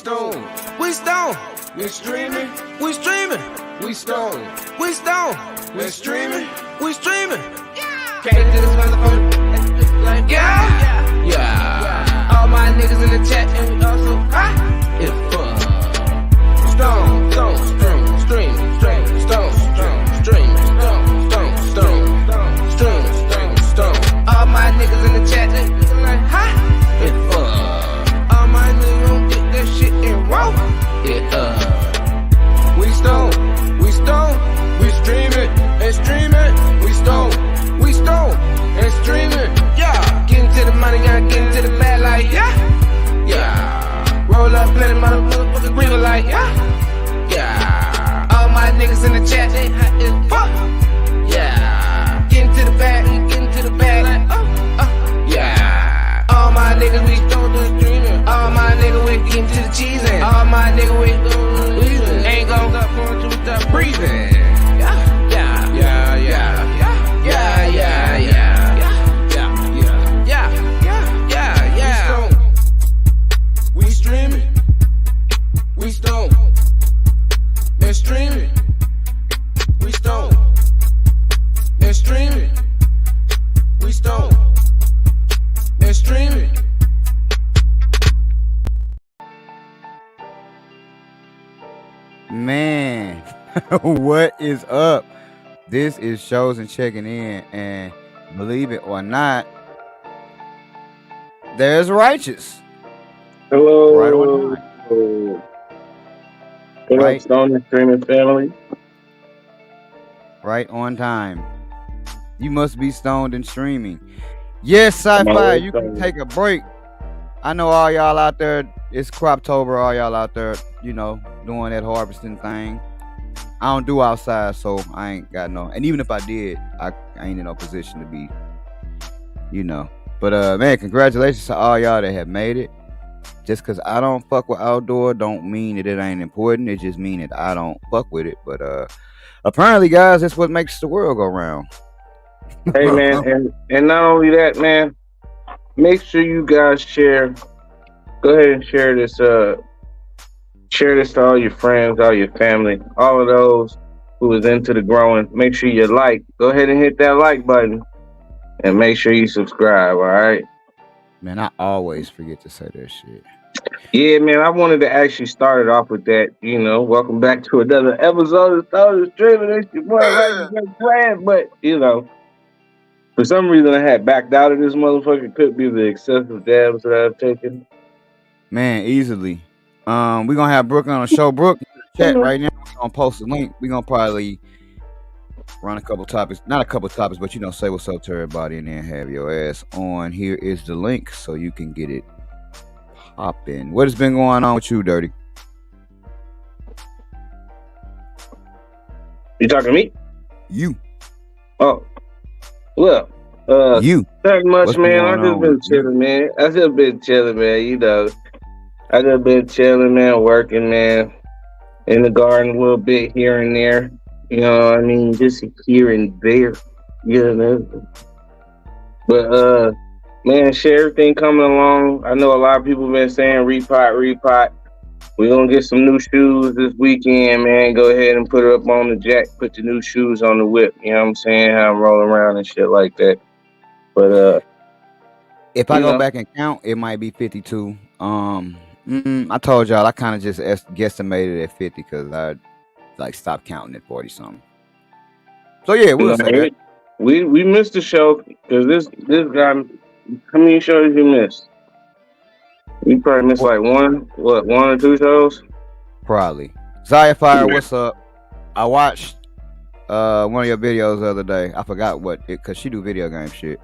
stone, we stone, we streaming, we streaming, we stone, we stone, we streaming, we streaming. Came to this motherfucker like yeah. All my niggas in the chat and we also high. It's fun. Stone, stone, stream, stream, stream, stone, stone, stream, stone, stone, stone, stream, stone, stone. All my niggas in the chat they like high. It's fun. All my niggas gon' get that shit and roll. We stone, we stone, we streaming and streaming. We stone and streaming. Yeah, getting to the money, gotta get into the bag like yeah. Roll up, plenty motherfuckers breathing like yeah. All my niggas in the chat, they hot as fuck. Yeah, getting to the bag like yeah. All my niggas we stone and streaming. All my niggas we getting to the cheese and all my niggas we ain't gon' stop going to stop breathing. We streaming, we stone, and streaming, we stone, and streaming, we stone, and streaming. Man, what is up? This is Shows and Checking In, and believe it or not, there's Righteous. Hello. Right on time. Hello, Right. Stone and Streaming family. Right on time. You must be stoned and streaming. Yes, Sci-Fi, always you can stoned. take a break. I know all y'all out there, it's Croptober, all y'all out there, doing that harvesting thing. I don't do outside, so I ain't got no. And even if I did, I ain't in no position to be, But man, congratulations to all y'all that have made it. Just because I don't fuck with outdoor don't mean that it ain't important. It just mean that I don't fuck with it. But apparently, guys, that's what makes the world go round. Hey man, and not only that, man, make sure you guys share. Go ahead and share this. Share this to all your friends, all your family, all of those who is into the growing. Make sure you like. Go ahead and hit that like button, and make sure you subscribe. All right. Man, I always forget to say that shit. Yeah, man, I wanted to actually start it off with that. Welcome back to another episode of Stone Streaming. It's your boy, Right, but for some reason I had backed out of this motherfucker. Could be the excessive dabs that I've taken. Man, easily. We're gonna have Brooke on the show. Brooke, chat right now. We're gonna post a link. We're gonna probably run a couple topics, not a couple topics, but say what's up to everybody and then have your ass on. Here is the link so you can get it popping. What has been going on with you, Dirty? You talking to me? You. Oh, well, you. Not much, What's man. going I just on been with you? chilling, man. I just been chilling, man. I just been chilling, man. Working, man. In the garden a little bit here and there. You know what I mean? Just here and there. But man, shit, everything coming along. I know a lot of people been saying repot. We're gonna get some new shoes this weekend, man. Go ahead and put it up on the jack, put the new shoes on the whip. You know what I'm saying? How I'm rolling around and shit like that. But if I go back and count, it might be 52. I told y'all I kind of just guesstimated at 50 because I stopped counting at 40 something. So yeah, we'll say that. We missed the show because this guy. How many shows you missed? You probably missed like one or two shows? Probably. Zaya Fire, what's up? I watched one of your videos the other day. I forgot what because she do video game shit.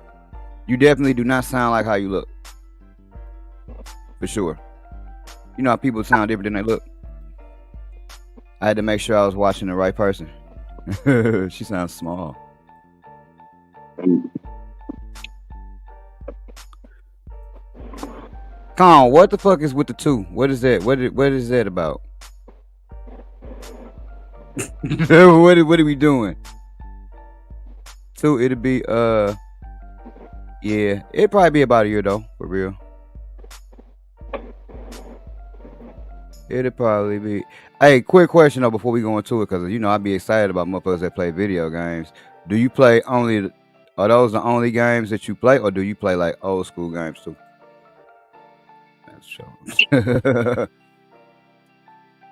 You definitely do not sound like how you look. For sure. You know how people sound different than they look. I had to make sure I was watching the right person. She sounds small. Come on, what the fuck is with the 2? What is that? What is that about? what are we doing? 2, it'll be yeah, it'd probably be about a year though, for real. It'll probably be. Hey, quick question though before we go into it, because I be excited about motherfuckers that play video games. Do you play only? Are those the only games that you play, or do you play like old school games too? That's true.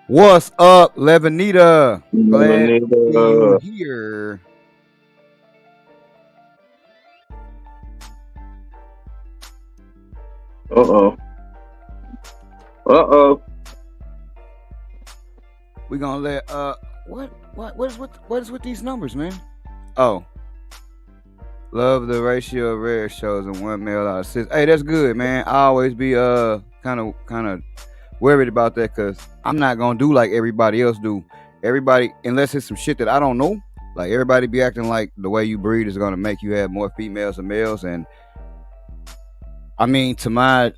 What's up, Levanita? Glad to see you here. Uh oh. We gonna let what is with these numbers, man? Oh, love the ratio of rare shows and one male out of six. Hey, that's good, man. I always be kind of worried about that because I'm not gonna do like everybody else do. Everybody, unless it's some shit that I don't know, like everybody be acting like the way you breed is gonna make you have more females than males, and I mean, I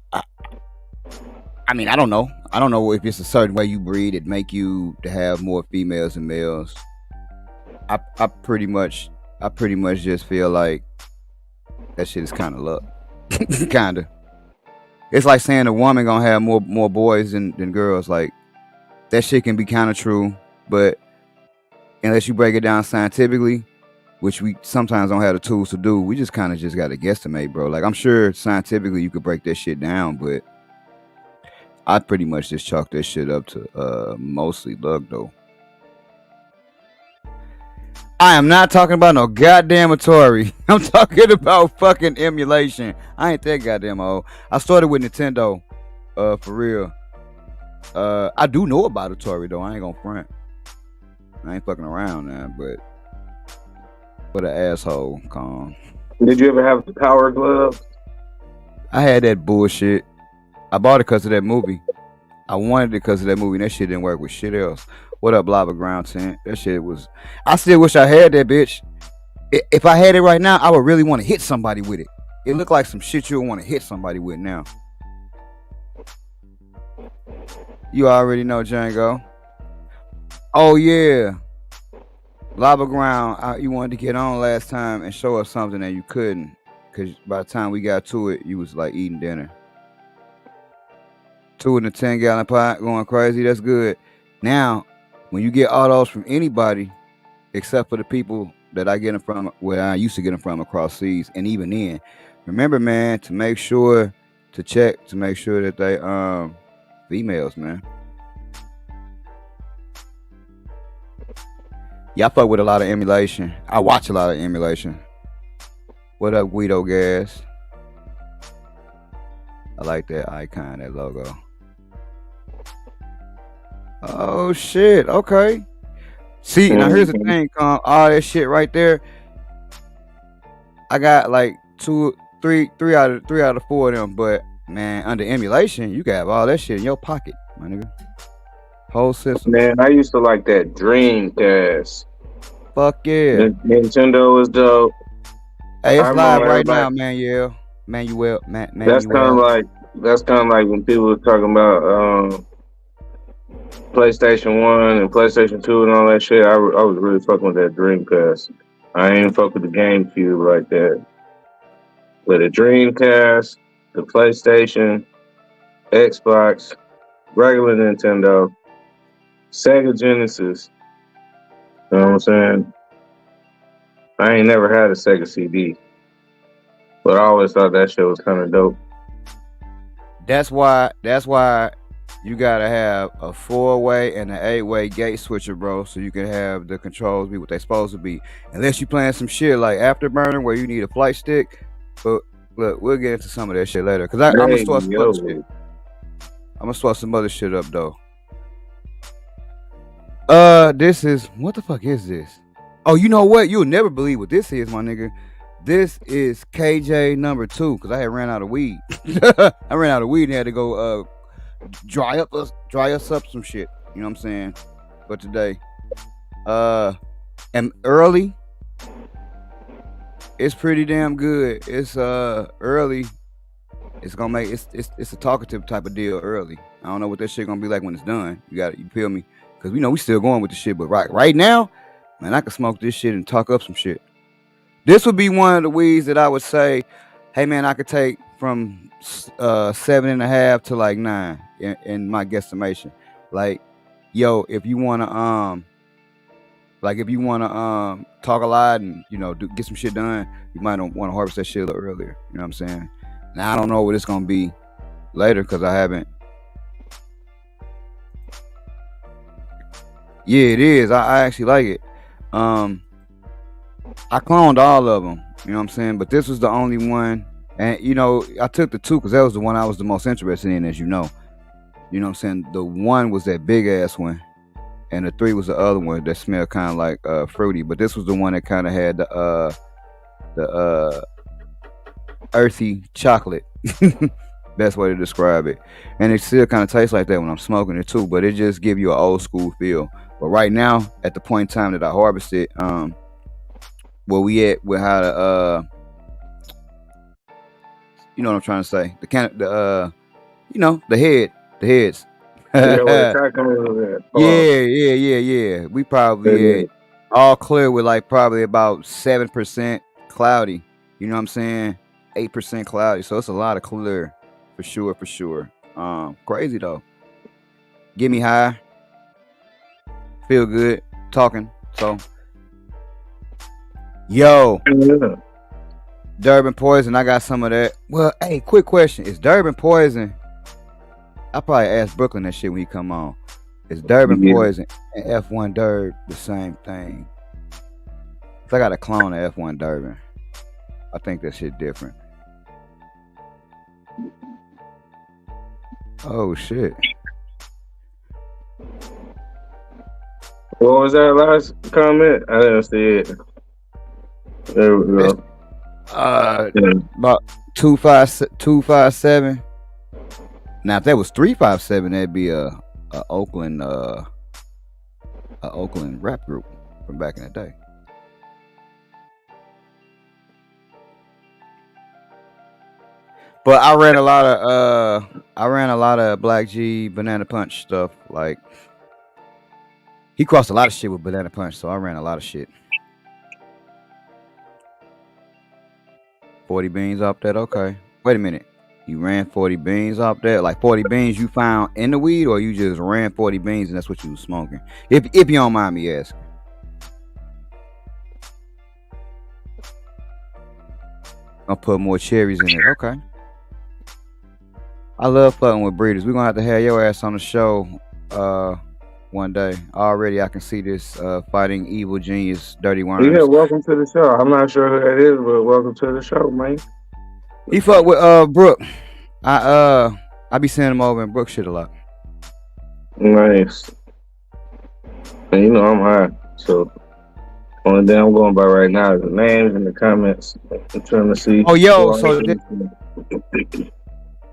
don't know. I don't know if it's a certain way you breed it make you to have more females than males. I pretty much just feel like that shit is kind of luck. Kinda. It's like saying a woman gonna have more boys than girls. Like that shit can be kind of true, but unless you break it down scientifically, which we sometimes don't have the tools to do, we just kind of just got to guesstimate, bro. Like I'm sure scientifically you could break that shit down, but I pretty much just chalk this shit up to mostly luck, though. I am not talking about no goddamn Atari. I'm talking about fucking emulation. I ain't that goddamn old. I started with Nintendo, for real. I do know about Atari though. I ain't gonna front. I ain't fucking around now, but what an asshole, calm. Did you ever have the Power Glove? I had that bullshit. I bought it because of that movie. I wanted it because of that movie. And that shit didn't work with shit else. What up, Lava Ground Tent? That shit was. I still wish I had that bitch. If I had it right now, I would really want to hit somebody with it. It looked like some shit you would want to hit somebody with now. You already know, Django. Oh yeah, Lava Ground. You wanted to get on last time and show us something and you couldn't, because by the time we got to it, you was like eating dinner. 2 in a 10-gallon pot, going crazy. That's good. Now, when you get autos from anybody, except for the people that I get them from, where I used to get them from across seas, and even then, remember, man, to make sure to check to make sure that they females, man. Yeah, I fuck with a lot of emulation. I watch a lot of emulation. What up, Guido Gas? I like that icon, that logo. Oh shit! Okay. See, now here's the thing, all that shit right there. I got like 3 out of 4 of them, but man, under emulation, you can have all that shit in your pocket, my nigga. Whole system. Man, I used to like that Dreamcast. Fuck yeah. Nintendo was dope. Hey, it's live right now, Manuel. That's kind of like when people were talking about PlayStation 1 and PlayStation 2 and all that shit. I was really fucking with that Dreamcast. I ain't even fuck with the GameCube like that. But the Dreamcast, the PlayStation, Xbox, regular Nintendo, Sega Genesis. You know what I'm saying? I ain't never had a Sega CD. But I always thought that shit was kind of dope. That's why you gotta have a 4-way and an 8-way gate switcher, bro, so you can have the controls be what they supposed to be. Unless you playing some shit like Afterburner where you need a flight stick. But look, we'll get into some of that shit later. Cause I'm gonna start some other shit. I'm gonna start some other shit up though. This is, what the fuck is this? Oh, you know what? You'll never believe what this is, my nigga. This is KJ number 2, because I had ran out of weed. I ran out of weed and had to go dry us up some shit. You know what I'm saying? But today, and early, it's pretty damn good. It's early. It's gonna make it's a talkative type of deal early. I don't know what that shit gonna be like when it's done. You feel me? Because we still going with the shit, but right now, man, I can smoke this shit and talk up some shit. This would be one of the weeds that I would say, hey man, I could take from 7.5 to like 9 in my guesstimation. Like, yo, if you wanna talk a lot and get some shit done, you might want to harvest that shit a little earlier. You know what I'm saying? Now I don't know what it's gonna be later because I haven't. Yeah, it is. I actually like it. I cloned all of them. You know what I'm saying? But this was the only one, and I took the 2 because that was the one I was the most interested in, as you know. You know what I'm saying? The 1 was that big ass one, and the 3 was the other one that smelled kind of like fruity. But this was the one that kind of had the earthy chocolate. Best way to describe it. And it still kind of tastes like that when I'm smoking it too, but it just give you an old school feel. But right now, at the point in time that I harvested, where we at with how to you know what I'm trying to say, the heads. Yeah, where the cockroach at? Yeah. We probably all clear with like probably about 7% cloudy. You know what I'm saying? 8% cloudy. So it's a lot of clear for sure. Crazy though. Get me high. Feel good talking. So yo. Yeah. Durban poison, I got some of that. Well, hey, quick question. Is Durban poison? I'll probably ask Brooklyn that shit when he come on. Is Durban poison and F1 Durb the same thing? Cause I got a clone of F1 Durban. I think that shit different. Oh shit. What was that last comment? I didn't see it. There we go. About 257. Now, if that was 357, that'd be a Oakland rap group from back in the day. But I ran a lot of Black G Banana Punch stuff. Like, he crossed a lot of shit with Banana Punch, so I ran a lot of shit. 40 beans off that, okay. Wait a minute. You ran 40 beans off that? Like 40 beans you found in the weed, or you just ran 40 beans and that's what you was smoking? If you don't mind me asking. I'll put more cherries in it. Okay. I love fucking with breeders. We're gonna have your ass on the show one day. Already I can see this fighting evil genius Dirty Worms. Yeah, welcome to the show. I'm not sure who that is, but welcome to the show, man. He fucked with Brooke. I be sending him over and Brooke shit a lot. Nice. And I'm high, so only thing I'm going by right now is the names and the comments. I'm trying to see. Oh yo,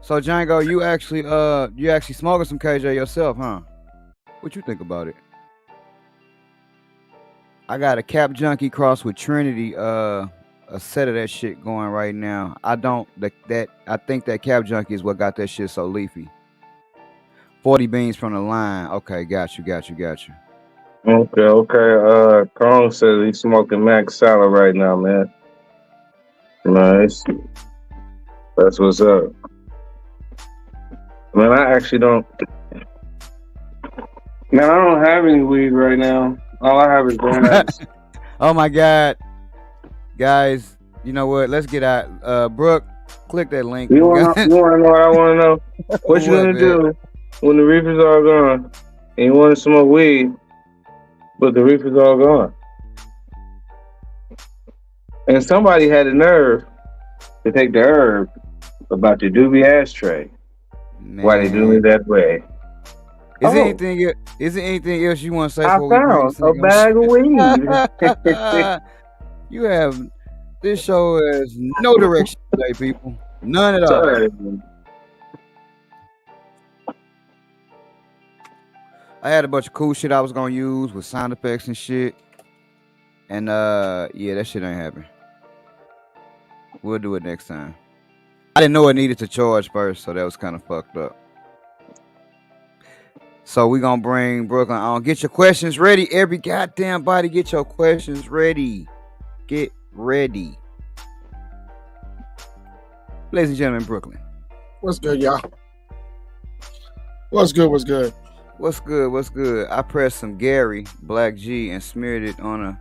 so Django, you actually smoking some KJ yourself, huh? What you think about it? I got a Cap Junkie cross with Trinity, a set of that shit going right now. I think that Cap Junkie is what got that shit so leafy. 40 beans from the line. Okay, got you. Okay. Kong says he's smoking Max Salad right now, man. Nice. That's what's up. Man, I actually don't. Man, I don't have any weed right now. All I have is grass. Oh my God, guys! You know what? Let's get out. Brooke, click that link. You want to know what I want to know? What you gonna do when the reefers are gone and you want to smoke weed, but the reefers are gone? And somebody had the nerve to take the herb about the doobie ashtray. Man. Why they do it that way? Is there anything else you want to say? I found a bag of weed. You have this show has no direction today, people. None at all. Sorry. I had a bunch of cool shit I was gonna use with sound effects and shit, and yeah, that shit ain't happen. We'll do it next time. I didn't know it needed to charge first, so that was kind of fucked up. So we're going to bring Brooklyn on. Get your questions ready. Every goddamn body, get your questions ready. Get ready. Ladies and gentlemen, Brooklyn. What's good, y'all? What's good? What's good? What's good? I pressed some Gary Black G and smeared it on a.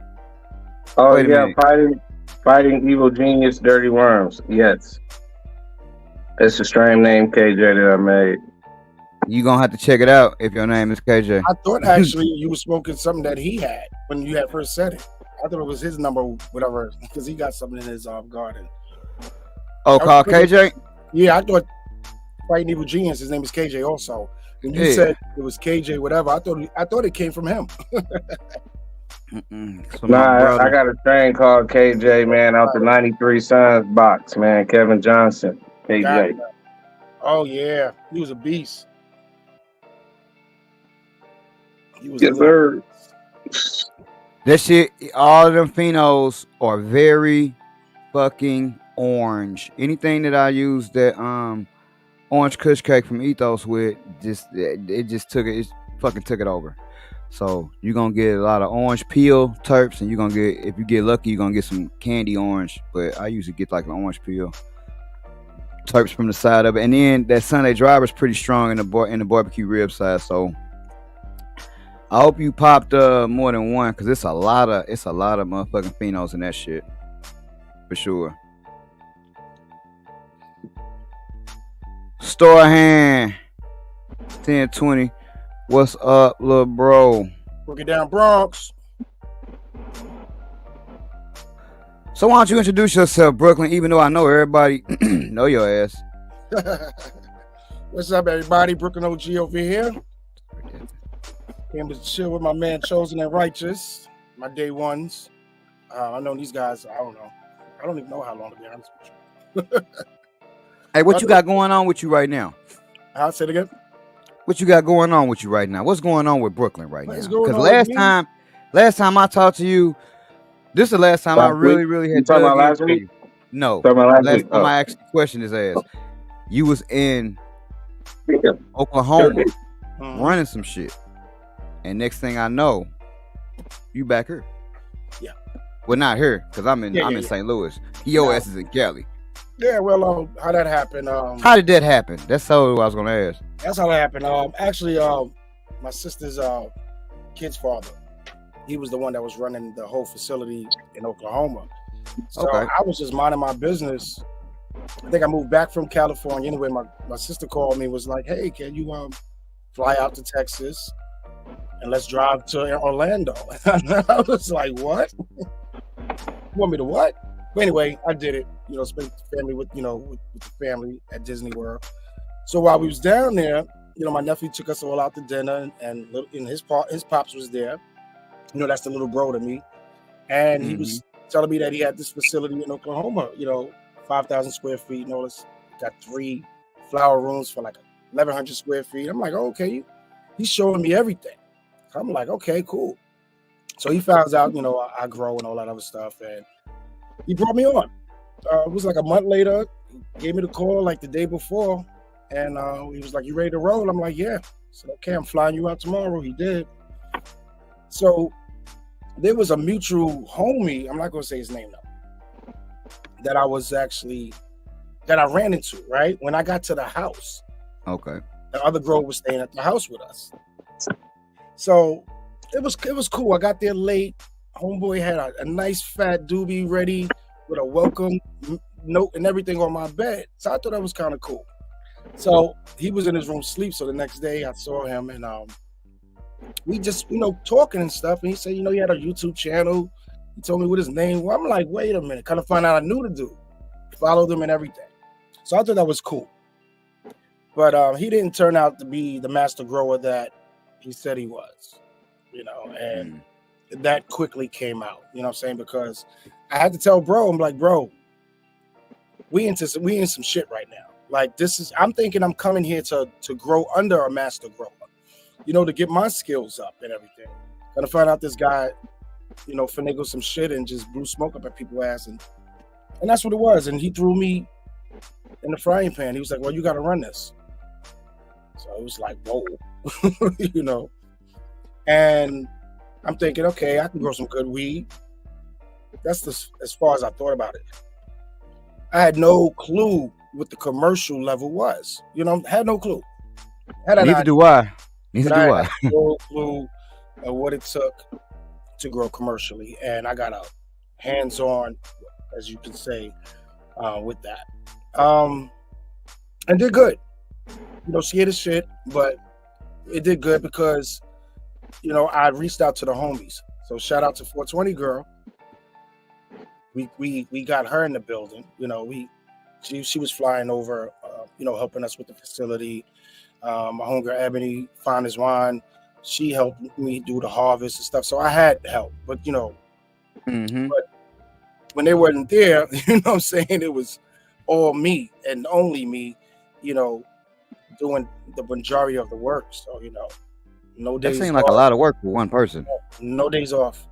Oh Wait a yeah, minute. fighting evil genius, dirty worms. Yes, it's a strange name, KJ, that I made. You gonna have to check it out if your name is KJ. I thought actually you were smoking something that he had when you had first said it. I thought it was his number, whatever, because he got something in his garden. Oh, called KJ. Yeah, I thought Fighting Evil Genius. His name is KJ also. When you said it was KJ, whatever, I thought it came from him. So Nah, I got a strain called KJ, man, out the 93 Sons box, man. Kevin Johnson, KJ. Oh yeah, he was a beast. He was Yes, sir. That shit, all of them phenos are very fucking orange. Anything that I use that orange kush cake from Ethos with, it fucking took it over. So you're gonna get a lot of orange peel terps, and you're gonna get, if you get lucky, you're gonna get some candy orange. But I usually get like an orange peel terps from the side of it, and then that Sunday driver is pretty strong in the barbecue rib side. So I hope you popped more than one, because it's a lot of motherfucking phenos in that shit for sure. Store hand 1020. What's up, little bro? Broke it down, Bronx. So why don't you introduce yourself, Brooklyn? Even though I know everybody know your ass. What's up, everybody? Brooklyn OG over here. Came to chill with my man Chosen and Righteous, my day ones. I know these guys. I don't know. I don't even know how long, to be honest with you. Hey, what you got going on with you right now? I'll say it again. What you got going on with you right now? What's going on with Brooklyn right now? Because last time I talked to you, this is the last time I really had talking about last week? No. Last time I asked the question is asked. You was in Oklahoma running some shit. And next thing I know, you back here. Yeah. Well, not here, because I'm in St. Louis. Your ass is in Cali. Yeah, well, how that happened? How did that happen? That's all I was gonna ask. That's how that happened. Actually, my sister's kid's father, he was the one that was running the whole facility in Oklahoma. So I was just minding my business. I think I moved back from California. Anyway, my sister called me, was like, "Hey, can you fly out to Texas and let's drive to Orlando?" I was like, "What? You want me to what?" But anyway, I did it. You know, spent the family with the family at Disney World. So while we was down there, my nephew took us all out to dinner, and his pops was there. That's the little bro to me, and he was telling me that he had this facility in Oklahoma. 5,000 square feet. It's got 3 flower rooms for like 1,100 square feet. I'm like, oh, okay, he's showing me everything. So I'm like, okay, cool. So he finds out, I grow and all that other stuff, and he brought me on. It was like a month later. He gave me the call like the day before, and he was like, "You ready to roll?" I'm like, "Yeah." I said, "Okay, I'm flying you out tomorrow." He did. So there was a mutual homie. I'm not gonna say his name though. That I ran into right when I got to the house. Okay. The other girl was staying at the house with us. So it was cool. I got there late. Homeboy had a nice fat doobie ready with a welcome note and everything on my bed. So I thought that was kind of cool. So he was in his room sleep. So the next day I saw him, and we just, talking and stuff. And he said, he had a YouTube channel. He told me what his name was. I'm like, wait a minute. Kind of find out I knew the dude. Followed him and everything. So I thought that was cool. But he didn't turn out to be the master grower that he said he was, and that quickly came out, what I'm saying? Because I had to tell bro, I'm like, bro, we in some shit right now. Like, I'm thinking I'm coming here to grow under a master grower, to get my skills up and everything. Gonna find out this guy, finagle some shit and just blew smoke up at people's ass. And that's what it was. And he threw me in the frying pan. He was like, well, you got to run this. So it was like, whoa, And I'm thinking, okay, I can grow some good weed. That's as far as I thought about it. I had no clue what the commercial level was. Had no clue. Neither do I. Neither but do I I. had no clue of what it took to grow commercially, and I got a hands-on, as you can say, with that. And did good. Scared as shit, but it did good because I reached out to the homies. So shout out to 420 girl. We got her in the building. She was flying over, helping us with the facility. My homegirl Ebony, fine as wine, she helped me do the harvest and stuff. So I had help, but Mm-hmm. but when they weren't there, what I'm saying, it was all me and only me, doing the majority of the work. So no That days seemed like a off, lot of work for one person. no days off.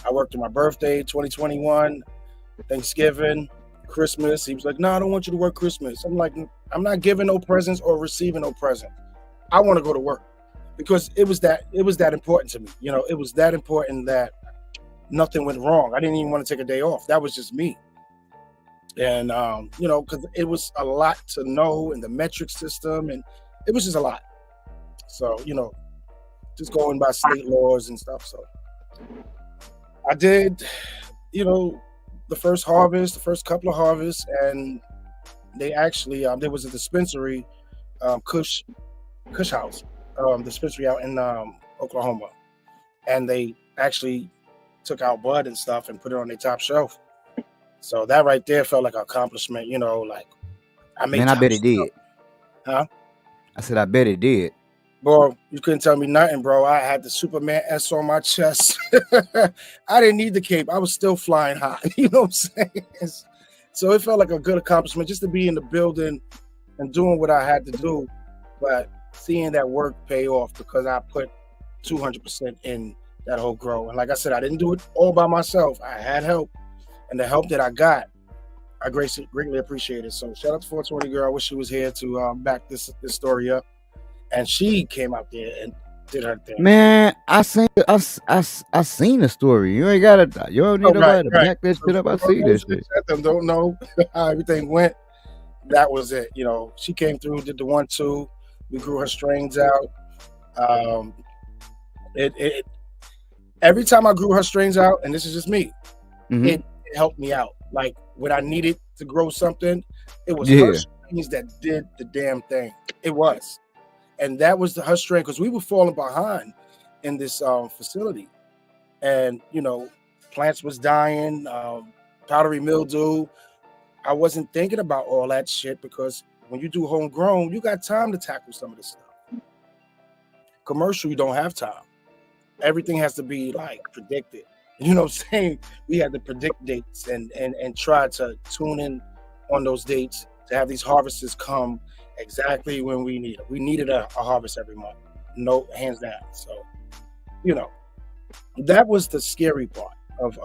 I worked on my birthday, 2021, Thanksgiving, Christmas. He was like, "No, I don't want you to work Christmas." I'm like, "I'm not giving no presents or receiving no present. I want to go to work," because it was that important to me. It was that important that nothing went wrong. I didn't even want to take a day off. That was just me. And because it was a lot to know in the metric system, and it was just a lot. So just going by state laws and stuff. So I did, the first couple of harvests, and they actually there was a dispensary, Kush House, dispensary out in Oklahoma, and they actually took out bud and stuff and put it on their top shelf. So that right there felt like an accomplishment, like I made. Man, I bet it did. Huh? I said, I bet it did. Bro, you couldn't tell me nothing, bro. I had the Superman S on my chest. I didn't need the cape. I was still flying high. You know what I'm saying? So it felt like a good accomplishment just to be in the building and doing what I had to do, but seeing that work pay off because I put 200% in that whole grow. And like I said, I didn't do it all by myself. I had help, and the help that I got, I greatly appreciate it. So shout out to 420 girl. I wish she was here to back this story up. And she came out there and did her thing. Man, I seen the story. You ain't gotta. You don't need nobody to back that shit up. I see this shit. Don't know how everything went. That was it. She came through, did the 1-2. We grew her strains out. It every time I grew her strains out, and this is just me, it helped me out. Like when I needed to grow something, it was her strains that did the damn thing. It was. And that was her strain, because we were falling behind in this facility. And, plants was dying, powdery mildew. I wasn't thinking about all that shit because when you do homegrown, you got time to tackle some of this stuff. Commercial, you don't have time. Everything has to be like predicted. You know what I'm saying? We had to predict dates and try to tune in on those dates to have these harvests come exactly when we need it. We needed a harvest every month. No, hands down. So, that was the scary part of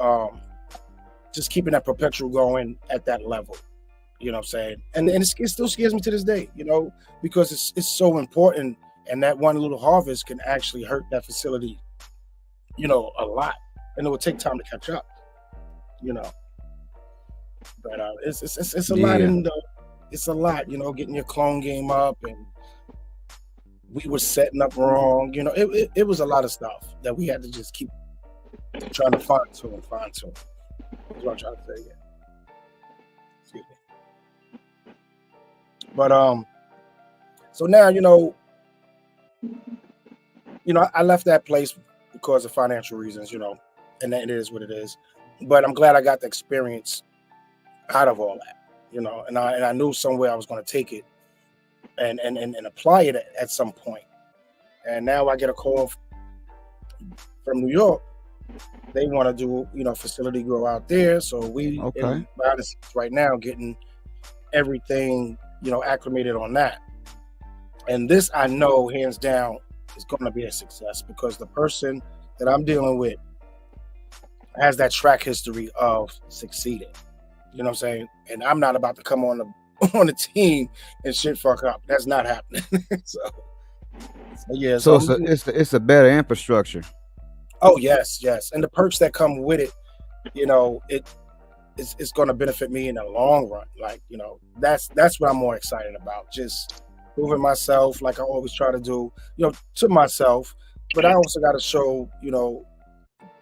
just keeping that perpetual going at that level. You know what I'm saying? And it still scares me to this day, because it's so important, and that one little harvest can actually hurt that facility, a lot. And it will take time to catch up, But it's a lot in the. It's a lot, getting your clone game up, and we were setting up wrong. It was a lot of stuff that we had to just keep trying to fine tune. That's what I'm trying to say. Yeah. Excuse me. But so now I left that place because of financial reasons, and it is what it is. But I'm glad I got the experience out of all that. And I knew somewhere I was going to take it and apply it at some point. And now I get a call from New York. They want to do, facility grow out there. So we in right now getting everything, acclimated on that. And this, I know, hands down, is going to be a success because the person that I'm dealing with has that track history of succeeding. You know what I'm saying? And I'm not about to come on the team and shit fuck up. That's not happening. So yeah. So it's a better infrastructure. Oh yes. And the perks that come with it, it's going to benefit me in the long run. Like, that's what I'm more excited about. Just proving myself like I always try to do, to myself. But I also got to show,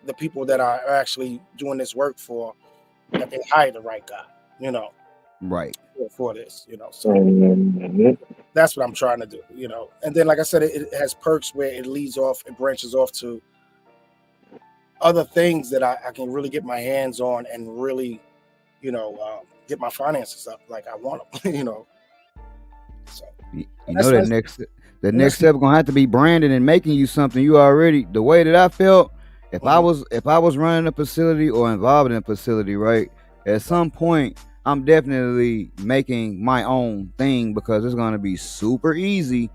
the people that are actually doing this work for, that they hired the right guy, Right. for this, So that's what I'm trying to do, And then, like I said, it has perks where it branches off to other things that I can really get my hands on and really, get my finances up like I want them, So You know that next step gonna have to be branding and making you something. You already, the way that I felt, if I was running a facility or involved in a facility, right, at some point I'm definitely making my own thing, because it's gonna be super easy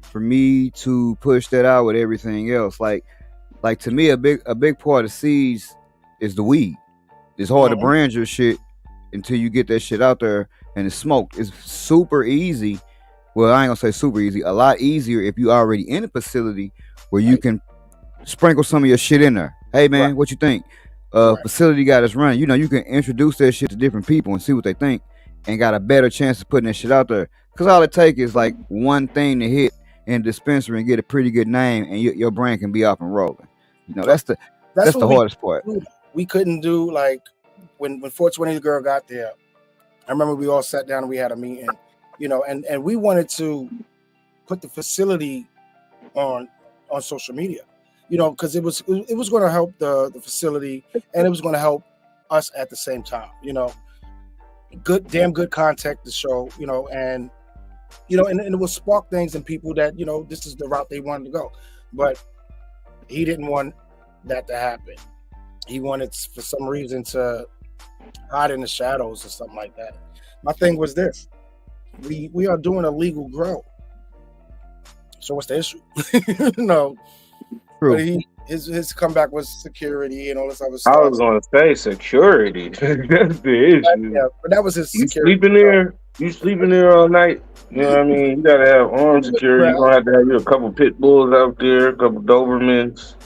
for me to push that out with everything else. Like to me, a big part of seeds is the weed. It's hard to brand your shit until you get that shit out there and it's smoked. It's super easy. Well, I ain't gonna say super easy. A lot easier if you already in a facility where you can sprinkle some of your shit in there. Hey man, what you think? Facility got us running. You can introduce that shit to different people and see what they think, and got a better chance of putting that shit out there. Cause all it takes is like one thing to hit in the dispensary and get a pretty good name, and your brand can be off and rolling. That's the hardest part. We couldn't do, like, when 420 the girl got there. I remember we all sat down and we had a meeting, and we wanted to put the facility on social media, because it was going to help the facility, and it was going to help us at the same time, damn good content to show, and it will spark things in people that, this is the route they wanted to go. But he didn't want that to happen. He wanted, for some reason, to hide in the shadows or something like that. My thing was this: we are doing a legal grow. So what's the issue? True. But his comeback was security and all this other stuff. I was gonna say security. That's the issue. Yeah, but that was his security. You sleeping there all night. You know what I mean? You gotta have armed security. You're gonna have to have a couple pit bulls out there, a couple Dobermans,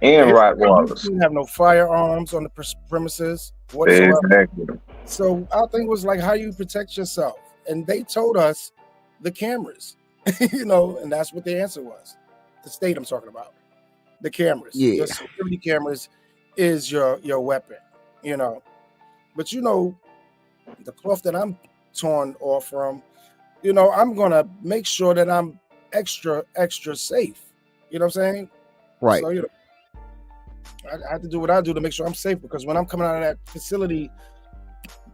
and Rottweilers. You didn't have no firearms on the premises whatsoever. Exactly. So our thing was like, how you protect yourself? And they told us the cameras, and that's what the answer was. The state I'm talking about, the cameras, your security cameras is your weapon, But the cloth that I'm torn off from, I'm gonna make sure that I'm extra safe. You know what I'm saying? Right. So I have to do what I do to make sure I'm safe, because when I'm coming out of that facility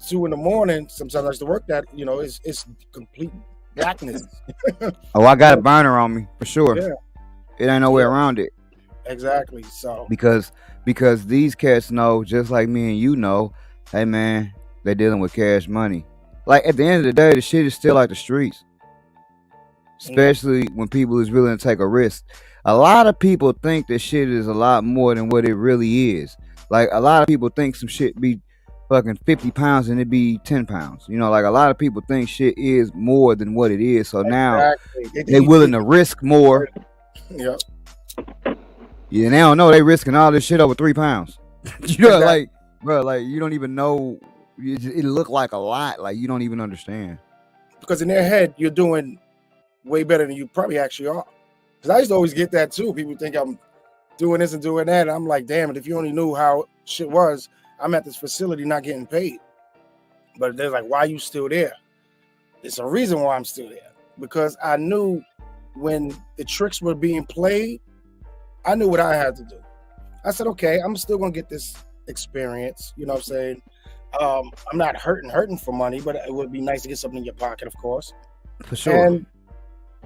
2 a.m, sometimes I have to work that, it's complete blackness. Oh, I got a burner on me for sure. Yeah. It ain't no way around it. Exactly. So because these cats know, just like me and you know, hey man, they're dealing with cash money. Like at the end of the day, the shit is still like the streets. Especially when people is willing to take a risk. A lot of people think that shit is a lot more than what it really is. Like a lot of people think some shit be fucking 50 pounds and it be 10 pounds. Like a lot of people think shit is more than what it is. So now they willing to risk more. Yeah. Yeah, they don't know they risking all this shit over 3 pounds. Like, bro, like you don't even know. It look like a lot. Like you don't even understand. Because in their head, you're doing way better than you probably actually are. Because I used to always get that too. People think I'm doing this and doing that. And I'm like, damn it, if you only knew how shit was, I'm at this facility not getting paid. But they're like, why are you still there? It's a reason why I'm still there. Because I knew when the tricks were being played, I knew what I had to do. I said, okay, I'm still going to get this experience. You know what I'm saying? I'm not hurting for money, but it would be nice to get something in your pocket, of course. For sure. And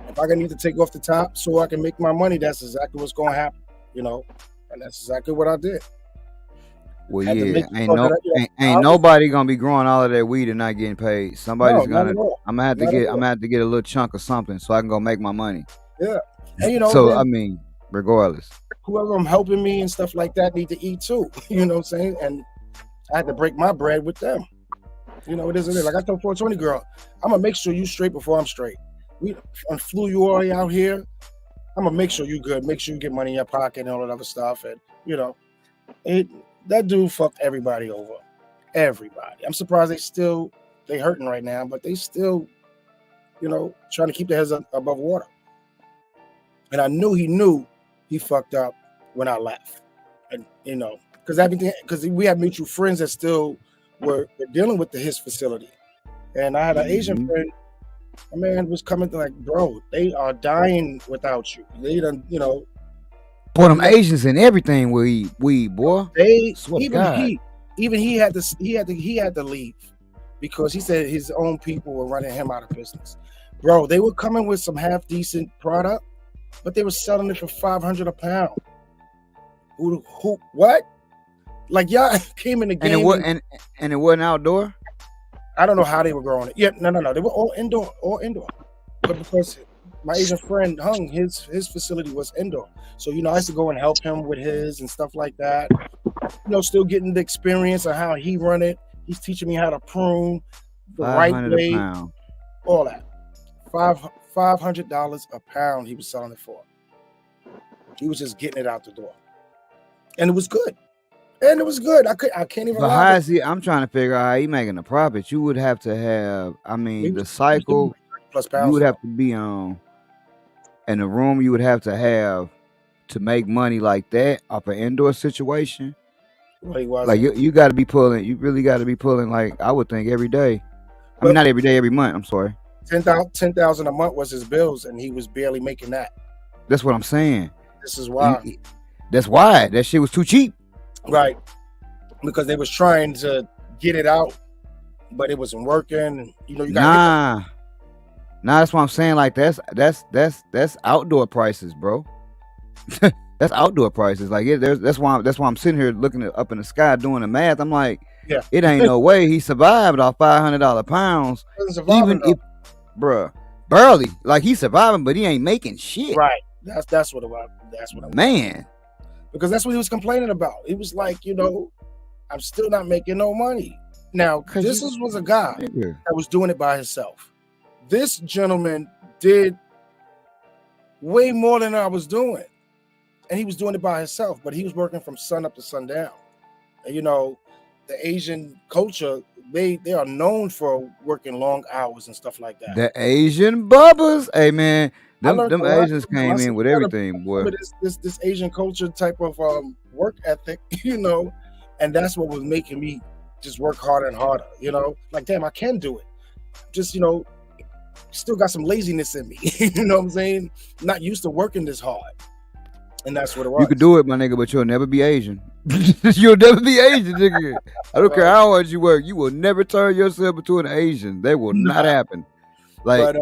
if I need to take off the top so I can make my money, that's exactly what's going to happen, and that's exactly what I did. Well, yeah, ain't nobody gonna be growing all of that weed and not getting paid. Somebody's gonna. I'm gonna have to get a little chunk of something so I can go make my money. Yeah, and So I mean, regardless, whoever I'm helping me and stuff like that need to eat too. You know what I'm saying? And I had to break my bread with them. It is what it is. Like I told 420 girl, I'm gonna make sure you straight before I'm straight. I flew you all out here. I'm gonna make sure you good. Make sure you get money in your pocket and all that other stuff. And that dude fucked everybody over. Everybody. I'm surprised they hurting right now, but they still trying to keep their heads above water. And I knew he fucked up when I left. And because we have mutual friends that still were dealing with his facility. And I had an Asian friend. A man was coming to like, bro, they are dying without you. They done, Boy, them Asians and everything we boy. They even he had to leave because he said his own people were running him out of business. Bro, they were coming with some half decent product, but they were selling it for $500 a pound. Who what? Like y'all came in the game and it wasn't outdoor. I don't know how they were growing it. Yeah, no. They were all indoor. But because my Asian friend Hung, his facility was indoor. So, I used to go and help him with his and stuff like that. Still getting the experience of how he run it. He's teaching me how to prune the right way. All that. $500 a pound he was selling it for. He was just getting it out the door. And it was good. I can't even. But how is he? I'm trying to figure out how he making a profit. You would have to have. I mean, the cycle. Plus pounds. You would have to be on. In a room, you would have to make money like that off an indoor situation. Well, he was like you got to be pulling. You really got to be pulling. Like I would think every day. I mean, not every day, every month. I'm sorry. $10,000 a month was his bills, and he was barely making that. That's what I'm saying. This is why. That's why that shit was too cheap. Right, because they was trying to get it out, but it wasn't working. You got that's what I'm saying. Like that's outdoor prices, bro. That's outdoor prices. Like that's why I'm sitting here looking up in the sky doing the math. I'm like, yeah, it ain't no way he survived off $500 pounds. Even if, bruh, barely. Like he's surviving, but he ain't making shit. Right. That's what it was. That's what it was. Man. Because that's what he was complaining about. He was like, I'm still not making no money. Now, this was a guy that was doing it by himself. This gentleman did way more than I was doing. And he was doing it by himself, but he was working from sun up to sundown. And, the Asian culture, they are known for working long hours and stuff like that. The Asian bubbas. Hey, man. Them Asians came in with everything, boy. This Asian culture type of work ethic, and that's what was making me just work harder and harder, Like, damn, I can do it. Just, still got some laziness in me. You know what I'm saying? Not used to working this hard. And that's what it was. You could do it, my nigga, but you'll never be Asian. You'll never be Asian, nigga. I don't care how hard you work. You will never turn yourself into an Asian. That will not happen. Like, but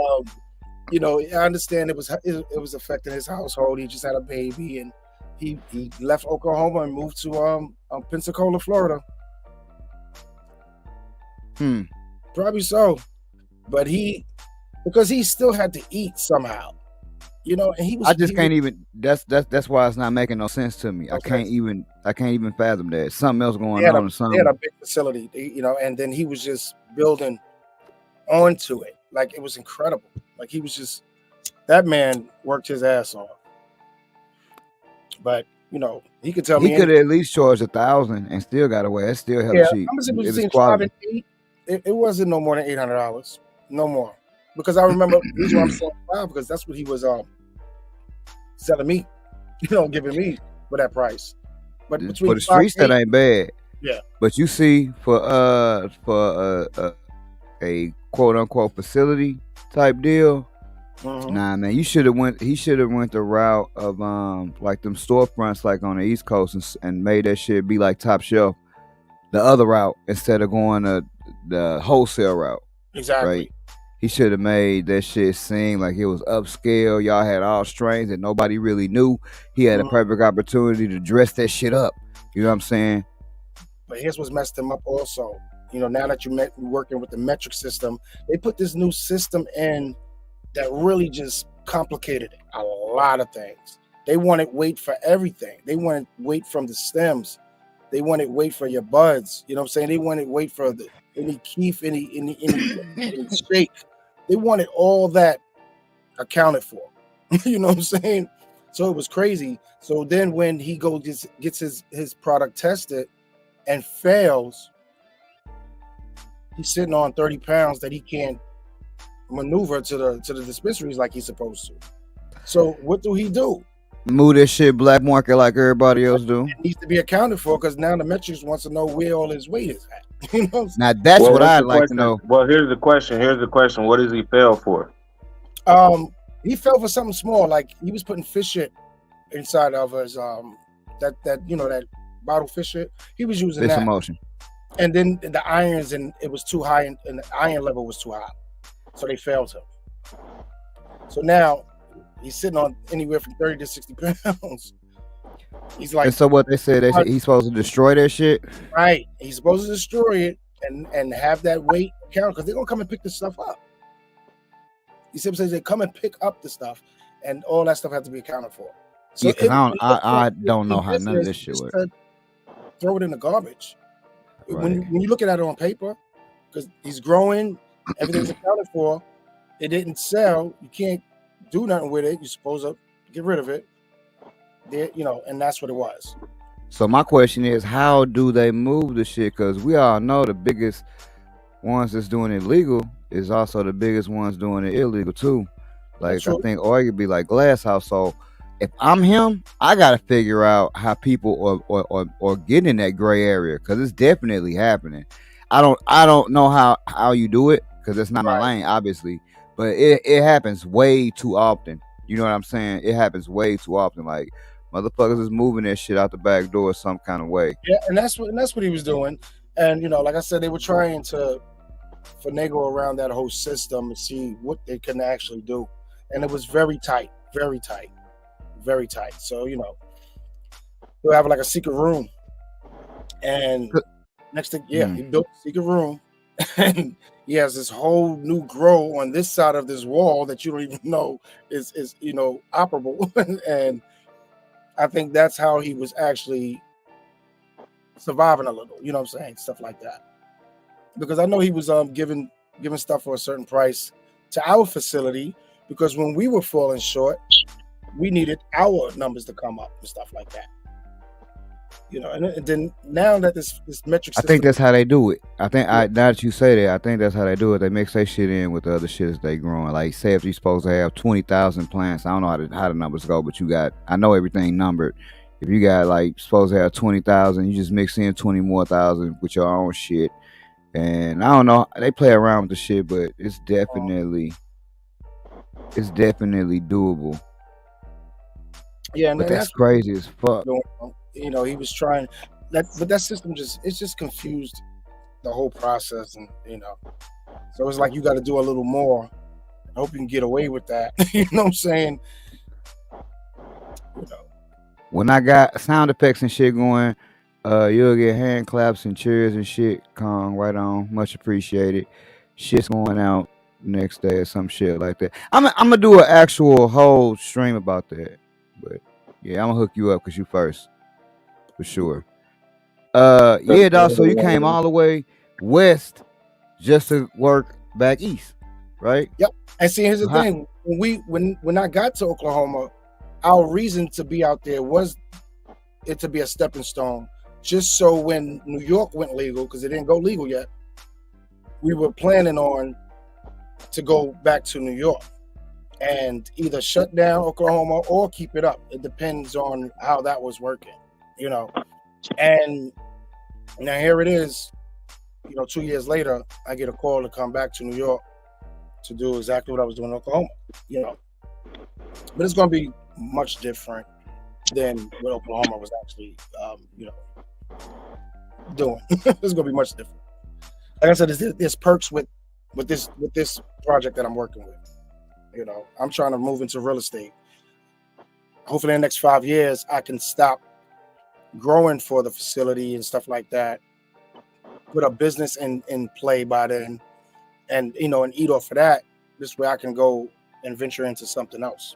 I understand it was affecting his household. He just had a baby, and he left Oklahoma and moved to Pensacola, Florida. Probably so, but because he still had to eat somehow, and he was. I just can't even. That's why it's not making no sense to me. Okay. I can't even fathom that. Something else going on. They had a big facility, and then he was just building onto it. Like it was incredible. Like he was just, that man worked his ass off. But he could tell me he could at least charge $1,000 and still got away. That still hella cheap. It was 5 and 8. It wasn't no more than $800. No more. Because I remember the reason why I'm saying 5 because that's what he was selling me, giving me for that price. But for the streets, that ain't bad. Yeah. But you see, for a quote unquote facility type deal, nah, man, he should have went the route of like them storefronts like on the East Coast and made that shit be like top shelf, the other route instead of going the wholesale route. Exactly. Right? He should have made that shit seem like it was upscale. Y'all had all strains that nobody really knew. He had a perfect opportunity to dress that shit up. You know what I'm saying? But here's what's messed him up also. Now that you're working with the metric system, they put this new system in that really just complicated a lot of things. They wanted weight for everything. They wanted weight from the stems. They wanted weight for your buds. You know what I'm saying? They wanted weight for any keef, any shake. They wanted all that accounted for. You know what I'm saying? So it was crazy. So then when he gets his product tested and fails, he's sitting on 30 pounds that he can't maneuver to the dispensaries like he's supposed to. So what do he do? Move this shit black market like everybody else do. It needs to be accounted for because now the metrics wants to know where all his weight is at. You know. Now that's what I'd like to know. Well, here's the question. What does he fail for? He fell for something small, like he was putting fish shit inside of his that bottle fish shit. He was using Fish that. emotion. And then the irons, and it was too high, and the iron level was too high, so they failed him. So now he's sitting on anywhere from 30 to 60 pounds. He's like, and so what they said he's supposed to destroy that shit. Right, he's supposed to destroy it and have that weight count because they're gonna come and pick this stuff up. He simply says they come and pick up the stuff, and all that stuff has to be accounted for. So yeah, I don't know how none of this shit works. Throw it in the garbage. Right. When you look at it on paper, because he's growing, everything's accounted for. It didn't sell. You can't do nothing with it. You're supposed to get rid of it. There, and that's what it was. So my question is, how do they move the shit? Because we all know the biggest ones that's doing it legal is also the biggest ones doing it illegal too. Like I think arguably like Glass House. So if I'm him, I gotta figure out how people are getting in that gray area because it's definitely happening. I don't know how you do it because it's not my lane, obviously, but it happens way too often. You know what I'm saying? It happens way too often. Like motherfuckers is moving that shit out the back door some kind of way. Yeah, and that's what he was doing. And like I said, they were trying to finagle around that whole system and see what they can actually do, and it was very tight, very tight. Very tight. So, he'll have like a secret room. And next thing, he built a secret room and he has this whole new grow on this side of this wall that you don't even know is operable. And I think that's how he was actually surviving a little, you know what I'm saying? Stuff like that. Because I know he was giving stuff for a certain price to our facility because when we were falling short, we needed our numbers to come up and stuff like that. And then now that this metric system, I think that's how they do it. I think now that you say that, I think that's how they do it. They mix their shit in with the other shit as they growing. Like say if you're supposed to have 20,000 plants, I don't know how the numbers go, but I know everything numbered. If you got like supposed to have 20,000, you just mix in 20 more thousand with your own shit. And I don't know, they play around with the shit, but it's definitely doable. Yeah, but that's crazy as fuck. He was trying that, but that system just confused the whole process, and so it's like you got to do a little more. I hope you can get away with that. You know what I'm saying? When I got sound effects and shit going, you'll get hand claps and cheers and shit. Kong, right on, much appreciated. Shit's going out next day or some shit like that. I'm gonna do an actual whole stream about that. But yeah, I'm gonna hook you up because you first, for sure. Yeah, dog. So you came all the way west just to work back east, right? Yep. And see, here's the thing: when I got to Oklahoma, our reason to be out there was it to be a stepping stone, just so when New York went legal, because it didn't go legal yet, we were planning on to go back to New York and either shut down Oklahoma or keep it up. It depends on how that was working, And now here it is, 2 years later, I get a call to come back to New York to do exactly what I was doing in Oklahoma, But it's going to be much different than what Oklahoma was actually, doing. It's going to be much different. Like I said, there's perks with this project that I'm working with. I'm trying to move into real estate. Hopefully in the next 5 years, I can stop growing for the facility and stuff like that. Put a business in play by then and eat off of that. This way I can go and venture into something else.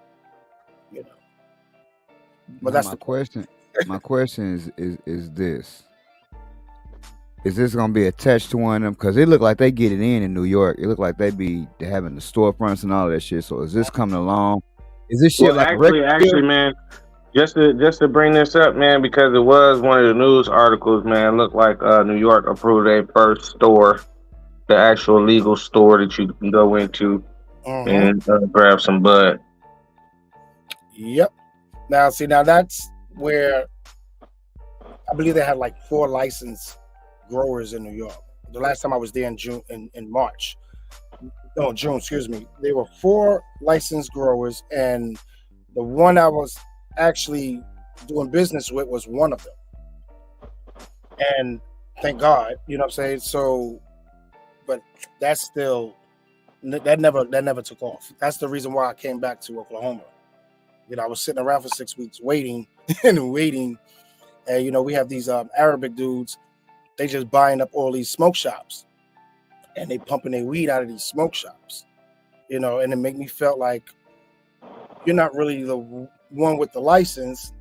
But that's my question. My question is this. Is this gonna be attached to one of them? Because it look like they get it in New York. It look like they having the storefronts and all that shit. So is this coming along? Is this shit actually, man? Just to bring this up, man, because it was one of the news articles, man. Looked like New York approved their first store, the actual legal store that you can go into and grab some bud. Yep. Now, see, now that's where I believe they had like 4 licensed growers in New York. The last time I was there in June, in March, no, June, excuse me. There were 4 licensed growers, and the one I was actually doing business with was one of them. And thank God, you know what I'm saying? So, but that's still, that never took off. That's the reason why I came back to Oklahoma. You know, I was sitting around for 6 weeks waiting and waiting. And, you know, we have these Arabic dudes, they just buying up all these smoke shops and they pumping their weed out of these smoke shops, you know, and it make me felt like you're not really the one with the license.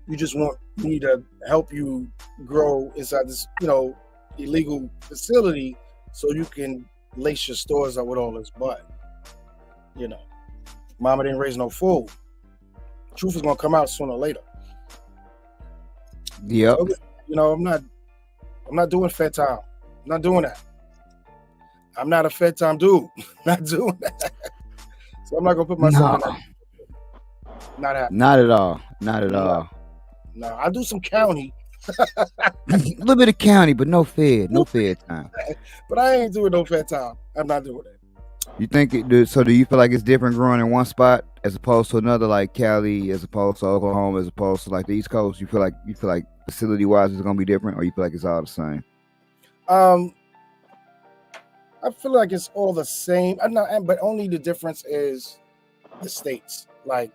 You just want me to help you grow inside this, you know, illegal facility so you can lace your stores up with all this bud. You know, mama didn't raise no fool. Truth is gonna come out sooner or later. Yep. So, you know, I'm not doing Fed time. I'm not doing that. I'm not a Fed time dude. Not doing that. So I'm not gonna put myself in that. Not happening. Not at all. Not at all. No, I do some county. A little bit of county, but no Fed. No Fed time. But I ain't doing no Fed time. I'm not doing that. You think it? So do you feel like it's different growing in one spot as opposed to another, like Cali, as opposed to Oklahoma, as opposed to like the East Coast? You feel like facility wise it's gonna be different, or you feel like it's all the same? I feel like it's all the same. I'm not, but only the difference is the states. Like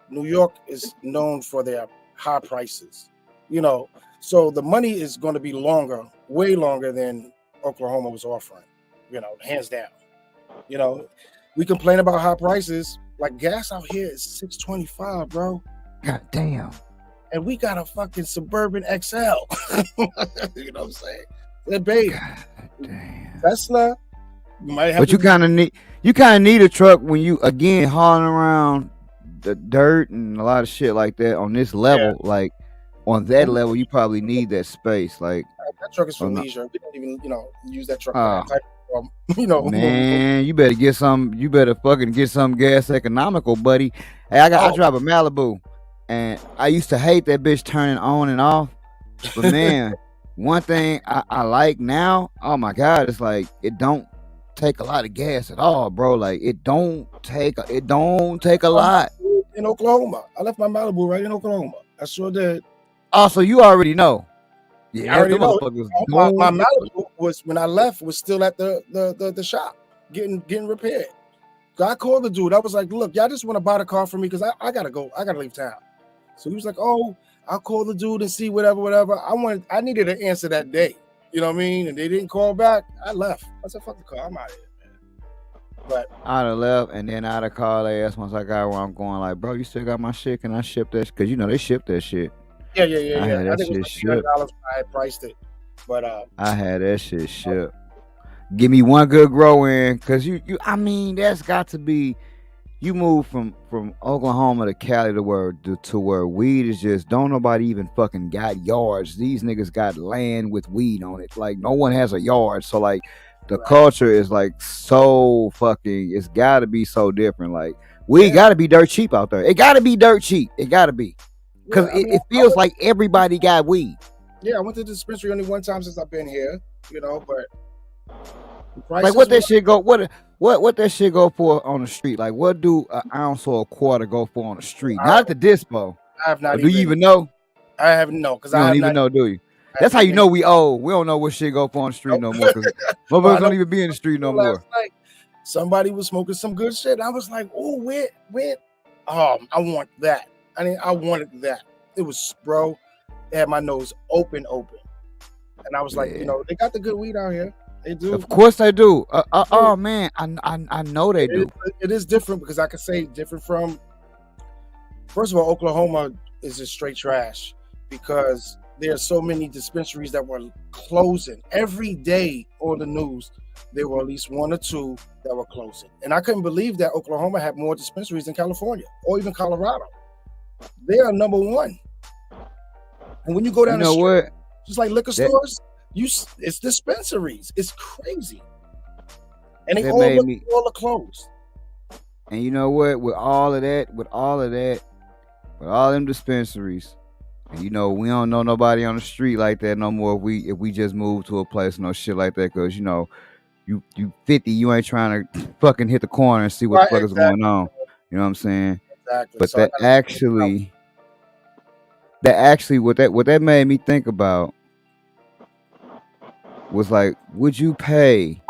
New York is known for their high prices, you know. So the money is going to be longer, way longer than Oklahoma was offering, you know, hands down. You know, we complain about high prices. Like gas out here is $6.25, bro. God damn. And we got a fucking Suburban XL. You know what I'm saying? They're big. Tesla. But you kind of need a truck when you again hauling around the dirt and a lot of shit like that on this level. Yeah. Like on that level, you probably need that space. Like that truck is for leisure. We don't even, you know, use that truck for that type of, you know. Man, you better get some. You better fucking get some gas economical, buddy. Hey, I drive a Malibu, and I used to hate that bitch turning on and off. But man, one thing I like now, oh my God, it's like it don't take a lot of gas at all, bro. Like it don't take a lot. In Oklahoma, I left my Malibu right in Oklahoma. I sure did. Oh, so you already know. Yeah, I already know. My Malibu was, when I left, was still at the shop getting repaired. So I called the dude. I was like, look, y'all just want to buy the car for me because I gotta go. I gotta leave town. So he was like, oh, I'll call the dude and see whatever. I needed an answer that day. You know what I mean? And they didn't call back. I left. I said, fuck the car. I'm out of here, man. But I'd have left, and then I'd have called their ass once I got where I'm going. Like, bro, you still got my shit? Can I ship that? Because you know they ship that shit. Yeah. I think it was like $300 I had priced it, but I had that shit shipped. Give me one good grow in, because you. I mean, that's got to be. You move from Oklahoma to Cali to where weed is just don't nobody even fucking got yards. These niggas got land with weed on it. Like no one has a yard. So like the culture is like so fucking. It's got to be so different. Like weed got to be dirt cheap out there. It got to be dirt cheap. It got to be because it feels like everybody got weed. Yeah, I went to the dispensary only one time since I've been here. You know, but like what that shit go? What that shit go for on the street? Like what do an ounce or a quarter go for on the street? Not at the dispo. I have not. Do you even know? I haven't know because I don't even know. Do you? That's how you know we old. We don't know what shit go for on the street no more. Because motherfuckers don't even be in the street no more. Night, somebody was smoking some good shit. I was like, oh, where? I want that. I wanted that. It was, bro. They had my nose open, and I was like, you know, they got the good weed out here. They do. Of course they do. Oh man, I know they do. It is different because I could say different from. First of all, Oklahoma is just straight trash because there are so many dispensaries that were closing every day on the news. There were at least 1 or 2 that were closing, and I couldn't believe that Oklahoma had more dispensaries than California or even Colorado. They are number 1. And when you go down the street, just like liquor stores. It's dispensaries. It's crazy, and they all are closed. And you know what? With all them dispensaries, and you know, we don't know nobody on the street like that no more. If we just move to a place, no shit like that, because you know, you 50, you ain't trying to fucking hit the corner and see what the fuck is going on. You know what I'm saying? Exactly. But So that actually what that made me think about was like, would you pay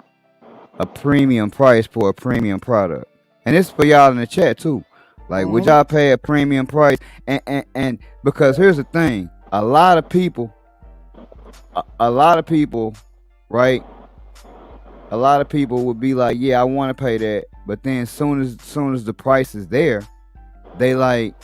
a premium price for a premium product? And it's for y'all in the chat too. Like, would y'all pay a premium price? And because here's the thing, a lot of people, right? A lot of people would be like, yeah, I want to pay that, but then soon as the price is there, they like,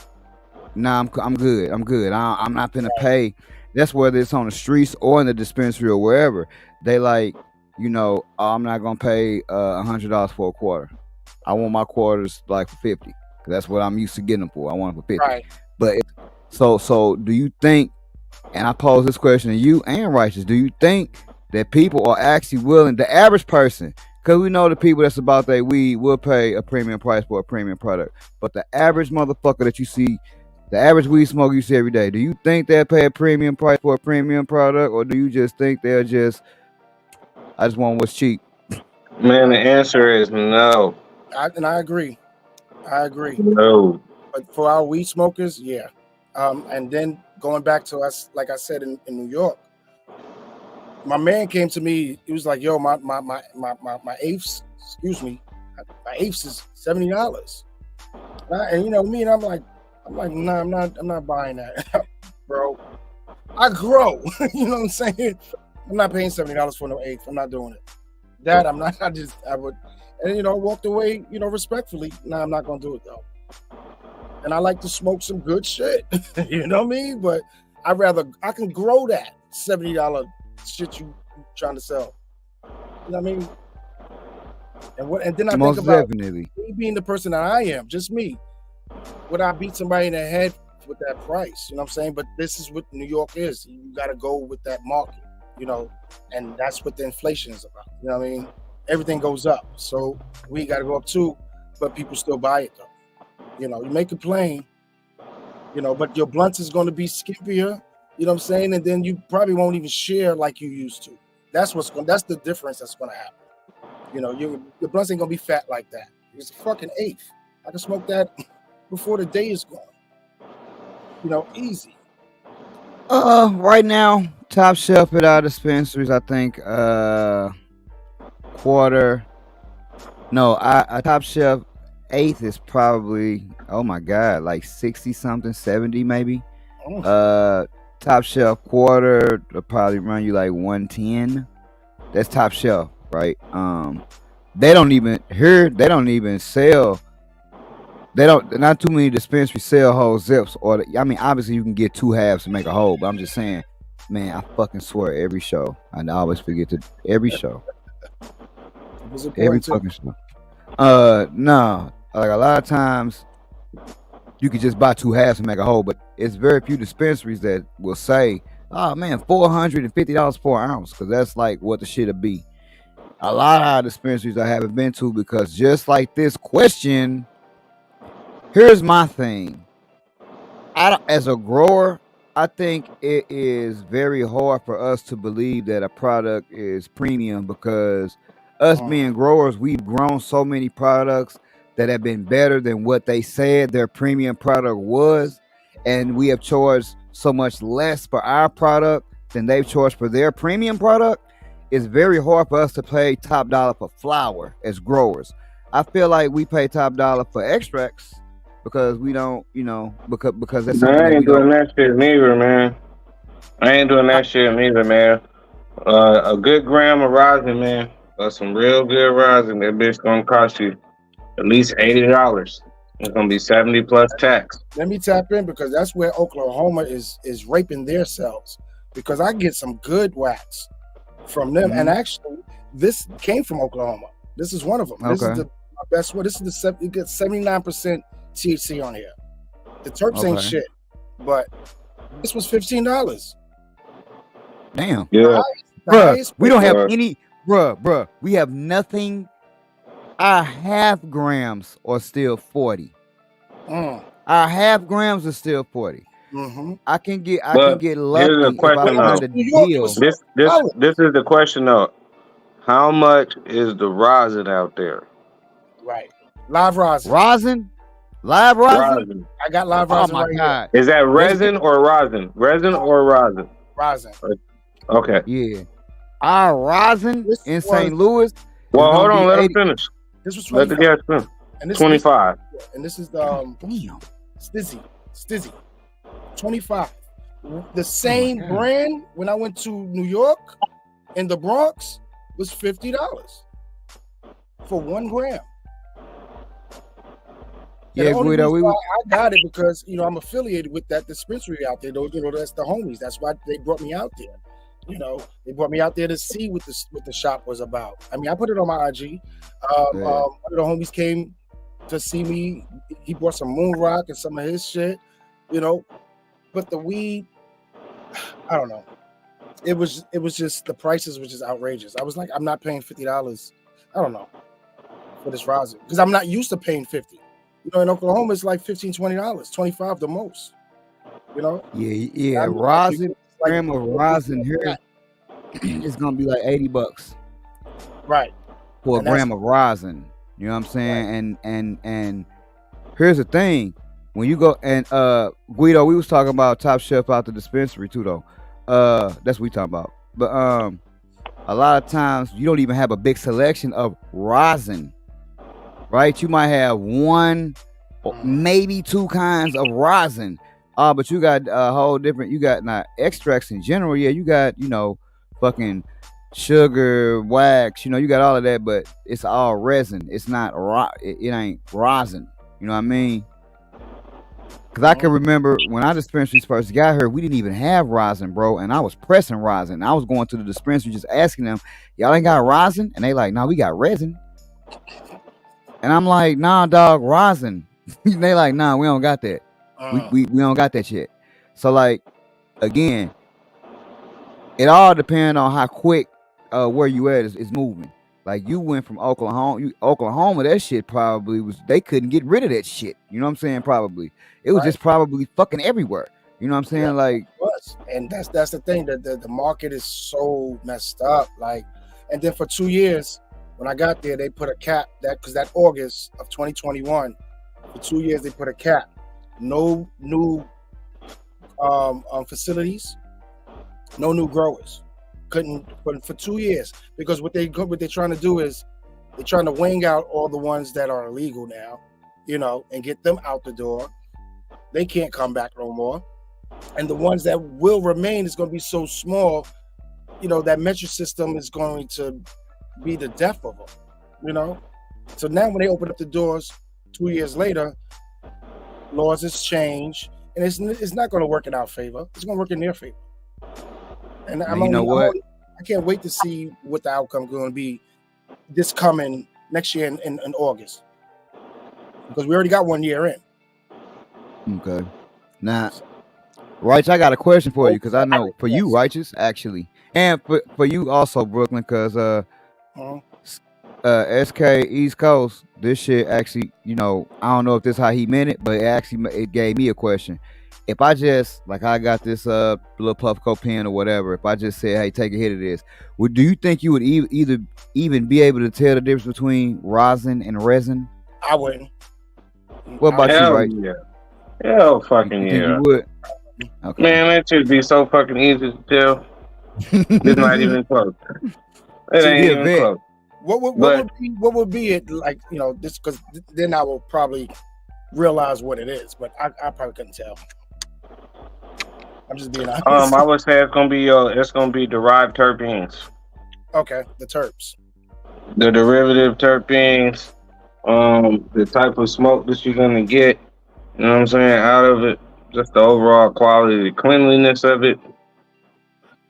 nah, I'm good. I'm not gonna pay. That's whether it's on the streets or in the dispensary or wherever. They like, you know, oh, I'm not gonna pay $100 for a quarter. I want my quarters like for 50. That's what I'm used to getting them for. I want them for 50. Right. But so do you think? And I pose this question to you and Righteous. Do you think that people are actually willing, the average person, because we know the people that's about their weed will pay a premium price for a premium product, but the average motherfucker that you see, the average weed smoker you see every day, do you think they'll pay a premium price for a premium product, or do you just think they'll just, I just want what's cheap? Man, the answer is no. I agree. No. But for our weed smokers, yeah. And then going back to us, like I said in New York, my man came to me. He was like, "Yo, my eighths, excuse me, my eighths is $70." And you know me, and I'm like, nah, I'm not buying that, bro. I grow, you know what I'm saying? I'm not paying $70 for no eighth. I'm not doing it. That I'm not. I would, and you know, walked away, you know, respectfully. Nah, I'm not gonna do it though. And I like to smoke some good shit, you know what I mean? But I can grow that $70 shit you trying to sell. You know what I mean? And then I Most think about definitely. me being the person that I am, just me. Would I beat somebody in the head with that price? You know what I'm saying? But this is what New York is. You got to go with that market, you know, and that's what the inflation is about. You know what I mean? Everything goes up. So we got to go up too, but people still buy it though. You know, you make it plain, you know, but your blunts is going to be skimpier, you know what I'm saying? And then you probably won't even share like you used to. That's the difference that's going to happen. You know, your blunts ain't going to be fat like that. It's a fucking eighth. I can smoke that before the day is gone. You know, easy. Right now, top shelf at our dispensaries, I think quarter. No, I top shelf eighth is probably, oh my god, like 60 something, 70 maybe. Top shelf quarter will probably run you like 110. That's top shelf, right? They don't even sell. Not too many dispensaries sell whole zips, or I mean, obviously you can get two halves to make a whole, but I'm just saying, man, I fucking swear every show, I always forget to every show, every fucking show. No, like a lot of times you could just buy two halves to make a whole, but it's very few dispensaries that will say, oh man, $450 for an ounce, because that's like what the shit'll be. A lot of our dispensaries I haven't been to, because just like this question, here's my thing. As a grower, I think it is very hard for us to believe that a product is premium, because us being growers, we've grown so many products that have been better than what they said their premium product was, and we have charged so much less for our product than they've charged for their premium product. It's very hard for us to pay top dollar for flower as growers. I feel like we pay top dollar for extracts because we don't, you know, because that's something I ain't doing that shit neither, man. I ain't doing that shit neither, man. A good gram of rosin, man. Some real good rosin. That bitch gonna cost you at least $80. It's gonna be 70 plus tax. Let me tap in, because that's where Oklahoma is raping their selves, because I get some good wax from them, and actually this came from Oklahoma. This is one of them. This is the best one. This is you get 79% THC on here. The terps ain't shit, but this was $15. Damn. Yeah. Bruh, we don't have any. Bruh, we have nothing our half grams are still 40. Our half grams are still 40. Mm-hmm. I can get But here's the lucky if I question though. find a New York, it deal. was This $7. is the question though. How much is the rosin out there? Right. Live rosin. Live rosin. Rosin. I got live Oh rosin my right god. Is that Let's resin or rosin? Resin or rosin? here. Rosin. Okay. Yeah. Our rosin This in was St. Louis is Well, hold gonna on. be Let him 80. finish. This was Let the 25. guy finish. And this 25. and this is Damn. Stizzy. 25. The same God. brand when I went to New York in the Bronx was $50 for 1 gram. And Yeah, the only Guido, reason we why was I got it because I'm affiliated with that dispensary out there. Those, that's the homies. That's why they brought me out there. They brought me out there to see what the shop was about. I mean, I put it on my IG. One of the homies came to see me. He brought some moon rock and some of his shit. But the weed, I don't know. It was just the prices were just outrageous. I was like, I'm not paying $50. I don't know for this rosin because I'm not used to paying $50. In Oklahoma, it's like $15, $20, $25 the most. Yeah. I mean, Rosin, it's like gram of rosin here is gonna be like $80 right for a And that's- gram of rosin. You know what I'm saying? And here's the thing. When you go and Guido, we was talking about Top Chef out the dispensary too though. That's what we talking about. But a lot of times you don't even have a big selection of rosin. Right? You might have one or maybe 2 kinds of rosin. But you got a whole different, you got not extracts in general. Yeah, you got, fucking sugar, wax, you got all of that, but it's all resin. It's not it ain't rosin. You know what I mean? Cause I can remember when our dispensaries first got here, we didn't even have rosin, bro. And I was pressing rosin. I was going to the dispensary just asking them, y'all ain't got rosin? And they like, no, we got resin. And I'm like, nah, dog, rosin. They like, nah, we don't got that. We don't got that shit. So like, again, it all depends on how quick where you at is moving. Like you went from Oklahoma, that shit probably was, they couldn't get rid of that shit. You know what I'm saying? Probably. It was just probably fucking everywhere. You know what I'm saying? Yeah, like, and that's the thing, that the market is so messed up. Like, and then for 2 years, when I got there, they put a cap because that August of 2021, for 2 years they put a cap. No new facilities, no new growers. Couldn't for 2 years because what they're trying to do is they're trying to wing out all the ones that are illegal now, and get them out the door. They can't come back no more, and the ones that will remain is going to be so small. That metric system is going to be the death of them. So now when they open up the doors 2 years later, laws has changed, and it's not going to work in our favor. It's going to work in their favor. And I can't wait to see what the outcome is going to be this coming next year in August, because we already got 1 year in. Okay. Now, Righteous, I got a question for you because I know for you, Righteous, actually, and for you also, Brooklyn, because SK East Coast, this shit actually, I don't know if this is how he meant it, but it gave me a question. If I just, like, I got this little Puffco pen or whatever, if I just said, hey, take a hit of this, do you think you would even be able to tell the difference between rosin and resin? I wouldn't. What about you, right? Yeah. Hell fucking You think yeah. you would? Okay. Man, that should be so fucking easy to tell. It's not even close. It ain't even close. What would be it like? This, because then I will probably realize what it is, but I probably couldn't tell. I'm just being honest. I would say it's gonna be derived terpenes. Okay, the terps. The derivative terpenes, the type of smoke that you're gonna get, you know what I'm saying, out of it, just the overall quality, the cleanliness of it.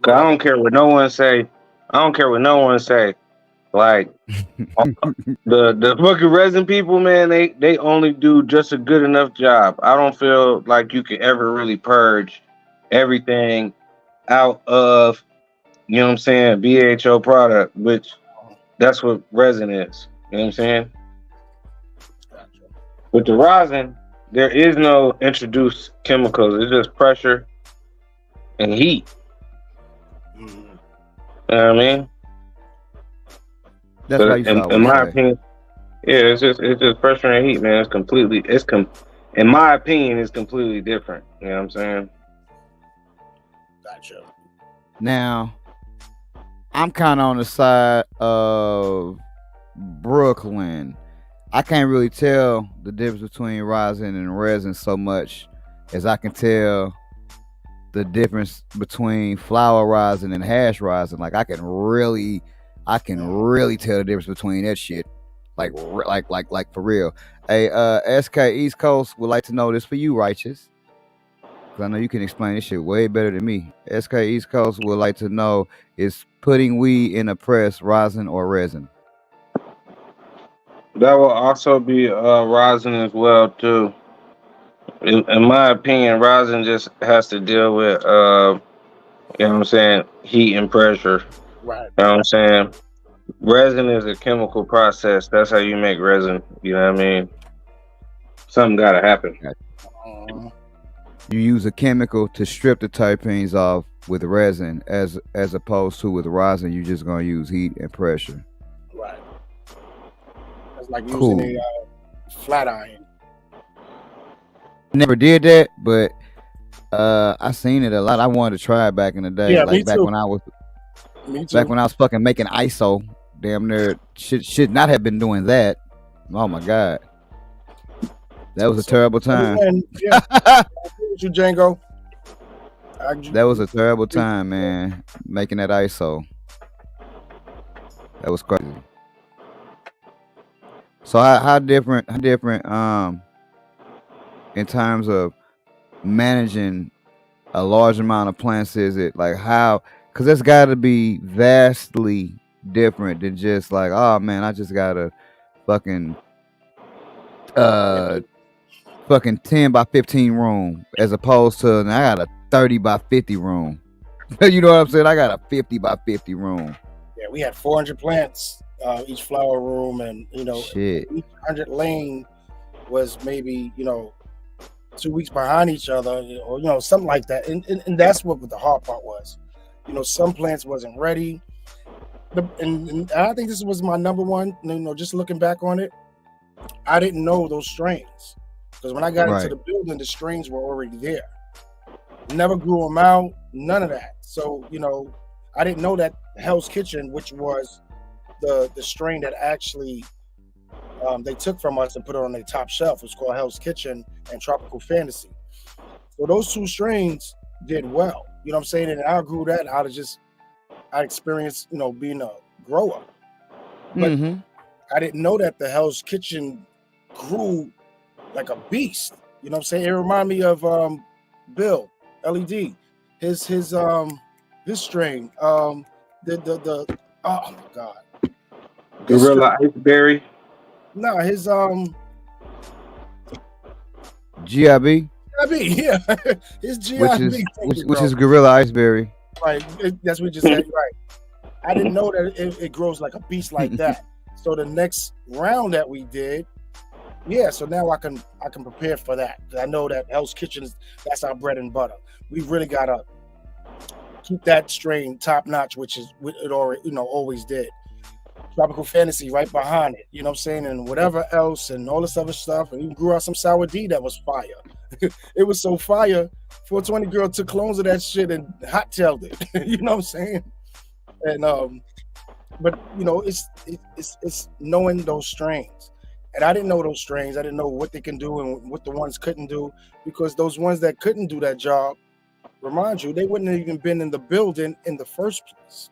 Cause I don't care what no one say. Like the fucking resin people, man, they only do just a good enough job. I don't feel like you can ever really purge everything out of, BHO product, which that's what resin is. You know what I'm saying? With the rosin, there is no introduced chemicals. It's just pressure and heat. Mhm. You know what I mean? That's So why you saw in my opinion, yeah, it's just pressure and heat, man. In my opinion, it's completely different. You know what I'm saying? Gotcha. Now, I'm kind of on the side of BKLYN. I can't really tell the difference between rosin and resin so much as I can tell the difference between flour rosin and hash rosin. Like I can really tell the difference between that shit. Like for real. Hey, SK East Coast would like to know this for you, Righteous. Because I know you can explain this shit way better than me. SK East Coast would like to know, is putting weed in a press rosin or resin? That will also be rosin as well too. In my opinion, rosin just has to deal with you know what I'm saying, heat and pressure. Right. You know what I'm saying? Resin is a chemical process. That's how you make resin. You know what I mean? Something gotta happen. You use a chemical to strip the terpenes off with resin, as opposed to with rosin, you're just gonna use heat and pressure. Right. That's like using a flat iron. Never did that, but I seen it a lot. I wanted to try it back in the day. Yeah, like me back too. when I was Me too. back when I was fucking making ISO. Damn near should not have been doing that. Oh my god. That was a terrible time. Yeah. I agree with you, Django. That was a terrible time, man. Making that ISO. That was crazy. So how different in terms of managing a large amount of plants is it? Like how, because that's got to be vastly different than just like, oh man, I just got a fucking 10 by 15 room, as opposed to I got a 30 by 50 room. You know what I'm saying? I got a 50 by 50 room. Yeah, we had 400 plants each flower room, and shit. Each 100 lane was maybe 2 weeks behind each other, or something like that. And that's what the hard part was. Some plants wasn't ready. And I think this was my number one. Just looking back on it, I didn't know those strains, because when I got into the building, the strains were already there. Never grew them out, none of that. So I didn't know that Hell's Kitchen, which was the strain that actually they took from us and put it on their top shelf, was called Hell's Kitchen and Tropical Fantasy. So those two strains did well. You know what I'm saying? And I grew that out of I experienced, being a grower. But I didn't know that the Hell's Kitchen grew like a beast. You know what I'm saying? It reminded me of Bill LED, his strain. Oh my god, Gorilla Iceberry. No, his GIB. Yeah, his GIB, which is Gorilla Iceberry. Right, that's what you just said. Right, I didn't know that it grows like a beast like that. So the next round that we did, so now I can prepare for that. I know that Hell's Kitchen that's our bread and butter. We really gotta keep that strain top notch, which is what it already always did. Tropical Fantasy right behind it, you know what I'm saying, and whatever else and all this other stuff. And we grew out some Sour D that was fire. It was so fire. 420 girl took clones of that shit and hot tailed it. You know what I'm saying? And but it's knowing those strains. And I didn't know those strains. I didn't know what they can do and what the ones couldn't do, because those ones that couldn't do that job, remind you, they wouldn't have even been in the building in the first place.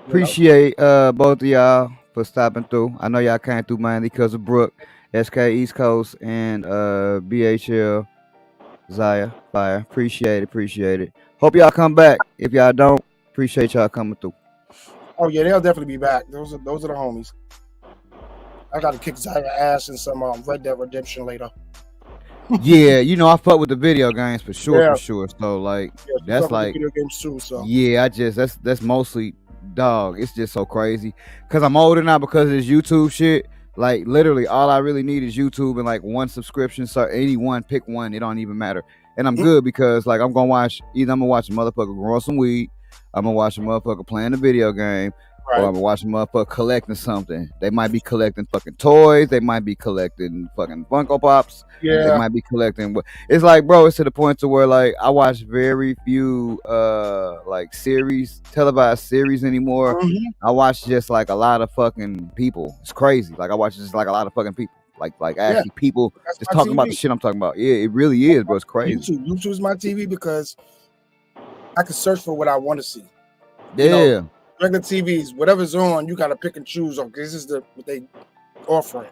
Appreciate both of y'all for stopping through. I know y'all came through mainly because of Brooke, SK East Coast, and BHL Zaya Fire. Appreciate it. Hope y'all come back. If y'all don't, appreciate y'all coming through. Oh yeah, they'll definitely be back. Those are the homies. I got to kick Zaya ass in some Red Dead Redemption later. Yeah, I fuck with the video games for sure. So like, that's like video games too. So yeah, that's mostly dog. It's just so crazy because I'm older now because of this YouTube shit. Like literally, all I really need is YouTube and like one subscription. So anyone, pick one. It don't even matter. And I'm good because like I'm gonna watch a motherfucker growing some weed. I'm gonna watch a motherfucker playing a video game. Right. Or I'm gonna watch a motherfucker collecting something. They might be collecting fucking toys. They might be collecting fucking Funko Pops. Yeah. They might be collecting. It's like, bro, it's to the point to where like I watch very few like televised series anymore. I watch just like a lot of fucking people. It's crazy. Like I watch just like a lot of fucking people. Like actually people just talking about the shit I'm talking about. Yeah, it really is, bro. It's crazy. YouTube is my TV because I can search for what I want to see. Yeah. You know, regular TVs, whatever's on, you gotta pick and choose on. This is what they offering.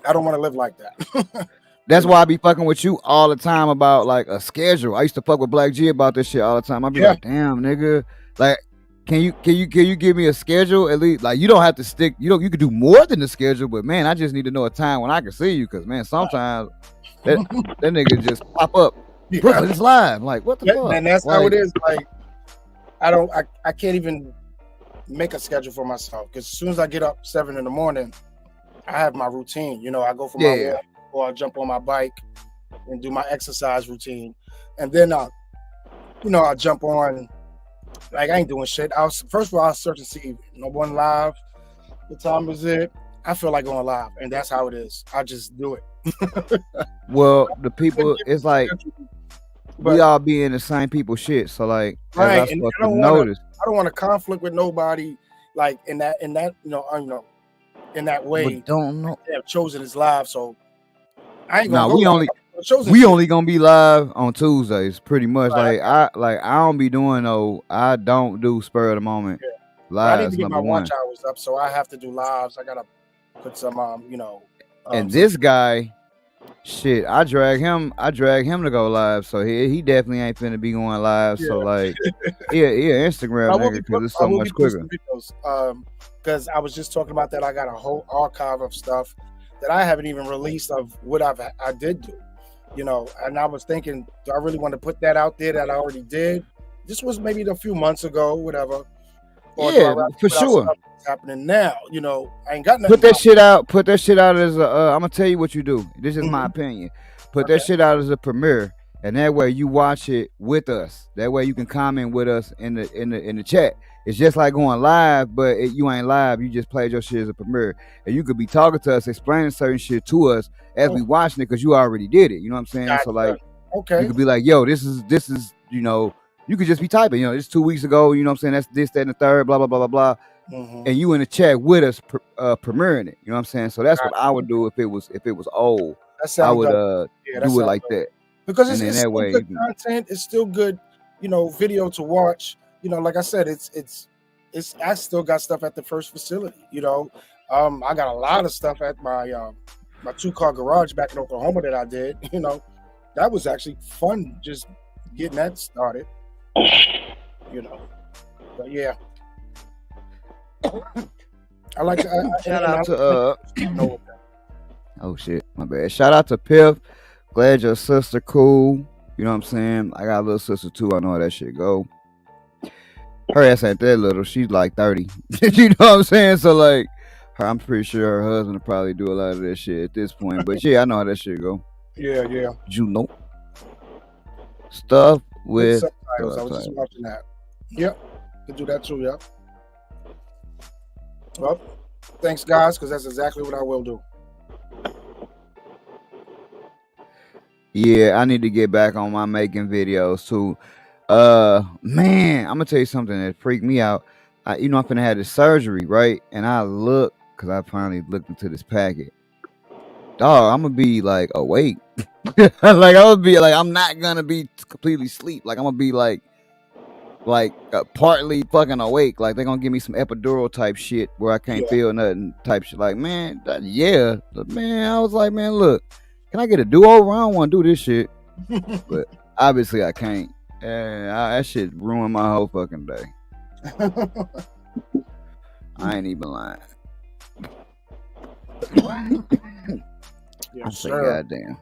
I don't want to live like that. That's why I be fucking with you all the time about like a schedule. I used to fuck with Black G about this shit all the time. I'd be like, damn, nigga, like, can you give me a schedule at least? Like, you don't have to stick. You could do more than the schedule, but man, I just need to know a time when I can see you, because man, sometimes that nigga just pop up. Brooklyn, it's live. Like, what the fuck? And that's how it is. Like, I can't even make a schedule for myself, because as soon as I get up 7 a.m, I have my routine. You know, I go for my walk, or I jump on my bike and do my exercise routine, and then I jump on. Like, I ain't doing shit. First of all, I'll search and see no one live. What time is it? I feel like going live, and that's how it is. I just do it. Well, the people, it's like we all be in the same people shit. So like, right, and I don't want to conflict with nobody. Like in that in that way. But don't know. They have chosen his live, so I ain't gonna. We only gonna be live on Tuesdays, pretty much. Right. I don't be doing I don't do spur of the moment. Yeah. Live. I need to get my watch hours up, so I have to do lives. I gotta put some and this guy, shit, I drag him to go live, so he definitely ain't finna be going live. Yeah. So like, Instagram nigga, because it's so much quicker. Because I was just talking about that. I got a whole archive of stuff that I haven't even released of what I did do. You know, and I was thinking, do I really want to put that out there that I already did? This was maybe a few months ago, whatever. Or for sure. What's happening now? You know, I ain't got nothing. Put that shit out as a. I'm gonna tell you what you do. This is my opinion. Put that shit out as a premiere, and that way you watch it with us. That way you can comment with us in the chat. It's just like going live, but you ain't live. You just played your shit as a premiere, and you could be talking to us, explaining certain shit to us as we watching it, because you already did it. You know what I'm saying? Gotcha. So like, you could be like, "Yo, this is you could just be typing. It's 2 weeks ago. You know what I'm saying? That's this, that, and the third. Blah blah blah blah blah." And you in the chat with us, premiering it. You know what I'm saying? So that's what I would do if it was old. I would do it like that, because it's still good content. It's still good, video to watch. Like I said, it's I still got stuff at the first facility. I got a lot of stuff at my 2-car garage back in Oklahoma that I did. That was actually fun, just getting that started. But yeah, I like to shout out to oh shit, my bad. Shout out to Piff. Glad your sister cool. You know what I'm saying? I got a little sister too. I know how that shit go. Her ass ain't that little. She's like 30. You know what I'm saying? So like, I'm pretty sure her husband will probably do a lot of that shit at this point. But yeah, I know how that shit go. Yeah. You know. Stuff with subtitles. I was just watching that. Yep. Can do that too, yep. Well, thanks guys, because that's exactly what I will do. Yeah, I need to get back on my making videos too. Man, I'm gonna tell you something that freaked me out. I'm finna have this surgery, right? And I look, because I finally looked into this packet. Dog, I'm gonna be like awake. Like I would be like, I'm not gonna be completely asleep. Like I'm gonna be like partly fucking awake. Like they're gonna give me some epidural type shit where I can't feel nothing type shit. Like man, I was like, man, look, can I get a do-over? I don't want to do this shit. But obviously I can't. And that shit ruined my whole fucking day. I ain't even lying. Yes, I say, goddamn.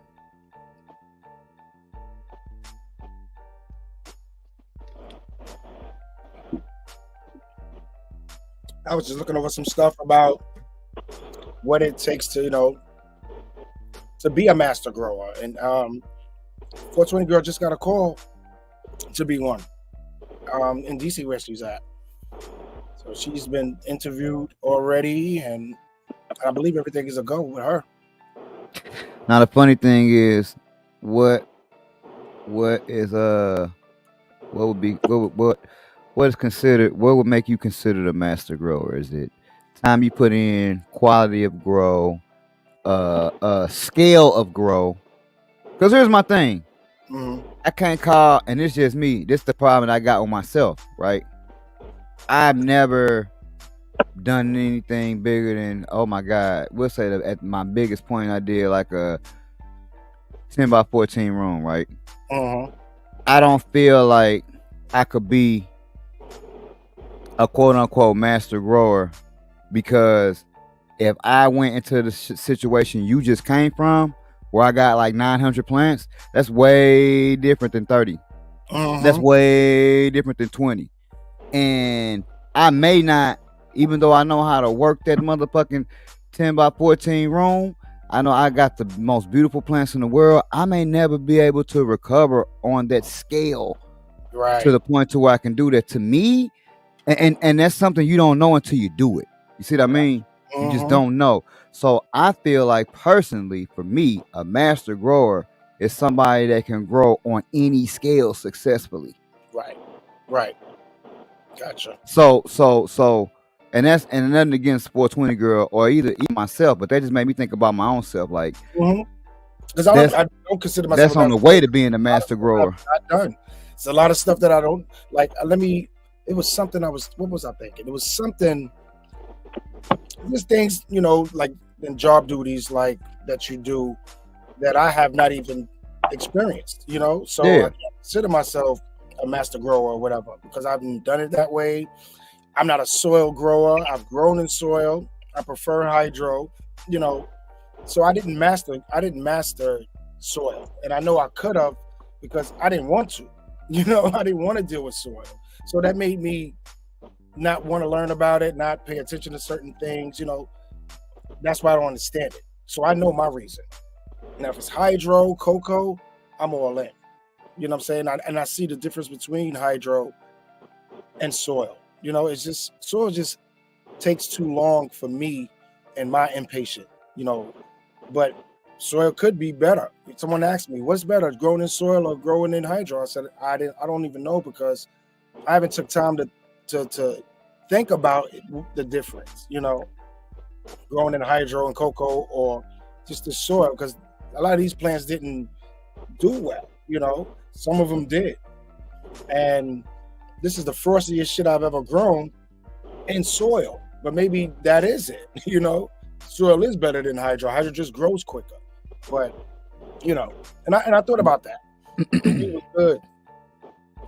I was just looking over some stuff about what it takes to, to be a master grower. And 420 girl just got a call to be one in DC where she's at. So she's been interviewed already, and I believe everything is a go with her. Now the funny thing is, what is what is considered, what would make you considered a master grower? Is it time you put in, quality of grow, scale of grow? Because here's my thing. I can't call, and it's just me. This is the problem that I got with myself, right? I've never done anything bigger than, oh my God, we'll say that at my biggest point I did like a 10 by 14 room, right? I don't feel like I could be a quote unquote master grower, because if I went into the situation you just came from, where I got like 900 plants, that's way different than 30. That's way different than 20. And I may not, even though I know how to work that motherfucking 10 by 14 room, I know I got the most beautiful plants in the world, I may never be able to recover on that scale, right, to the point to where I can do that. To me, and that's something you don't know until you do it. You see what I mean? You just don't know. So I feel like, personally, for me, a master grower is somebody that can grow on any scale successfully. Right. Gotcha. So, and nothing against 420 girl or either myself, but that just made me think about my own self. Like, because I don't consider myself. That's on the way to being a master grower. I've done. It's a lot of stuff that I don't like. It was something what was I thinking? It was something. There's things, like in job duties, like that you do, that I have not even experienced. So I can't consider myself a master grower or whatever, because I haven't done it that way. I'm not a soil grower. I've grown in soil. I prefer hydro. So I didn't master soil, and I know I could have, because I didn't want to. I didn't want to deal with soil. So that made me not want to learn about it, not pay attention to certain things. That's why I don't understand it. So I know my reason. Now, if it's hydro, cocoa, I'm all in. You know what I'm saying? And I see the difference between hydro and soil. It's just, soil just takes too long for me and my impatient, but soil could be better. Someone asked me, what's better, growing in soil or growing in hydro? I said, I don't even know, because I haven't took time to think about the difference, growing in hydro and cocoa or just the soil, because a lot of these plants didn't do well, some of them did. And this is the frostiest shit I've ever grown in soil, but maybe that is it, soil is better than hydro. Hydro just grows quicker, but and I thought about that. It was good.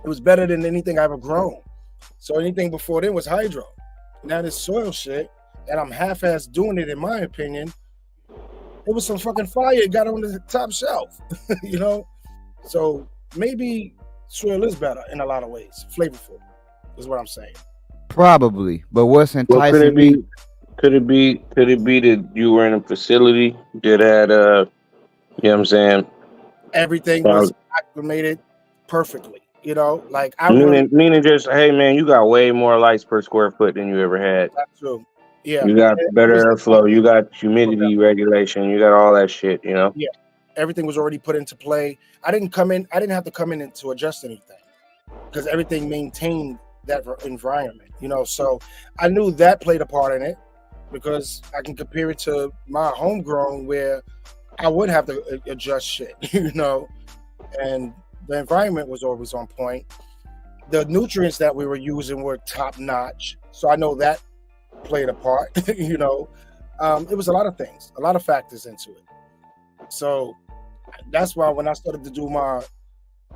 It was better than anything I ever grown. So anything before then was hydro. Now this soil shit, and I'm half-ass doing it, in my opinion. It was some fucking fire. It got on the top shelf, So maybe soil is better in a lot of ways. Flavorful is what I'm saying. Probably, but what's enticing me? Could it be that you were in a facility that had you know what I'm saying? Everything was acclimated perfectly. Like meaning just, hey man, you got way more lights per square foot than you ever had. That's true. Yeah. You got better airflow, you got humidity regulation, you got all that shit, Yeah. Everything was already put into play. I didn't have to come in to adjust anything, because everything maintained that environment, So I knew that played a part in it, because I can compare it to my homegrown, where I would have to adjust shit, and the environment was always on point. The nutrients that we were using were top notch, so I know that played a part. It was a lot of things, a lot of factors into it. So that's why when I started to do my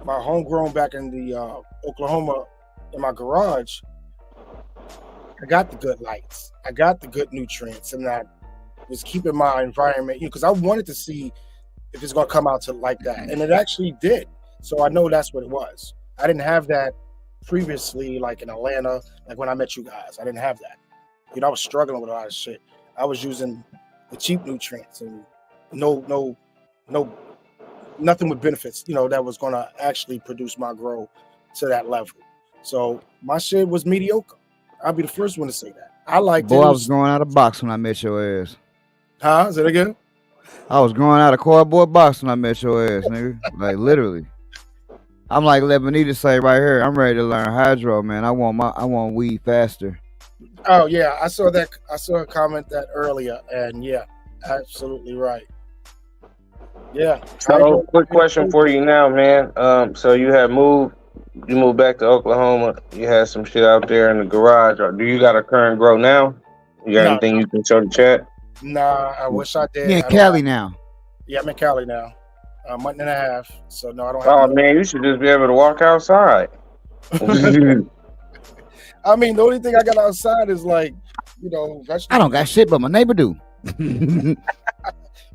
homegrown back in the Oklahoma, in my garage, I got the good lights, I got the good nutrients, and I was keeping my environment, because I wanted to see if it's going to come out to like that, and it actually did. So I know that's what it was. I didn't have that previously, like in Atlanta, like when I met you guys. I didn't have that. I was struggling with a lot of shit. I was using the cheap nutrients and no nothing with benefits, that was gonna actually produce my grow to that level. So my shit was mediocre. I'll be the first one to say that. I liked Boy, it. I was growing out of box when I met your ass. Huh? Is it again? I was growing out of cardboard box when I met your ass, nigga. Like literally. I'm like let Benita say right here. I'm ready to learn hydro, man. I want weed faster. Oh yeah, I saw that. I saw a comment that earlier, and yeah, absolutely right. Yeah. So, quick question for you now, man. So you moved back to Oklahoma. You had some shit out there in the garage. Do you got a current grow now? You got No, anything you can show the chat? nah. I wish I did. You in Cali now. Yeah, I'm in Cali now. A month and a half. So no, I don't have. Oh man, you should just be able to walk outside. I mean, the only thing I got outside is like, vegetables. I don't got shit, but my neighbor do.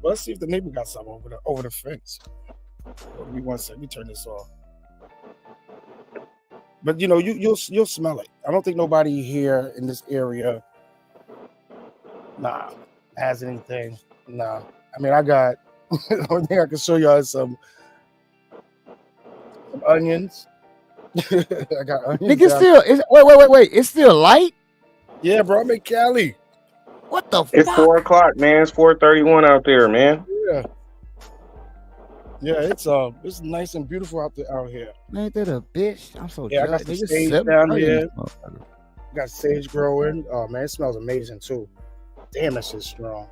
Well, let's see if the neighbor got something over the fence. Give me 1 second. Let me turn this off. But you'll smell it. I don't think nobody here in this area, has anything. Nah. I mean, I got the only thing I can show y'all is some onions. I got onions. Nigga, wait. It's still light? Yeah, bro. I'm in Cali. What the It's fuck? 4 o'clock, man. It's 4:31 out there, man. Yeah. Yeah, it's nice and beautiful out here. Ain't that a bitch? I'm so Yeah, I jealous. got the Nigga, sage 7:30. down here. Got sage growing. Oh man, it smells amazing too. Damn, that shit's strong.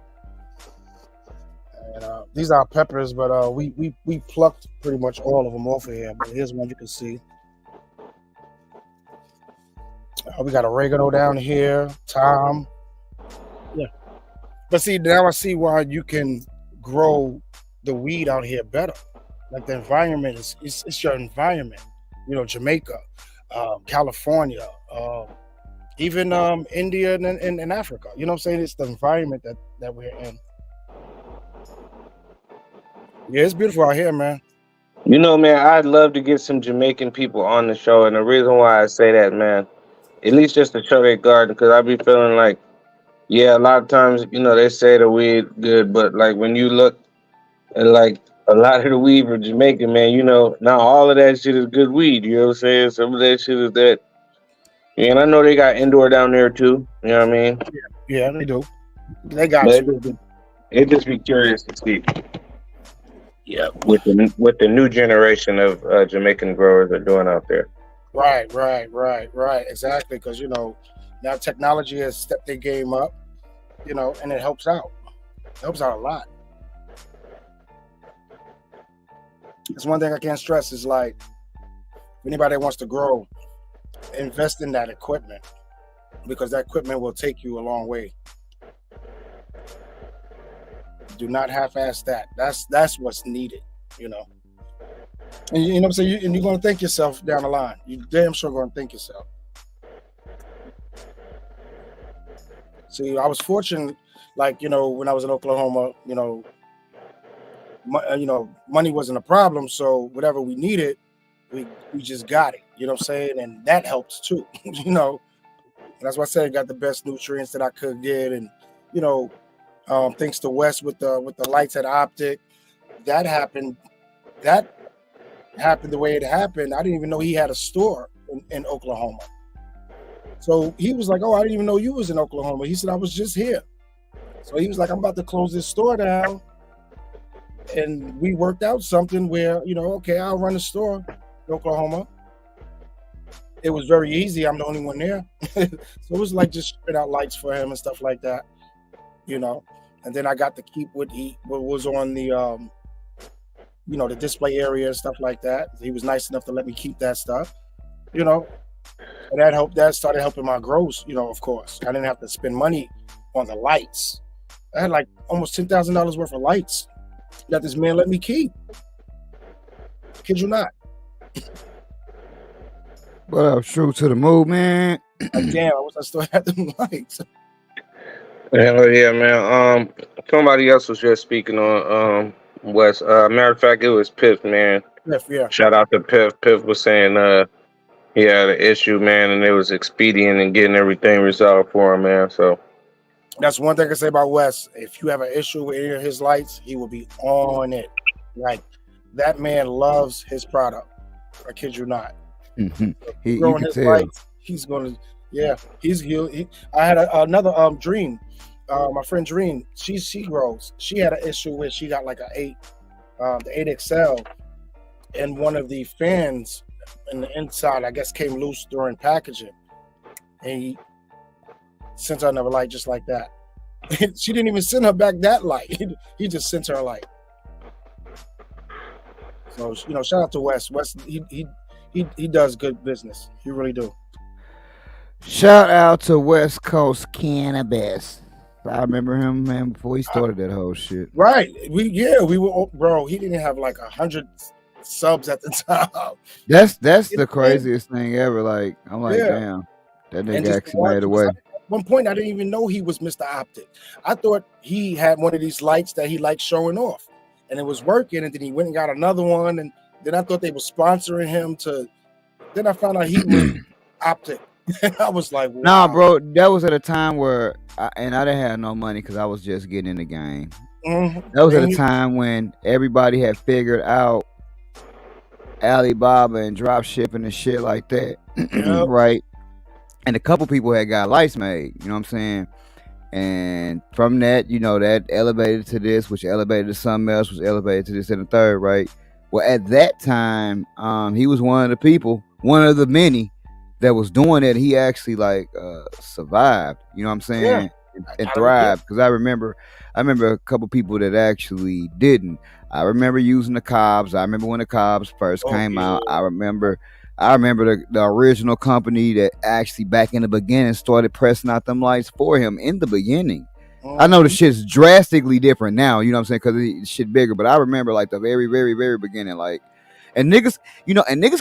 And these are peppers, but we plucked pretty much all of them off of here. But here's one you can see. We got oregano down here, thyme. Yeah, but see now I see why you can grow the weed out here better. Like the environment it's your environment. Jamaica, California, even India and Africa. You know what I'm saying? It's the environment that we're in. Yeah, it's beautiful out here, man. Man, I'd love to get some Jamaican people on the show, and the reason why I say that, man, at least just to show their garden, because I be feeling like, yeah, a lot of times, they say the weed good, but like when you look at like a lot of the weed from Jamaican, man, not all of that shit is good weed. You know what I'm saying? Some of that shit is that. Yeah, and I know they got indoor down there too. You know what I mean? Yeah, they do. They got But you. it just be curious to see. Yeah, with the new generation of Jamaican growers are doing out there. Right. Exactly, because now technology has stepped their game up, and it helps out. It helps out a lot. It's one thing I can't stress is like, if anybody wants to grow, invest in that equipment, because that equipment will take you a long way. Do not half-ass that. That's what's needed, And you know what I'm saying? And you're going to thank yourself down the line. You damn sure going to thank yourself. See, I was fortunate, like, when I was in Oklahoma, money wasn't a problem. So whatever we needed, we just got it. You know what I'm saying? And that helps too, And that's why I said I got the best nutrients that I could get. And, thanks to Wes with the lights at Optic, that happened the way it happened. I didn't even know he had a store in Oklahoma. So he was like, "Oh, I didn't even know you was in Oklahoma." He said, "I was just here." So he was like, "I'm about to close this store down," and we worked out something where okay, I'll run the store in Oklahoma. It was very easy. I'm the only one there, so it was like just shipping out lights for him and stuff like that. And then I got to keep what was on the the display area and stuff like that. He was nice enough to let me keep that stuff, and that helped. That started helping my growth, of course. I didn't have to spend money on the lights. I had like almost $10,000 worth of lights that this man let me keep. Kid you not. What up, true to the move, man? Like, damn, I wish I still had them lights. Hell yeah, man. Somebody else was just speaking on Wes. Matter of fact, it was Piff, man. Piff, yeah. Shout out to Piff. Piff was saying he had an issue, man, and it was expedient in getting everything resolved for him, man. So That's one thing I can say about Wes. If you have an issue with any of his lights, he will be on it. Like that man loves his product. I kid you not. You Growing can his tell. lights, he's gonna. Yeah, I had another dream. My friend Dream, she grows. She had an issue where she got like the 8XL, and one of the fans in the inside, I guess, came loose during packaging, and he sent her another light just like that. She didn't even send her back that light. He just sent her a light. So shout out to Wes. Wes, he does good business. He really do. Shout out to West Coast Cannabis. I remember him, man, before he started that whole shit. Right. We were, bro. He didn't have like 100 subs at the time. That's the craziest thing ever. Like, I'm like, damn, that And nigga just actually made a way. At one point, I didn't even know he was Mr. Optic. I thought he had one of these lights that he liked showing off, and it was working. And then he went and got another one, and then I thought they were sponsoring him to. Then I found out he was Optic. I was like, wow. Nah, bro, that was at a time where, I didn't have no money because I was just getting in the game. That was at a time when everybody had figured out Alibaba and drop shipping and shit like that, right? And a couple people had got lights made, you know what I'm saying? And from that, that elevated to this, which elevated to something else, which elevated to this and the third, right? Well, at that time, he was one of the people, one of the many that was doing it. He actually survived, you know what I'm saying? And thrived. Because I remember a couple people that actually didn't. I remember using the Cobbs. I remember when the Cobbs first came out. I remember the original company that actually back in the beginning started pressing out them lights for him in the beginning. I know the shit's drastically different now, you know what I'm saying? Because the shit bigger. But I remember like the very, very, very beginning, like, and niggas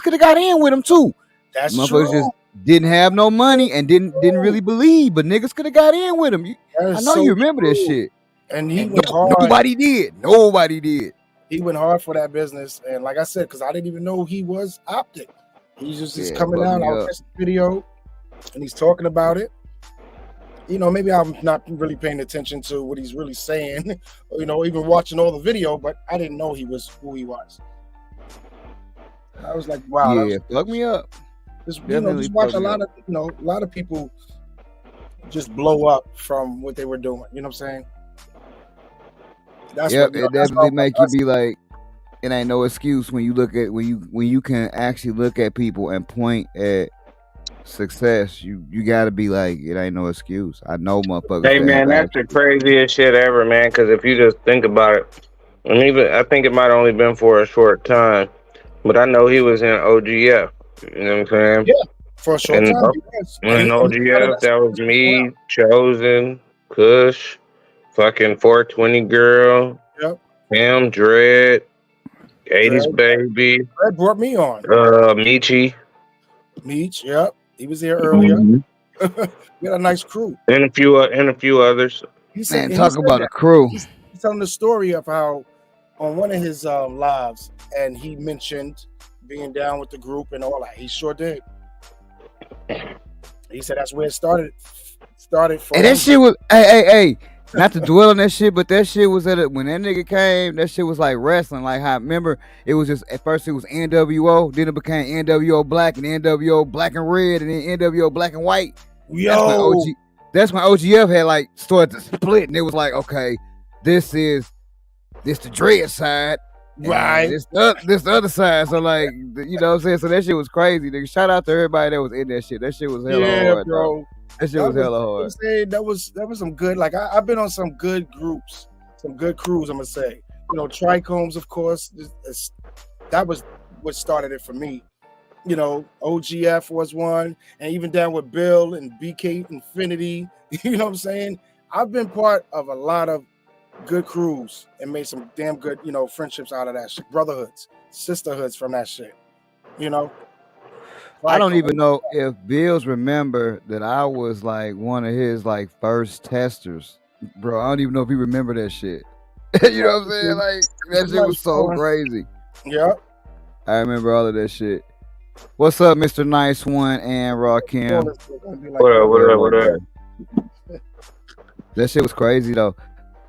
could have got in with him too. That's motherfuckers true. Just didn't have no money and didn't really believe, but niggas could have got in with him. I know you remember this shit. And he went hard. Nobody did. He went hard for that business, and like I said, because I didn't even know he was Optic. He's just coming out. I watched the video, and he's talking about it. Maybe I'm not really paying attention to what he's really saying, even watching all the video, but I didn't know he was who he was. I was like, wow. Yeah, fuck me up. Just watch a lot of people just blow up from what they were doing. You know what I'm saying? That's it definitely make you be like, it ain't no excuse when you look at when you can actually look at people and point at success. You gotta be like, it ain't no excuse. I know motherfuckers. Hey man, that's the craziest shit ever, man. Because if you just think about it, and even I think it might only been for a short time, but I know he was in OGF. You know what I'm saying? Yeah, for a short time. In OGF, that was me, Chosen, Kush, fucking 420 Girl, him, Dread, 80s Baby. Dread brought me on. Meech, yep. He was here earlier. Mm-hmm. We had a nice crew. And a few others. Talk about a crew. He's telling the story of how on one of his lives, and he mentioned being down with the group and all that. He sure did. He said that's where it started from. And that shit was, hey, not to dwell on that shit, but that shit was when that nigga came, that shit was like wrestling. Like, how, remember, it was just, at first it was NWO, then it became NWO Black, and NWO Black and Red, and then NWO Black and White. That's when OGF had like started to split, and it was like, okay, this the Dread side. Right, this the other side. So like, you know what I'm saying? So that shit was crazy. Nigga, shout out to everybody that was in that shit. That shit was hella hard, bro. That shit was hella hard. That was some good. Like I've been on some good groups, some good crews. I'm gonna say, Trichomes, of course. That was what started it for me. OGF was one, and even down with Bill and BK Infinity. You know what I'm saying? I've been part of a lot of good crews and made some damn good, friendships out of that shit, brotherhoods, sisterhoods from that shit. I don't even know if Bills remember that I was like one of his like first testers, bro. I don't even know if he remember that shit. You know what I'm saying? Like that shit was so crazy. Yeah, I remember all of that shit. What's up, Mr. Nice One and Rakim? What up? That shit was crazy though.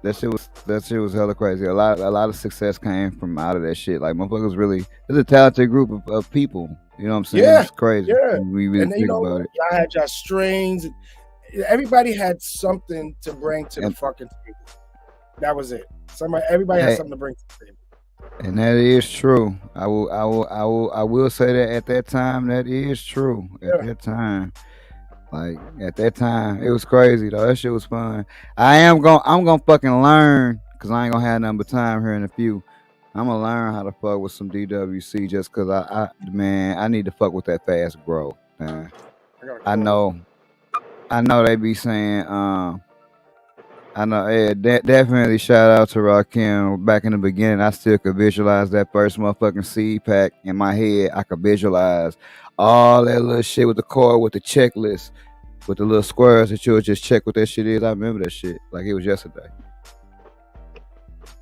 That shit was hella crazy. A lot of success came from out of that shit. Like motherfuckers really, it's a talented group of people. You know what I'm saying? Yeah, It's crazy. yeah. When we really And then, think about it. y'all had your strings. Everybody had something to bring to the fucking table. That was it. Everybody had something to bring to the table. And that is true. I will say that at that time, that is true. At that time. Like at that time, it was crazy though. That shit was fun. I'm gonna fucking learn because I ain't gonna have nothing but time here in a few. I'm gonna learn how to fuck with some DWC just because I need to fuck with that fast growth. Man. I know they be saying I know, yeah, definitely shout out to Rakim. Back in the beginning, I still could visualize that first motherfucking seed pack in my head. I could visualize all that little shit with the cord, with the checklist, with the little squares that you would just check what that shit is. I remember that shit like it was yesterday.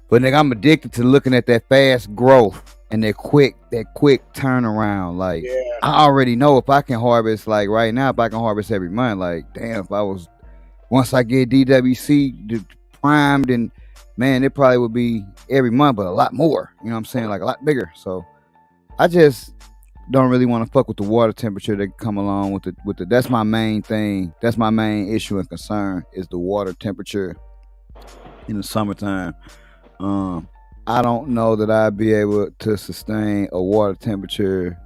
But nigga, I'm addicted to looking at that fast growth and that quick turnaround. Like I already know if I can harvest like right now, if I can harvest every month, like damn, if I was once I get DWC primed, and man, it probably would be every month, but a lot more. You know what I'm saying? Like a lot bigger. So I just don't really want to fuck with the water temperature that come along with the. That's my main thing. That's my main issue and concern is the water temperature in the summertime. I don't know that I'd be able to sustain a water temperature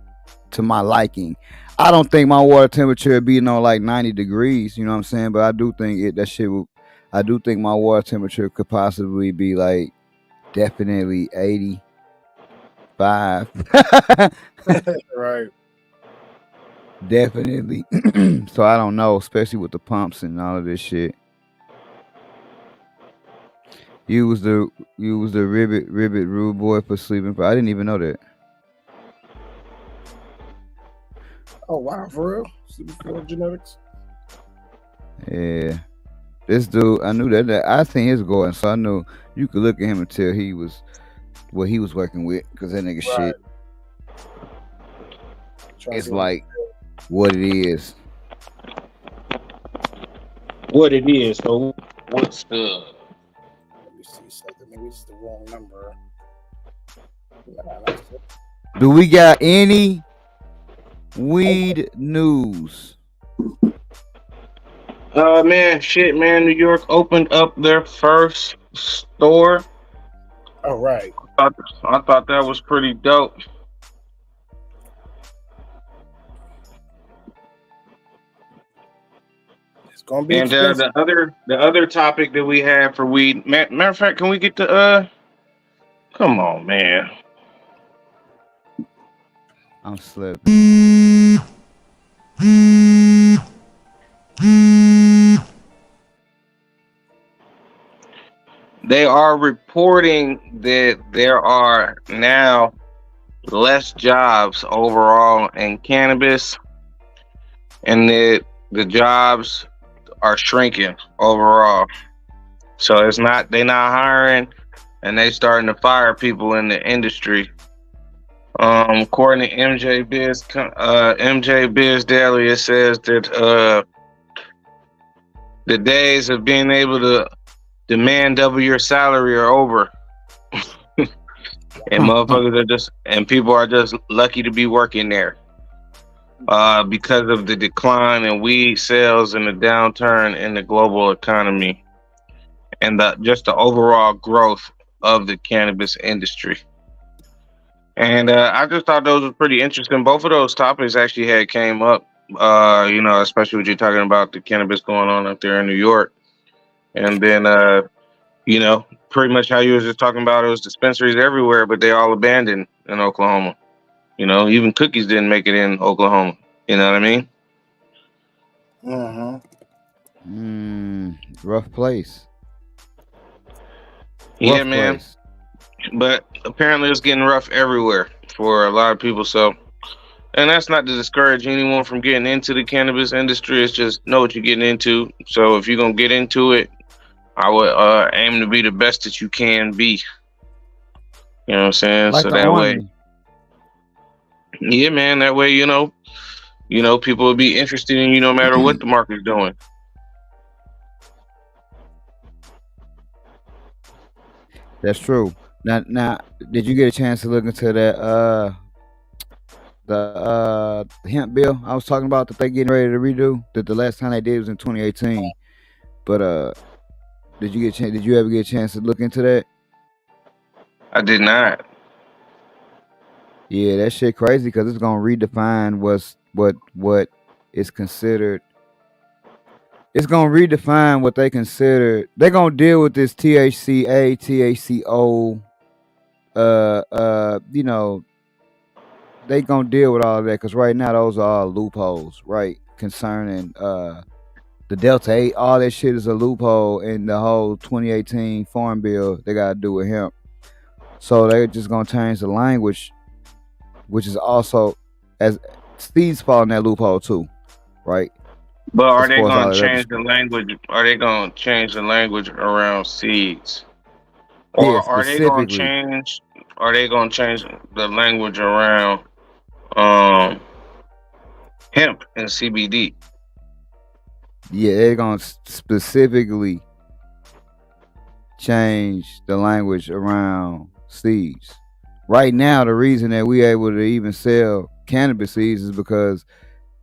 to my liking. I don't think my water temperature would be like 90 degrees, you know what I'm saying? But I do think I do think my water temperature could possibly be like definitely 85. Right. Definitely. So I don't know, especially with the pumps and all of this shit. You was the ribbit rude boy for sleeping. I didn't even know that. Oh wow, for real? Super genetics? Yeah. This dude, I knew that I seen his going, so I knew you could look at him and tell he was what he was working with, because that nigga shit. It's like what it is. What it is. So what's the? Let me see something. Maybe it's the wrong number. Do we got any weed news? Man, shit, man. New York opened up their first store. Oh, right. I thought that was pretty dope. It's gonna be and the other topic that we have for weed. Matter of fact, can we get the Come on, man. I'm slipping. They are reporting that there are now less jobs overall in cannabis, and that the jobs are shrinking overall. So they're not hiring, and they starting to fire people in the industry. According to MJ Biz Daily, it says that the days of being able to demand double your salary are over. And motherfuckers people are just lucky to be working there. Because of the decline in weed sales and the downturn in the global economy, and just the overall growth of the cannabis industry. And I just thought those were pretty interesting. Both of those topics actually came up, especially what you're talking about, the cannabis going on up there in New York. And then, pretty much how you was just talking about, it was dispensaries everywhere, but they all abandoned in Oklahoma. Even cookies didn't make it in Oklahoma. You know what I mean? Rough place. Yeah, rough man. place. But apparently it's getting rough everywhere for a lot of people. So, and that's not to discourage anyone from getting into the cannabis industry. It's just know what you're getting into. So if you're going to get into it, I would aim to be the best that you can be. You know what I'm saying? Like so the that Army. way, yeah, man, that way, people will be interested in you no matter what the market's doing. That's true. Now, did you get a chance to look into that the hemp bill I was talking about that they getting ready to redo? That the last time they did was in 2018. But did you ever get a chance to look into that? I did not. Yeah, that shit crazy because it's gonna redefine what is considered. It's gonna redefine what they consider. They're gonna deal with this THCA, THCO. You know, they gonna deal with all of that because right now those are all loopholes, right? Concerning the Delta 8, all that shit is a loophole in the whole 2018 Farm Bill. They gotta do with hemp, so they're just gonna change the language, which is also as seeds fall in that loophole too, right? But As are they far as all gonna that other change shit. the language? Are they gonna change the language around seeds, or Yeah, are they gonna specifically. change? Are they gonna change the language around um hemp and CBD? Yeah, they're gonna specifically change the language around seeds. Right now, the reason that we able to even sell cannabis seeds is because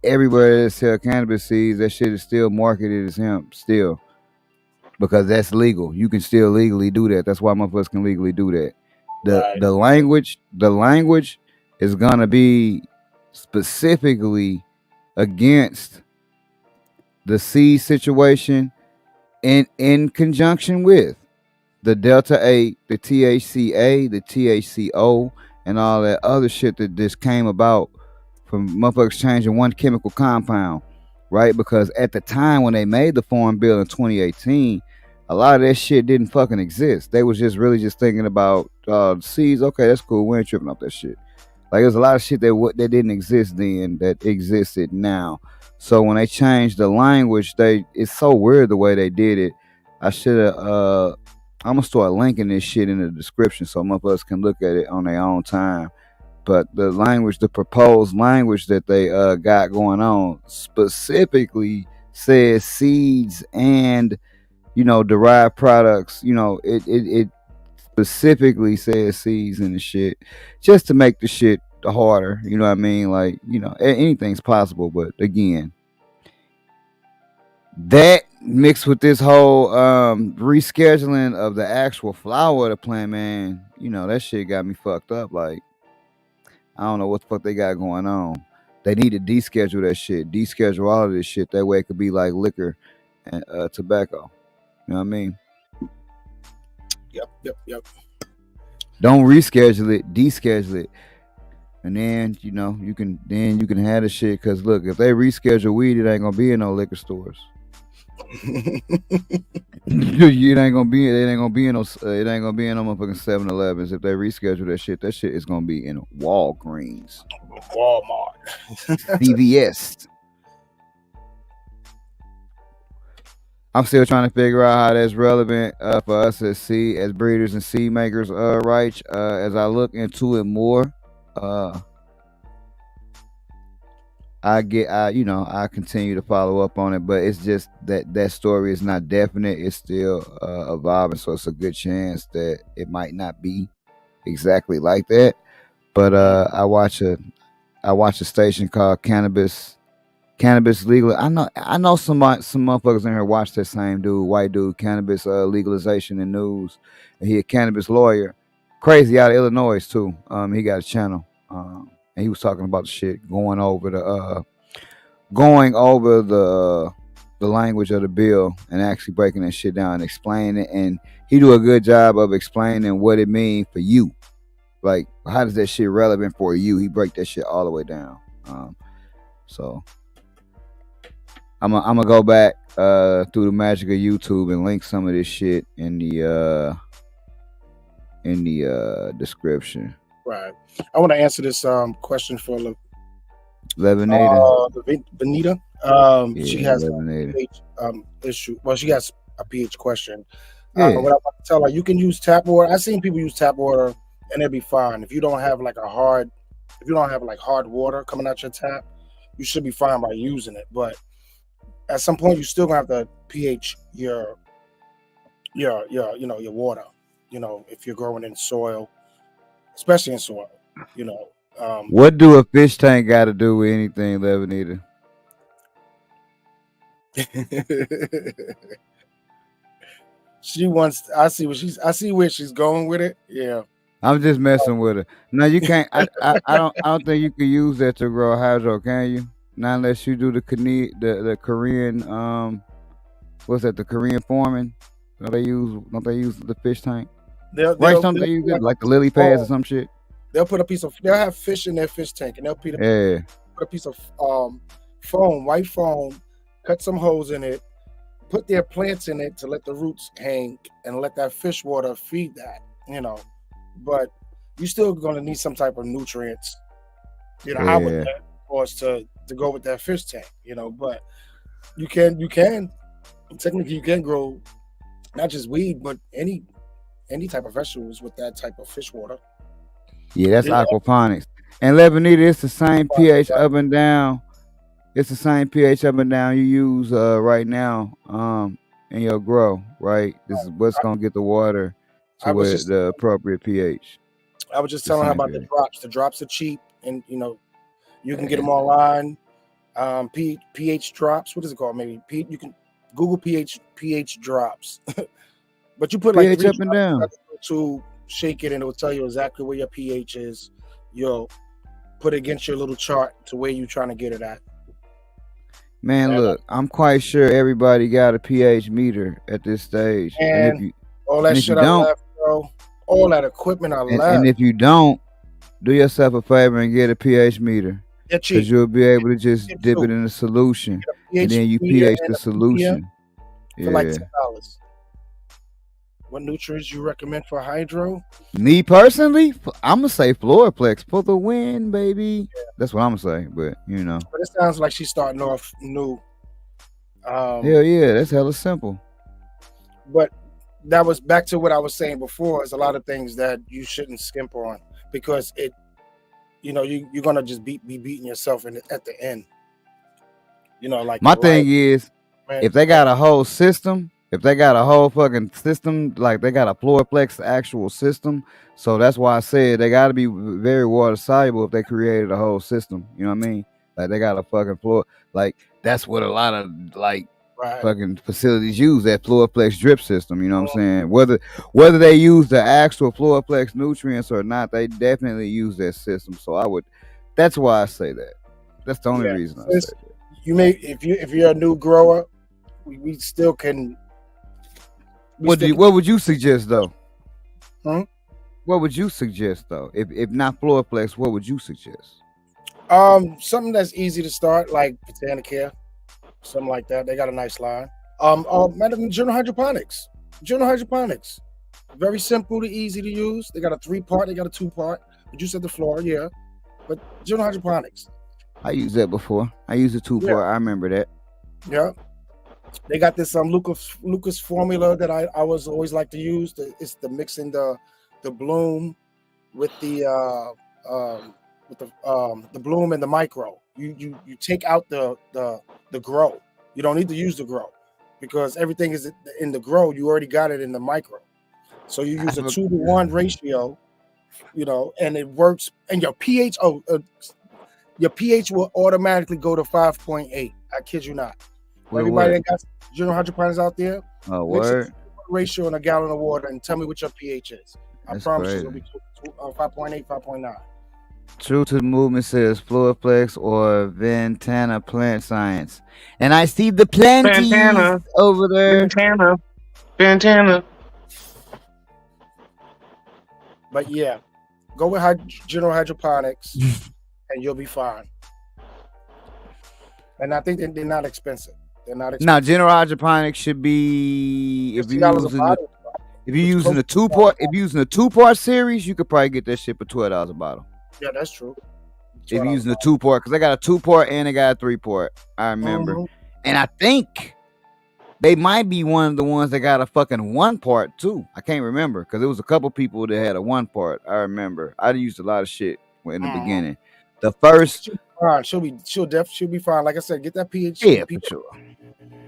everywhere that sell cannabis seeds, that shit is still marketed as hemp still because that's legal. You can still legally do that. That's why motherfuckers can legally do that. The Right. the language is gonna be specifically against the seed situation in conjunction with the Delta 8, the THCA, the THCO, and all that other shit that just came about from motherfuckers changing one chemical compound, right? Because at the time when they made the Farm Bill in 2018, a lot of that shit didn't fucking exist. They was just really just thinking about seeds. Okay, that's cool. We ain't tripping off that shit. Like there's a lot of shit that didn't exist then that existed now. So when they changed the language, it's so weird the way they did it. I should have I'm gonna start linking this shit in the description so motherfuckers can look at it on their own time. But the language, the proposed language that they got going on, specifically says seeds and derived products. It specifically says seeds and the shit, just to make the shit harder. You know what I mean? Like anything's possible, but again, that mixed with this whole rescheduling of the actual flower of the plant, man, that shit got me fucked up. Like, I don't know what the fuck they got going on. They need to deschedule that shit, deschedule all of this shit. That way it could be like liquor and tobacco. You know what I mean? Yep. Don't reschedule it, deschedule it. And then you can have the shit. Cause look, if they reschedule weed, it ain't gonna be in no liquor stores. It ain't gonna be in no motherfucking 7-Elevens. If they reschedule that shit is gonna be in Walgreens, Walmart. CVS. I'm still trying to figure out how that's relevant for us as breeders and seed makers, right? As I look into it more, I continue to follow up on it, but it's just that story is not definite. It's still evolving, so it's a good chance that it might not be exactly like that. But I watch a station called Cannabis Legal. I know some motherfuckers in here watch that same dude, white dude, cannabis legalization and news. And he a cannabis lawyer, crazy out of Illinois too. He got a channel. And he was talking about the shit, going over the language of the bill and actually breaking that shit down and explaining it. And he do a good job of explaining what it means for you. Like, how does that shit relevant for you? He break that shit all the way down. So I'm gonna go back through the magic of YouTube and link some of this shit in the description. Right. I want to answer this question for Levanita. Benita. Yeah, she has Levanita. a pH issue. Well, she has a pH question. Yeah. What I want to tell her, you can use tap water. I've seen people use tap water and it'll be fine. If you don't have like hard water coming out your tap, you should be fine by using it. But at some point, you still gonna have to pH your water. if you're growing in soil, especially in soil, you know. What do a fish tank got to do with anything, Lebanita? She wants. I see where she's going with it. Yeah. I'm just messing with her. No, you can't. I don't think you can use that to grow hydro, can you? Not unless you do the Korean what's that? The Korean farming. Don't they use the fish tank? Right? Don't they use it like the lily pads or some shit? They'll have fish in their fish tank, and they'll put Yeah. a piece of foam, white foam, cut some holes in it, put their plants in it to let the roots hang, and let that fish water feed that. But you're still going to need some type of nutrients. I would, of course, to go with that fish tank. But you can technically you can grow not just weed, but any type of vegetables with that type of fish water. Yeah, that's aquaponics. And Lebanese, it's the same pH up and down. It's the same pH up and down you use right now in your grow, right? This is what's gonna get the water to where the appropriate pH. I was just telling her about the drops. The drops are cheap, and you can get them online. pH drops. What is it called? Maybe you can Google pH drops. But you put like pH up and down to shake it, and it will tell you exactly where your pH is. You'll put it against your little chart to where you're trying to get it at. Man, look, I'm quite sure everybody got a pH meter at this stage. And all that shit I left, bro. All that equipment I left. And if you don't, do yourself a favor and get a pH meter. Because you'll be able to just dip it in a solution. And then you pH the solution. For like $10. What nutrients you recommend for hydro? Me personally, I'm gonna say Floraplex for the win, baby. Yeah. That's what I'm gonna say, but But it sounds like she's starting off new. Hell yeah, that's hella simple. But that was back to what I was saying before. Is a lot of things that you shouldn't skimp on because you're gonna just be beating yourself at the end. Like my thing is, if they got a whole system. If they got a whole fucking system, like they got a Floraplex actual system, so that's why I said they got to be very water soluble if they created a whole system. You know what I mean? Like they got a fucking floor. Like that's what a lot of fucking facilities use, that Floraplex drip system. You know what I'm saying? Whether they use the actual Floraplex nutrients or not, they definitely use that system. So that's why I say that. That's the only reason I say that. You may, if you're a new grower, we still can. What would you suggest though? What would you suggest though? If not Floraplex, what would you suggest? Something that's easy to start, like Botanicare, something like that. They got a nice line. General Hydroponics. Very simple to easy to use. They got a 3-part, they got a 2-part. But you said the floor, yeah. But General Hydroponics. I used that before. I used a 2-part. I remember that. Yeah. They got this Lucas formula that I was always like to use. It's the mixing the bloom with the bloom and the micro. You take out the grow. You don't need to use the grow because everything is in the grow. You already got it in the micro. So you use a 2-to-1 ratio, and it works. And your pH will automatically go to 5.8. I kid you not. Everybody that got General Hydroponics out there, mix a ratio in a gallon of water and tell me what your pH is. I promise you it'll be 5.8, 5.9. True to the Movement says Floraplex or Ventana Plant Science. And I see the planties over there. Ventana. But yeah, go with General Hydroponics and you'll be fine. And I think they're not expensive. Now, General Hydroponics should be if you're using a 2-part series, you could probably get that shit for $12 a bottle. Yeah, that's true. If you're using a 2-part, because they got a 2-part and they got a 3-part. I remember, and I think they might be one of the ones that got a fucking 1-part too. I can't remember because there was a couple people that had a 1-part. I remember. I used a lot of shit in the beginning. The first. She'll be fine. Like I said, get that pH. Yeah, for sure.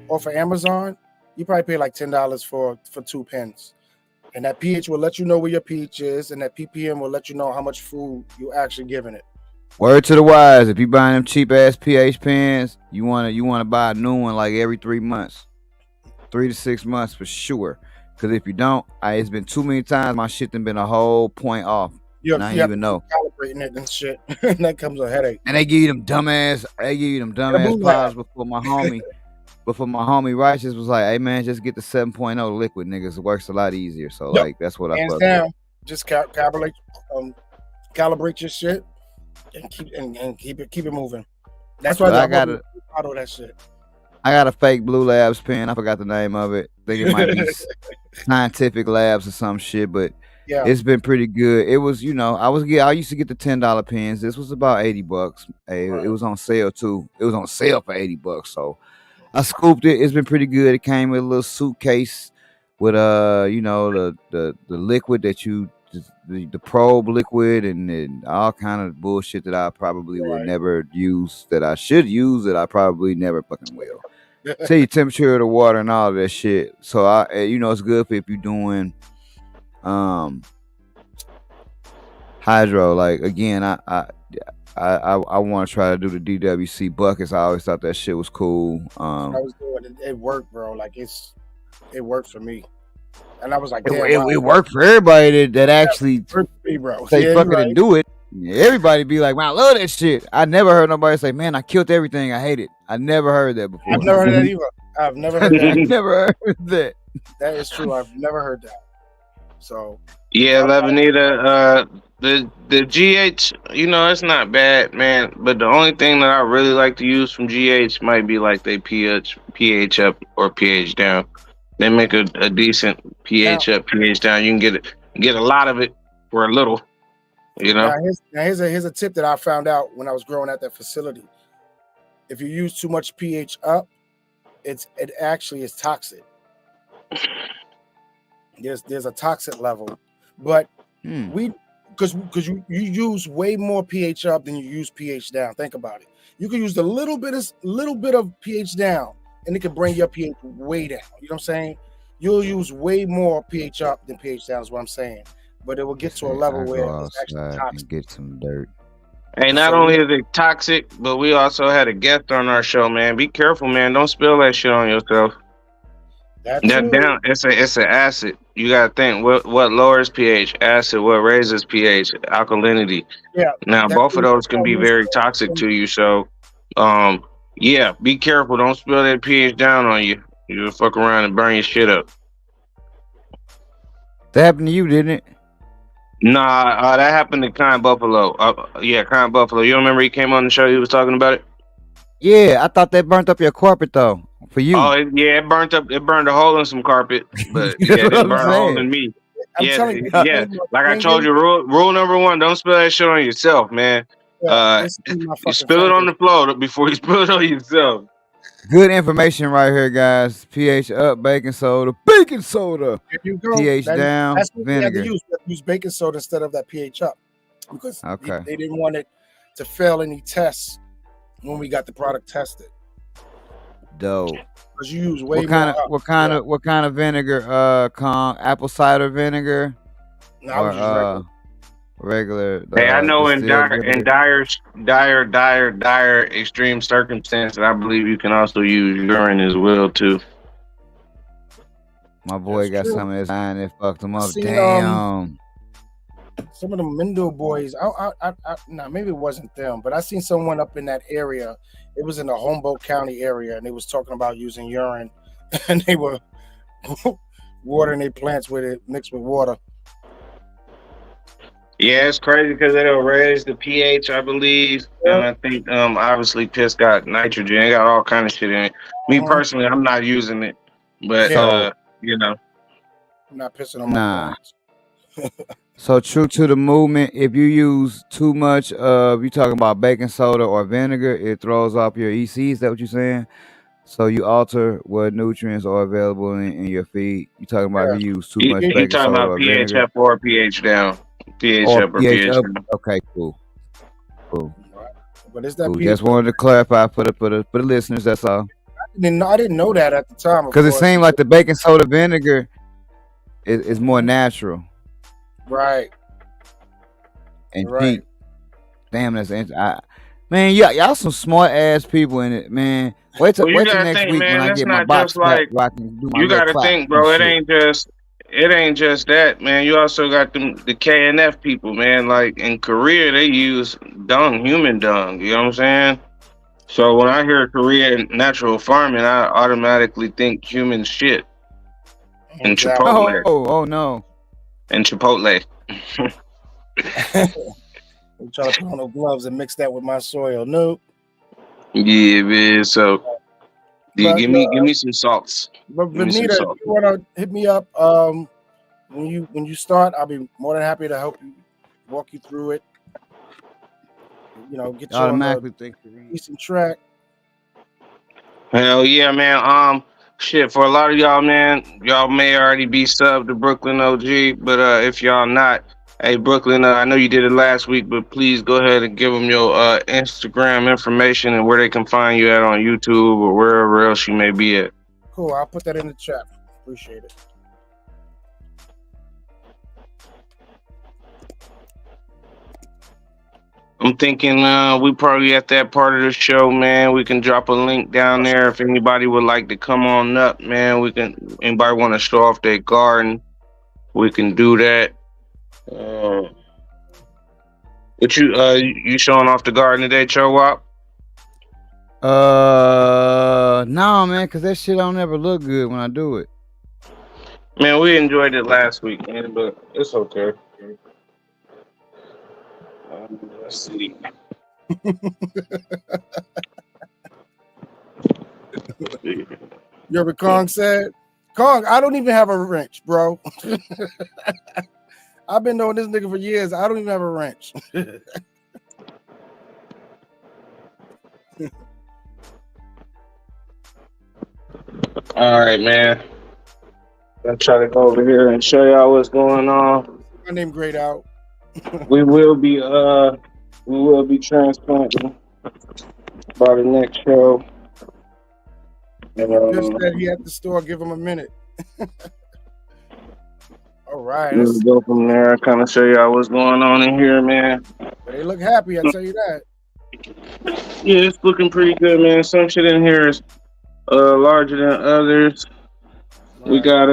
Or for Amazon, you probably pay like $10 for 2 pens. And that pH will let you know where your pH is, and that ppm will let you know how much food you actually giving it. Word to the wise, if you buying them cheap ass pH pens, you wanna buy a new one like every 3 months, 3 to 6 months for sure. Because if you don't, it's been too many times my shit done been a whole point off. You and I have didn't even know. Calibrating it and shit, and that comes a headache. And they give you them dumbass powders before my homie Righteous was like, hey man, just get the 7.0 liquid, niggas. It works a lot easier. So like that's what I fuck with. Just calibrate your shit and keep it moving. That's why I got that shit. I got a fake Blue Labs pen. I forgot the name of it. I think it might be Scientific Labs or some shit, but yeah, it's been pretty good. It was, I used to get the $10 pens. This was about $80. Hey, right. It was on sale too. It was on sale for $80. So I scooped it. It's been pretty good. It came with a little suitcase with the liquid that the probe liquid and all kind of bullshit that I probably will never use, that I should use, that I probably never fucking will. Tell you temperature of the water and all of that shit. So it's good for if you're doing hydro. Like again, I want to try to do the DWC buckets. I always thought that shit was cool. I was doing it. It worked, bro. Like it worked for me. And I was like, it worked for everybody that actually me, bro. Say fuck it and do it. Everybody be like, man, I love that shit. I never heard nobody say, man, I killed everything. I hate it. I never heard that before. I've never heard that either. I've never heard that. Never heard that. That is true. I've never heard that. So yeah, Lebanita, the GH, it's not bad, man. But the only thing that I really like to use from GH might be like they pH up or pH down. They make a decent pH up, pH down. You can get a lot of it for a little, Now here's a tip that I found out when I was growing at that facility. If you use too much pH up, it actually is toxic. There's a toxic level, but because you use way more pH up than you use pH down. Think about it. You can use a little bit of pH down, and it can bring your pH way down. You know what I'm saying? You'll use way more pH up than pH down is what I'm saying. But it will get to a level where it's actually toxic. Get some dirt. Hey, not only is it toxic, but we also had a guest on our show, man. Be careful, man. Don't spill that shit on yourself. It's an acid. You gotta think what lowers pH, acid, what raises pH, alkalinity. Yeah. Now both of those can be very toxic to you. So be careful. Don't spill that pH down on you. You'll fuck around and burn your shit up. That happened to you, didn't it? Nah, that happened to Kind Buffalo. Kind Buffalo. You remember he came on the show? He was talking about it. Yeah, I thought that burnt up your carpet though. For you. Oh, it burnt up. It burned a hole in some carpet, but it burned a hole in me. Yeah. Like I told you, rule number 1: don't spill that shit on yourself, man. You spill it on the floor before you spill it on yourself. Good information right here, guys. pH up, baking soda. There you go. pH down, that's what vinegar. We had to use baking soda instead of that pH up because they didn't want it to fail any tests when we got the product tested. Dope. Because you use way what kind of vinegar? Apple cider vinegar? No, I was just regular. Hey, I know in dire extreme circumstances, I believe you can also use urine as well too. My boy got some of his iron that fucked him up. Damn. Some of the Mendo boys, maybe it wasn't them, but I seen someone up in that area. It was in the Humboldt County area, and they was talking about using urine, and they were watering their plants with it mixed with water. Yeah, it's crazy because it'll raise the pH, I believe, and I think obviously piss got nitrogen, it got all kind of shit in it. Me personally, I'm not using it, but I'm not pissing on my plants. So true to the movement, if you use too much of, you talking about baking soda or vinegar, it throws off your EC. Is that what you're saying? So you alter what nutrients are available in your feed. You talking about if you use too much baking soda or vinegar? pH up or pH down. pH up or pH down. Okay, cool. But is that cool. Just wanted to clarify for the listeners. That's all. I didn't know that at the time. Because it seemed like the baking soda vinegar. it's more natural Right. and Right. cheap. Damn, that's interesting. Man, y'all some smart ass people in it, man. Wait till Well, you gotta next think, week when man. I It's get my not box just back like where I can do my you little gotta clap think, and bro. shit. It ain't just that, man. You also got the KNF people, man. Like in Korea, they use dung, human dung. You know what I'm saying? So when I hear Korean natural farming, I automatically think human shit and Exactly. Oh no. and Chipotle. I'm trying to put on those gloves and mix that with my soil. Nope. Yeah, man. So But give me some salts. but Give me some Vanita, if salt. you wanna hit me up, when you start, I'll be more than happy to help you walk you through it. You know, get you on the Automatically think Korean. decent track. Hell yeah, man. Shit, for a lot of y'all, man, y'all may already be subbed to Brooklyn OG, but if y'all not, hey Brooklyn, I know you did it last week, but please go ahead and give them your Instagram information and where they can find you at on YouTube or wherever else you may be at. Cool. I'll put that in the chat. Appreciate it. I'm thinking we probably at that part of the show, man. We can drop a link down there if anybody would like to come on up, man. Anybody want to show off their garden, we can do that. But you showing off the garden today, Chowop? No, man, cause that shit don't ever look good when I do it. Man, we enjoyed it last week, man, but it's okay. Let's see. You ever Kong said, Kong, I don't even have a wrench, bro. I've been knowing this nigga for years. I don't even have a wrench. All right, man. I'll try to go over here and show y'all what's going on. My name Great Out. We will be transplanting by the next show. Just said he at the store. Give him a minute. All right. We'll go from there. Kind of show y'all what's going on in here, man. They look happy. I tell you that. Yeah, it's looking pretty good, man. Some shit in here is larger than others. Right. We got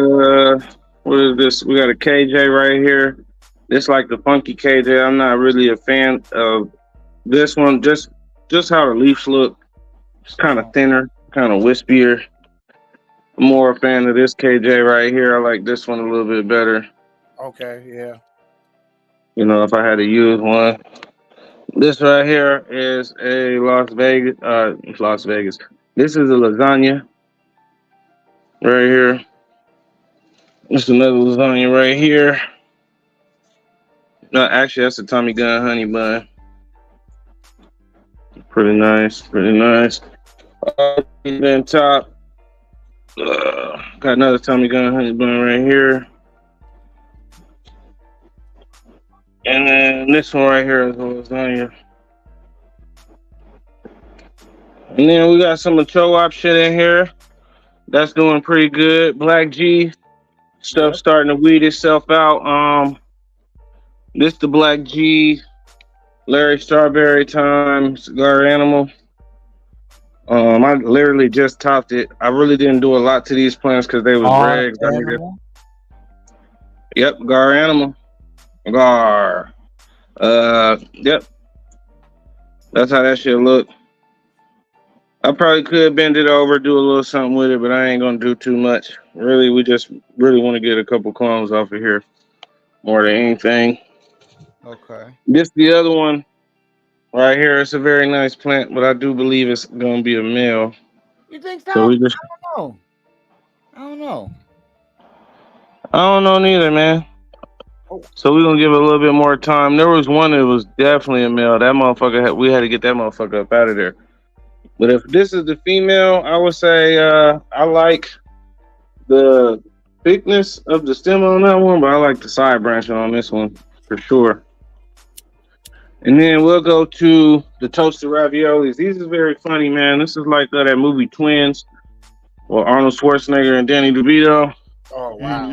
what is this? We got a KJ right here. This like the funky KJ. I'm not really a fan of this one. Just how the leaves look. It's kind of thinner, kind of wispier. I'm more a fan of this KJ right here. I like this one a little bit better. Okay, yeah. You know, if I had to use one. This right here is a Las Vegas. This is a lasagna right here. This is another lasagna right here. No, actually, that's a Tommy Gun honey bun. Pretty nice, pretty nice. Then top, got another Tommy Gun honey bun right here. And then this one right here is a lasagna. And then we got some Cho-Op shit in here. That's doing pretty good. Black G stuff starting to weed itself out. This the Black G Larry Strawberry Time Cigar Animal. I literally just topped it. I really didn't do a lot to these plants because they was regs. Yep, Gar Animal. Gar. Yep. That's how that shit look. I probably could bend it over, do a little something with it, but I ain't gonna do too much. Really, we just really want to get a couple clones off of here more than anything. Okay. This the other one right here. It's a very nice plant, but I do believe it's gonna be a male. You think so? So we just, I don't know. I don't know neither, man. So we're gonna give it a little bit more time. There was one that was definitely a male. That motherfucker we had to get that motherfucker up out of there. But if this is the female, I would say I like the thickness of the stem on that one, but I like the side branching on this one for sure. And then we'll go to the toasted raviolis. These is very funny, man. This is like that movie Twins, or Arnold Schwarzenegger and Danny DeVito. Oh wow!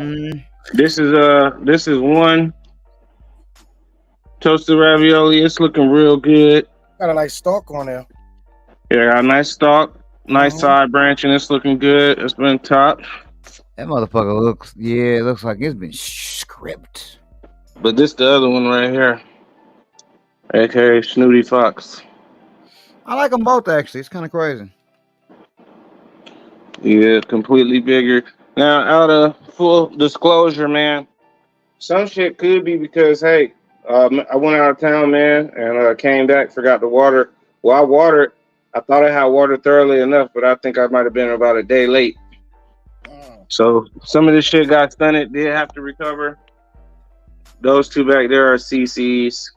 This is one toasted ravioli. It's looking real good. Got a nice stalk on there. Yeah, got a nice stalk, nice Mhm. side branching. It's looking good. It's been topped. That motherfucker looks. Yeah, it looks like it's been scripted. But this the other one right here, aka Snooty Fox. I like them both actually. It's kind of crazy. Yeah, completely bigger. Now, out of full disclosure, man, some shit could be because hey, I went out of town, man, and came back, forgot to water. Well, I watered. I thought I had watered thoroughly enough, but I think I might have been about a day late. So some of this shit got stunted. Did have to recover. Those two back there are CCs.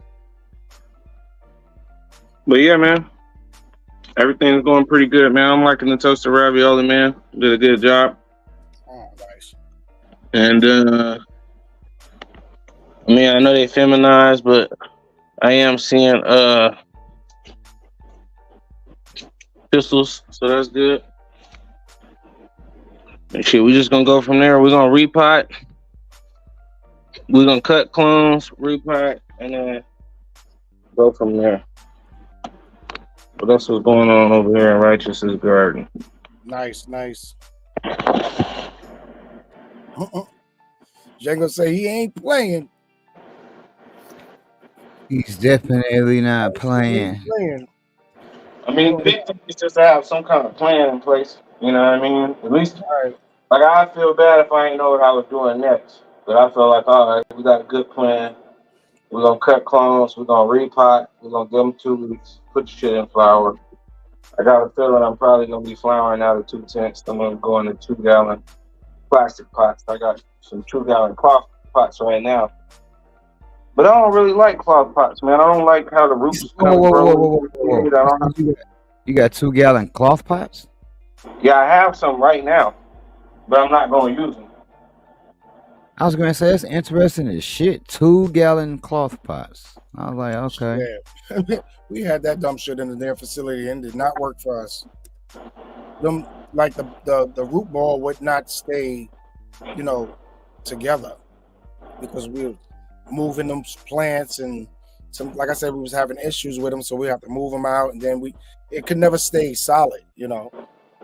But yeah, man, everything's going pretty good, man. I'm liking the toasted ravioli, man. Did a good job. Oh, nice. And I mean, I know they feminized, but I am seeing pistols, so that's good. And shit, we just gonna go from there. We're gonna repot. We're gonna cut clones, repot, and then go from there. What else is going on over here in Righteous's garden? Nice. Django say he ain't playing. He's definitely not playing. I mean, the big thing is just to have some kind of plan in place. You know what I mean? At least, Right. like, I feel bad if I ain't know what I was doing next. But I feel like, all right, we got a good plan. We're gonna cut clones. We're gonna repot. We're gonna give them 2 weeks. Put the shit in flour. I got a feeling I'm probably gonna be flouring out of 2 tenths. I'm gonna go into 2-gallon plastic pots. I got some 2-gallon cloth pots right now. But I don't really like cloth pots, man. I don't like how the roots kind of grow. You got 2-gallon cloth pots? Yeah, I have some right now, but I'm not going to use them. I was gonna say that's interesting as shit. 2-gallon cloth pots. I was like, okay. Yeah. We had that dumb shit in their facility and it did not work for us. Them like the root ball would not stay, together because we were moving them plants and some, like I said, we was having issues with them, so we have to move them out, and then it could never stay solid,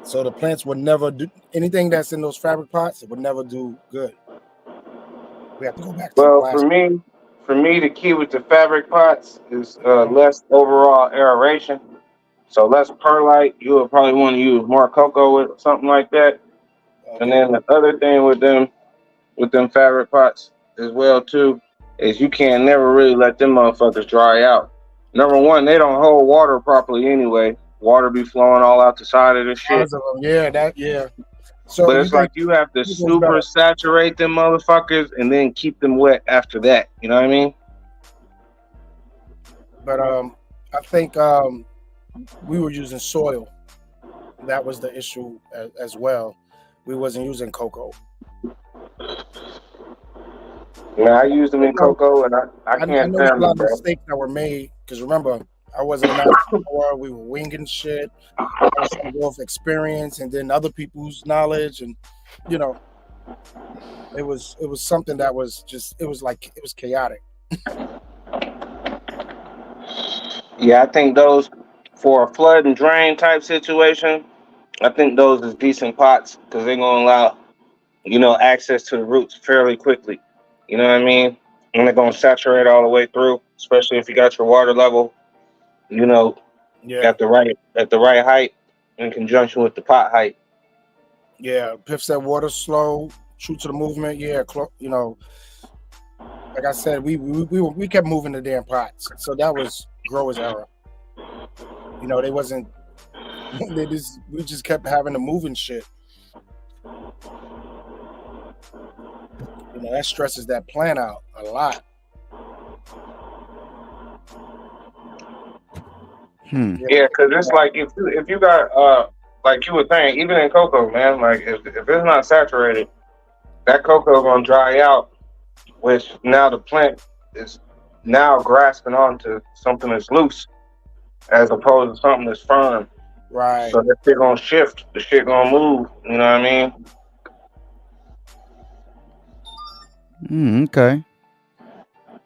So the plants would never do anything that's in those fabric pots. It would never do good. We have to go back to the plastic. For me, the key with the fabric pots is less overall aeration. So less perlite. You would probably want to use more cocoa with something like that. Okay. And then the other thing with them fabric pots as well too is you can never really let them motherfuckers dry out. Number one, they don't hold water properly anyway. Water be flowing all out the side of this shit. Yeah. So but it's like you have to super saturate them motherfuckers and then keep them wet after that. You know what I mean? But I think we were using soil. That was the issue as well. We wasn't using cocoa. Yeah, I used them in cocoa, and I can't know a lot of mistakes that were made because remember, I wasn't a master. We were winging shit. I was trying to go off experience and then other people's knowledge, and it was something that was just it was chaotic. Yeah, I think those for a flood and drain type situation, I think those is decent pots because they're gonna allow access to the roots fairly quickly. You know what I mean? And they're gonna saturate all the way through, especially if you got your water level, at the right height in conjunction with the pot height. Yeah, Piff said water slow, true to the movement. Yeah, like I said, we kept moving the damn pots, so that was growers' error. They wasn't. We just kept having to move and shit. That stresses that plant out a lot. Yeah, because it's like if you got like you were saying, even in cocoa, man, like if it's not saturated, that cocoa gonna dry out, which now the plant is now grasping onto something that's loose as opposed to something that's firm. Right. So that shit gonna shift, the shit gonna move, you know what I mean? Okay.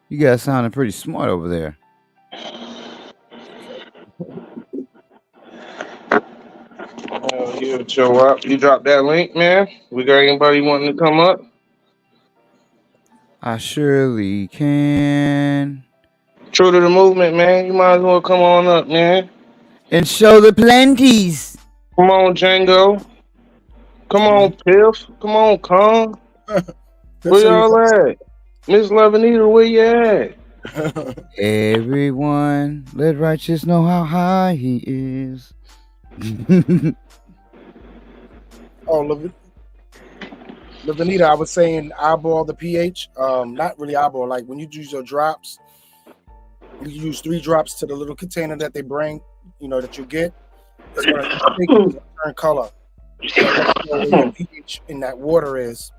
You guys sounding pretty smart over there. Yeah, show up. You drop that link, man. We got anybody wanting to come up? I surely can. True to the movement, man. You might as well come on up, man. And show the plenties. Come on, Django. Come on, Piff. Come on, Kong. Where y'all at? Miss Levanita, where you at? Everyone, let righteous know how high he is. Oh, Lavanita, I was saying eyeball the pH. Not really eyeball. Like when you use your drops, you use 3 drops to the little container that they bring, that you get. It's going to turn color. So let you know where your pH in that water is.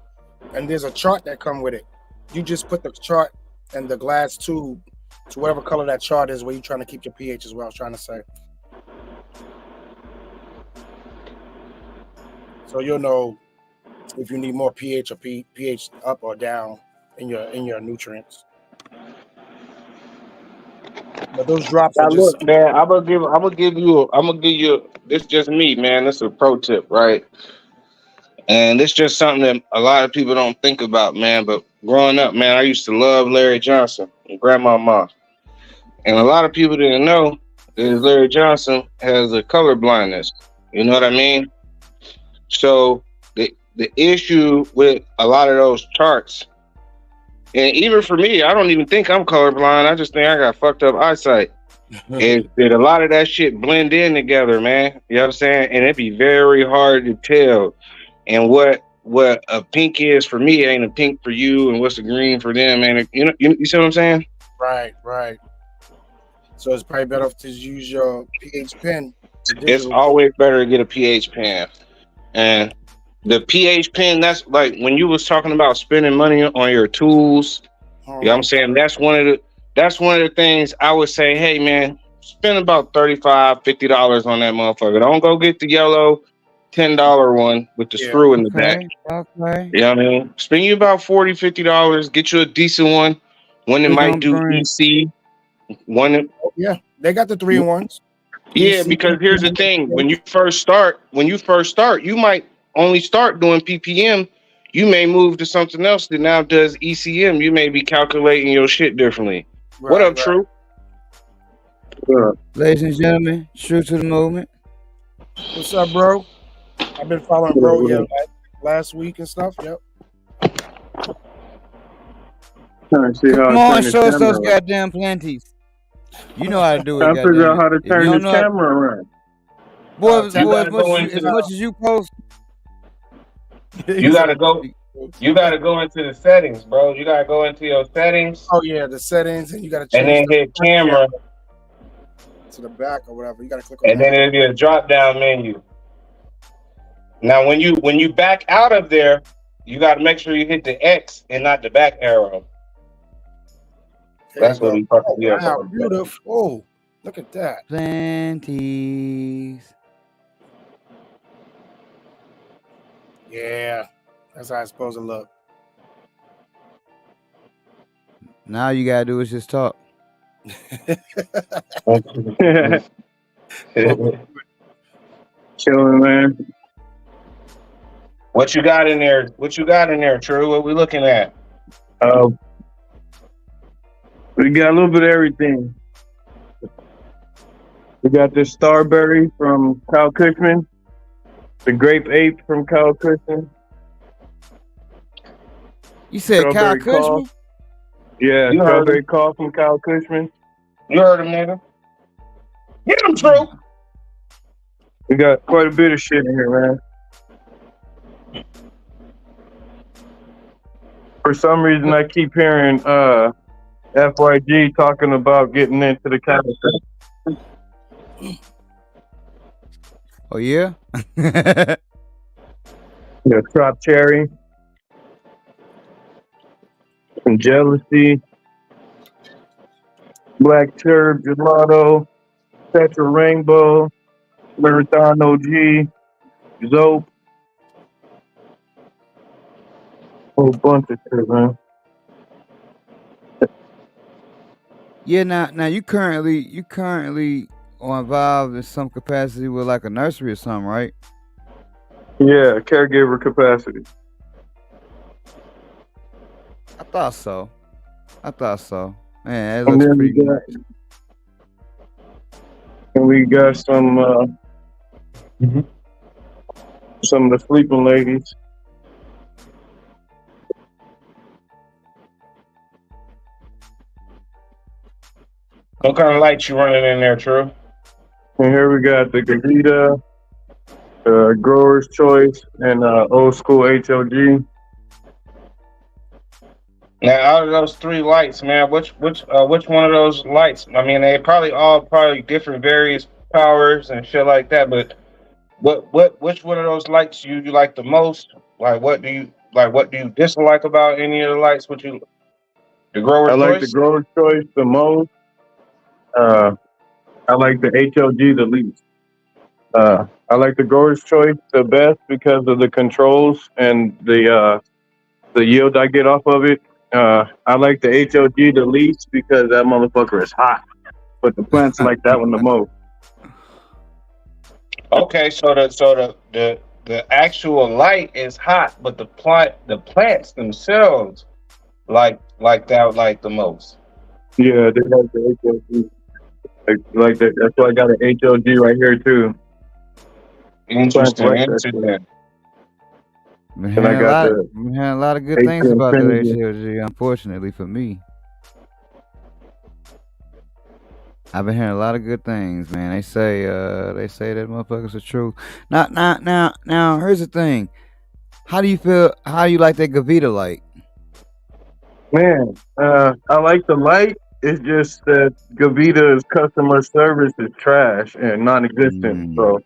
And there's a chart that come with it. You just put the chart and the glass tube to whatever color that chart is where you're trying to keep your pH is what I was trying to say. So you'll know if you need more pH or pH up or down in your nutrients. But those drops Now are just look, man, I'm gonna give you this just me, man. This is a pro tip, right? And it's just something that a lot of people don't think about, man. But growing up, man, I used to love Larry Johnson and Grandmama. And a lot of people didn't know that Larry Johnson has a color blindness. You know what I mean? So the issue with a lot of those charts, and even for me, I don't even think I'm colorblind. I just think I got fucked up eyesight. Is that a lot of that shit blend in together, man? You know what I'm saying? And it'd be very hard to tell. And what a pink is for me ain't a pink for you, and what's a green for them, man. You see what I'm saying? right. So it's probably better to use your pH pen. It's always better to get a pH pen. And the pH pen, that's like when you was talking about spending money on your tools. You know what I'm saying? That's one of the things I would say, hey man, spend about $35, $50 on that motherfucker. Don't go get the yellow $10 one with the screw in the back. Okay. You know what I mean? Spend you about $40, $50, get you a decent one that might do EC. Yeah, they got the 3-in-1s. Yeah, because here's the thing: when you first start, you might only start doing PPM. You may move to something else that now does ECM. You may be calculating your shit differently. Right, what up, True? Ladies and gentlemen, true to the movement. What's up, bro? I've been following bro last week and stuff. Yep. Come on, show us those goddamn plenties. You know how to do it. I figure out how to turn this camera around. Boy, as much as you post, you gotta go. You gotta go into the settings, bro. You gotta go into your settings. Oh yeah, the settings, and you gotta change. And then hit camera to the back or whatever. You gotta click on. And then it'll be a drop down menu. Now, when you back out of there, you gotta make sure you hit the X and not the back arrow. That's what we fucking do. Wow, beautiful. Look at that. Plenties. Yeah, that's how it's supposed to look. Now you gotta do is just talk. Chilling, man. What you got in there? True? What we looking at? We got a little bit of everything. We got this Starberry from Kyle Cushman, the Grape Ape from Kyle Cushman. You said Kyle Cushman? Yeah, Strawberry Call from Kyle Cushman. You heard him, nigga. Get him, True. We got quite a bit of shit in here, man. For some reason, I keep hearing FYG talking about getting into the category. Oh yeah. Yeah, Trop Cherry, some Jealousy, Black Turb, Gelato, Petra Rainbow, Marathon OG, Zope. Whole bunch of shit, man. Yeah, now you currently are involved in some capacity with like a nursery or something, right? Yeah, caregiver capacity. I thought so. Man, that And looks then pretty nice. we got some of the sleeping ladies. What kind of lights you running in there, True? And here we got the Gavita, Grower's Choice, and old school HLG. Now, out of those 3 lights, man, which one of those lights? I mean, they probably different various powers and shit like that. But which one of those lights you like the most? Like, what do you dislike about any of the lights? The I Grower's like the Choice? Grower's Choice the most. I like the HLG the least. I like the Grower's Choice the best because of the controls and the yield I get off of it. I like the HLG the least because that motherfucker is hot. But the plants like that one the most. Okay, so the actual light is hot, but the plants themselves like that the most. Yeah, they like the HLG. Like that. That's why I got an HLG right here too. Interesting. Like that. Interesting. Been I got the hearing a lot of good H things about that Infinity. HLG, unfortunately for me. I've been hearing a lot of good things, man. They say that motherfuckers are true. Now, here's the thing. How do you feel? How you like that Gavita light? Man, I like the light. It's just that Gavita's customer service is trash and non-existent. So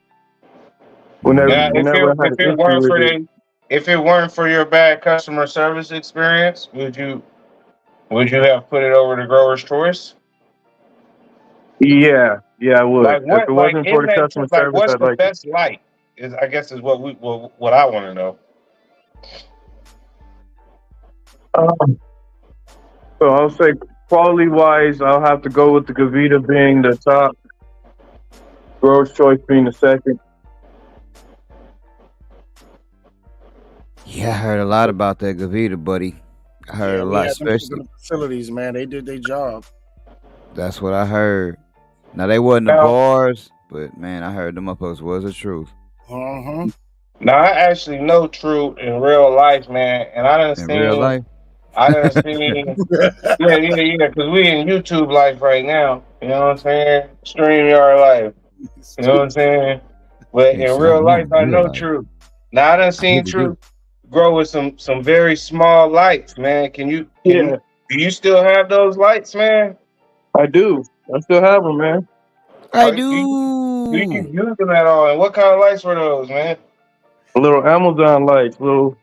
Now, we if never had an issue with it. if it weren't for your bad customer service experience, would you have put it over to Grower's Choice? Yeah, I would. Like If what? it Like wasn't for in the that, customer like service, what's I'd the like it. best light? I guess is what I want to know. So I'll say quality-wise, I'll have to go with the Gavita being the top, Grower's Choice being the second. Yeah, I heard a lot about that Gavita, buddy. I heard a we lot, had them shits especially. in the facilities, man. They did their job. That's what I heard. Now they wasn't the Now- bars, but man, I heard them motherfuckers was the truth. Uh-huh. Now I actually know True in real life, man, and I done In seen. real life. I done seen. Yeah. Because we in YouTube life right now. You know what I'm saying? StreamYard life. You know what I'm saying? But Hey, in son, real I'm life, in I real know life. True. Now I done seen really True grow with some very small lights, man. Do you still have those lights, man? I do. I still have them, man. I Do you do. use them at all? And what kind of lights were those, man? Little Amazon lights, little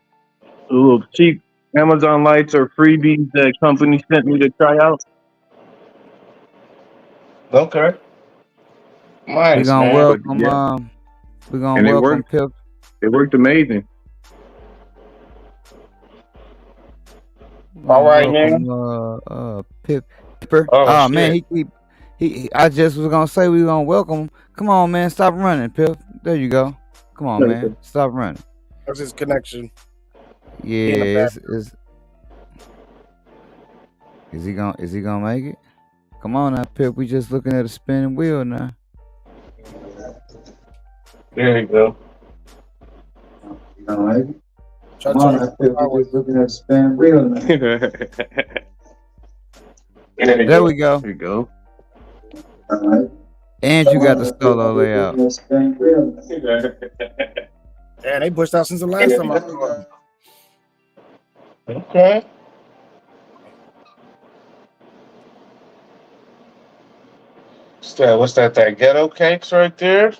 cheap Amazon lights or freebies that company sent me to try out. Okay. We Nice, gonna man. welcome. Yeah. We gonna And it welcome worked. Pip. It worked amazing. All right, man. Pipper. Oh, man, shit. he. I just was gonna say we gonna welcome him. Come on, man, stop running, Pip. There you go. Come on, man, stop running. That's his connection. Yeah, is he gonna make it? Come on now, Pip. We just looking at a spinning wheel now. There you go. You gonna make it? Try Come on now, Pip. We just looking at a spinning wheel now. There we go. There you go. And you got the solo layout. Yeah, they pushed out since the last time I saw him. Okay. What's that? That ghetto cakes right there?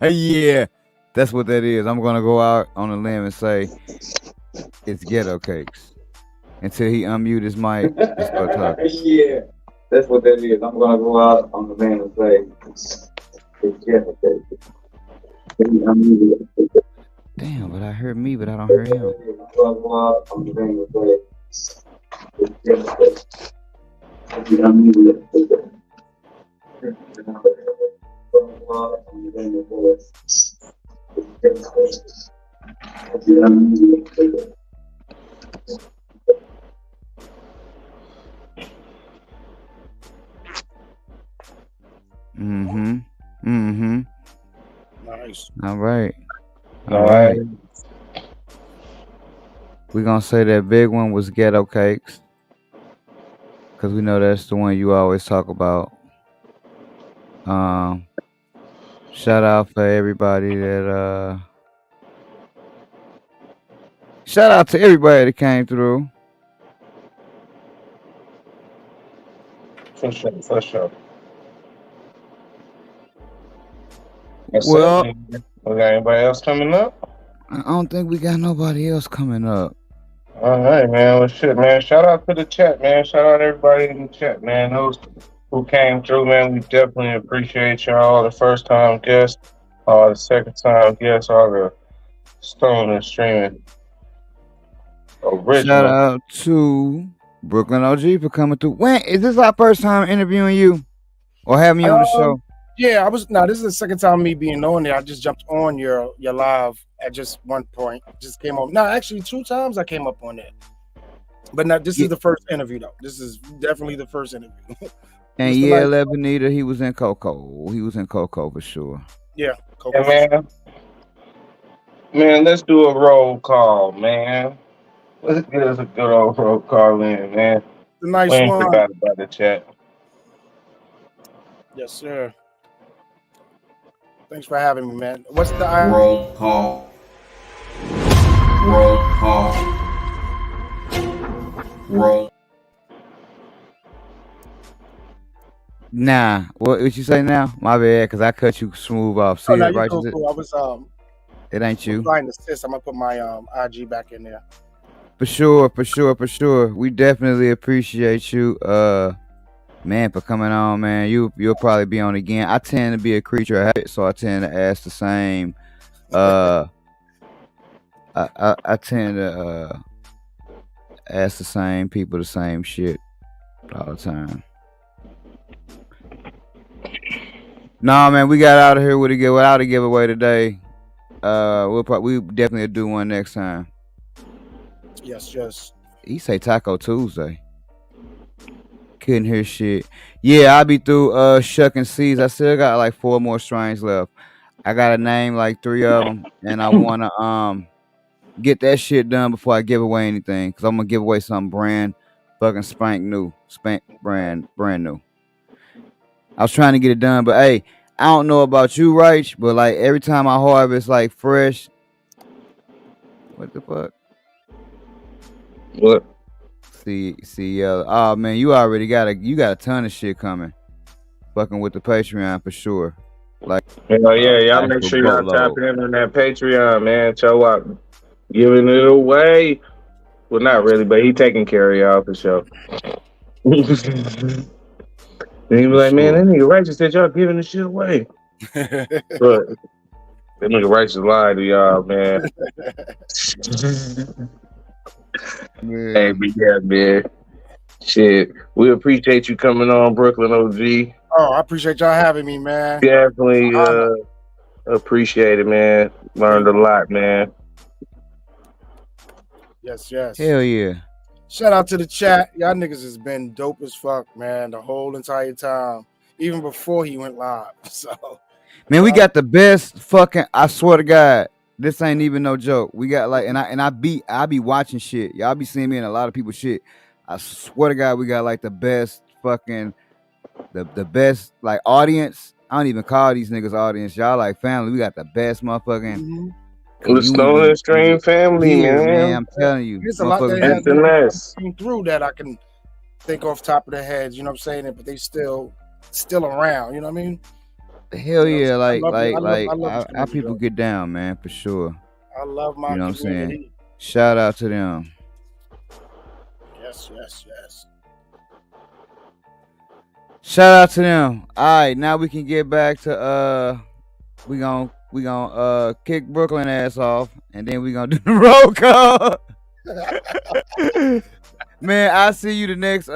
Yeah, that's what that is. I'm gonna go out on a limb and say it's ghetto cakes until he unmute his mic and start talking. Yeah, that's what that is. I'm gonna go out on the limb and say it's ghetto cakes. Damn, but I heard me, but I don't hear him. Nice. All right. All right. We're gonna say that big one was Ghetto Cakes. Cause we know that's the one you always talk about. Shout out for everybody that shout out to everybody that came through. For sure. Well, We got anybody else coming up? I don't think we got nobody else coming up. All right, man. Well, shit, man. Shout out to the chat, man. Shout out everybody in the chat, man. Those who came through, man. We definitely appreciate y'all. The first time guests, the second time guests, all the stone and streaming Shout original. out to Brooklyn OG for coming through. When is this our first time interviewing you or having you on the show? Yeah, this is the second time me being on there. I just jumped on your live at just one point. Just came on. No, actually 2 times I came up on there. But now this is the first interview though. This is definitely the first interview. And yeah, Lebanita, he was in Coco. He was in Coco for sure. Yeah, Coco. Yeah, man, let's do a roll call, man. Let's get us a good old roll call in, man. The nice we ain't one. forgot about the chat. Yes, sir. Thanks for having me, man. What's the roll call? Roll call. Roll. Nah, what you say now? My bad, because I cut you smooth off. See, no, right? cool. I was it ain't you. Trying to assist. I'm gonna put my IG back in there. For sure. We definitely appreciate you, man, for coming on, man. You'll probably be on again. I tend to be a creature of habit, so I tend to ask the same. I tend to ask the same people the same shit all the time. Nah, man, we got out of here without a giveaway today. We definitely do one next time. Yes. He say Taco Tuesday. Couldn't hear shit. Yeah, I'll be through shucking seeds. I still got like 4 more strains left. I got to name like 3 of them, and I wanna get that shit done before I give away anything, because I'm gonna give away something brand new. I was trying to get it done, but hey, I don't know about you, Rach, but like every time I harvest like fresh, what the fuck? What? See, oh man, you already got a ton of shit coming. Fucking with the Patreon for sure. Like, y'all make sure y'all tap in on that Patreon, man. Show up, giving it away. Well, not really, but he taking care of y'all for sure. And he be like, man, that nigga Righteous said y'all giving this shit away. But that nigga Righteous lied to y'all, man. Hey, but yeah, man. Shit, we appreciate you coming on, Brooklyn OG. Oh, I appreciate y'all having me, man. Definitely appreciate it, man. Learned a lot, man. Yes. Hell yeah. Shout out to the chat. Y'all niggas has been dope as fuck, man, the whole entire time. Even before he went live. So man, we got the best fucking, I swear to God, this ain't even no joke. We got like, and I be watching shit. Y'all be seeing me in a lot of people's shit. I swear to God, we got like the best fucking, the best like audience. I don't even call these niggas audience. Y'all like family. We got the best motherfucking the Stone and Stream family, man. I'm telling you. There's a lot that has been through that I can think off top of their heads, you know what I'm saying? But they still around, you know what I mean? Hell yeah, like how people get down, man, for sure. I love my community. What I'm saying? Shout out to them. Yes. Shout out to them. All right, now we can get back to we gonna We gonna kick Brooklyn ass off, and then we gonna do the roll call. Man, I see you the next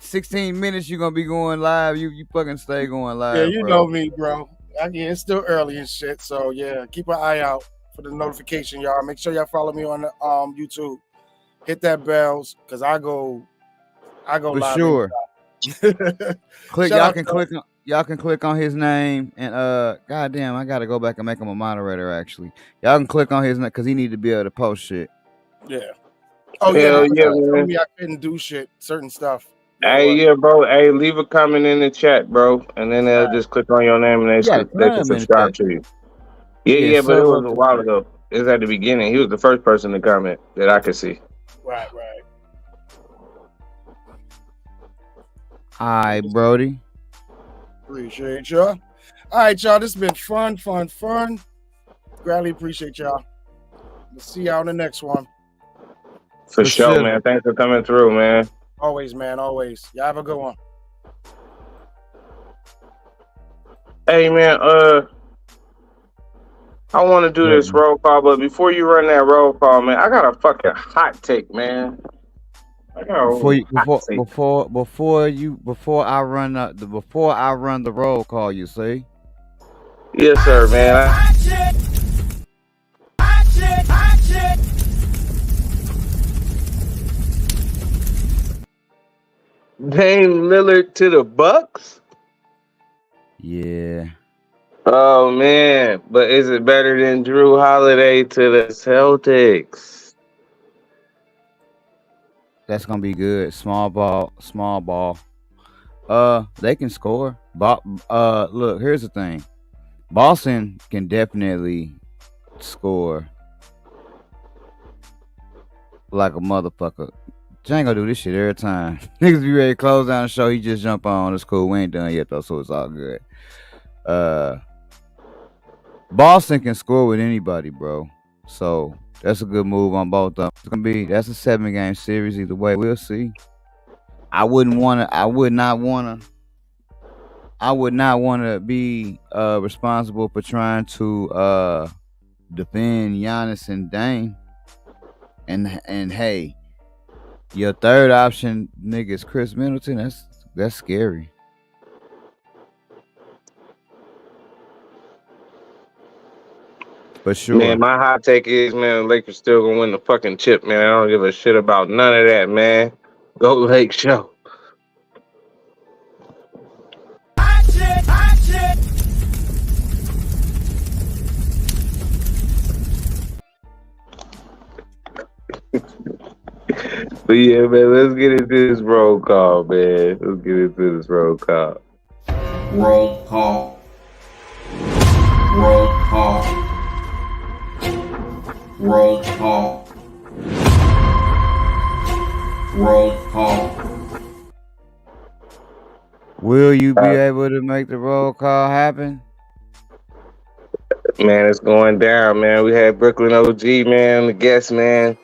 16 minutes. You gonna be going live. You fucking stay going live. Yeah, you bro. know me, bro. It's still early and shit. So yeah, keep an eye out for the notification, y'all. Make sure y'all follow me on the YouTube. Hit that bells, cause I go For live. sure. Click. Y'all can click on his name and goddamn, I gotta go back and make him a moderator. Actually, y'all can click on his name because he need to be able to post shit. Yeah. Oh Hell yeah, yeah, told man. me I couldn't do shit, certain stuff. Hey, yeah, bro. Hey, leave a comment in the chat, bro, and then they'll just click on your name and they Yeah, they can subscribe to you. Yeah, but it was a while ago. It was at the beginning. He was the first person to comment that I could see. Right. All right, Brody. Appreciate y'all. All right, y'all. This has been fun. Greatly appreciate y'all. We'll see y'all on the next one. For sure, man. Thanks for coming through, man. Always, man. Always. Y'all have a good one. Hey, man. I want to do this roll call, but before you run that roll call, man, I got a fucking hot take, man. Before I run the roll call, you see? Yes, sir, man. Dame Lillard to the Bucks? Yeah. Oh man, but is it better than Drew Holiday to the Celtics? That's gonna be good. Small ball. They can score. Look, here's the thing. Boston can definitely score like a motherfucker. Django do this shit every time. Niggas be ready to close down the show. He just jump on. It's cool. We ain't done yet though, so it's all good. Boston can score with anybody, bro. So that's a good move on both of them. That's a 7-game series either way. We'll see. I would not wanna be responsible for trying to defend Giannis and Dame. And hey, your third option, nigga, is Chris Middleton. That's scary. For sure. Man, my hot take is, man, the Lakers still gonna win the fucking chip, man. I don't give a shit about none of that, man. Go Lake Show. But yeah, man, let's get into this roll call, man. Let's get into this roll call. Roll call. Roll call. Roll call. Roll call. Will you be able to make the roll call happen? Man, it's going down, man. We had Brooklyn OG, man, the guest, man.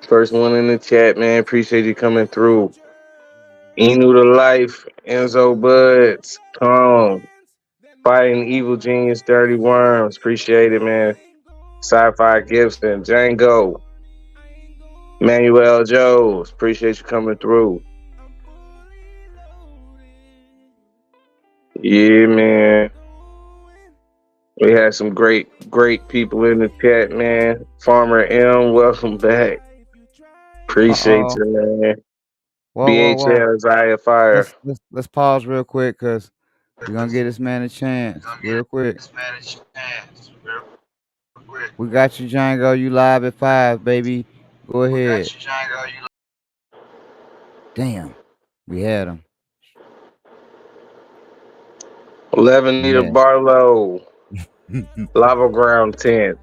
First one in the chat, man. Appreciate you coming through. Enu to Life, Enzo Buds, Tom, Fighting Evil Genius, Dirty Worms. Appreciate it, man. Sci-Fi Gibson, Django, Manuel Joes. Appreciate you coming through. Yeah, man. We had some great people in the chat, man. Farmer M, welcome back. Appreciate you, man. BHL Zaya Fire. Let's pause real quick because we're gonna get this man a chance real quick. We got you, Django. You live at 5, baby. Go ahead. Damn, we had him. 11 Nita Barlow. Lava Ground 10.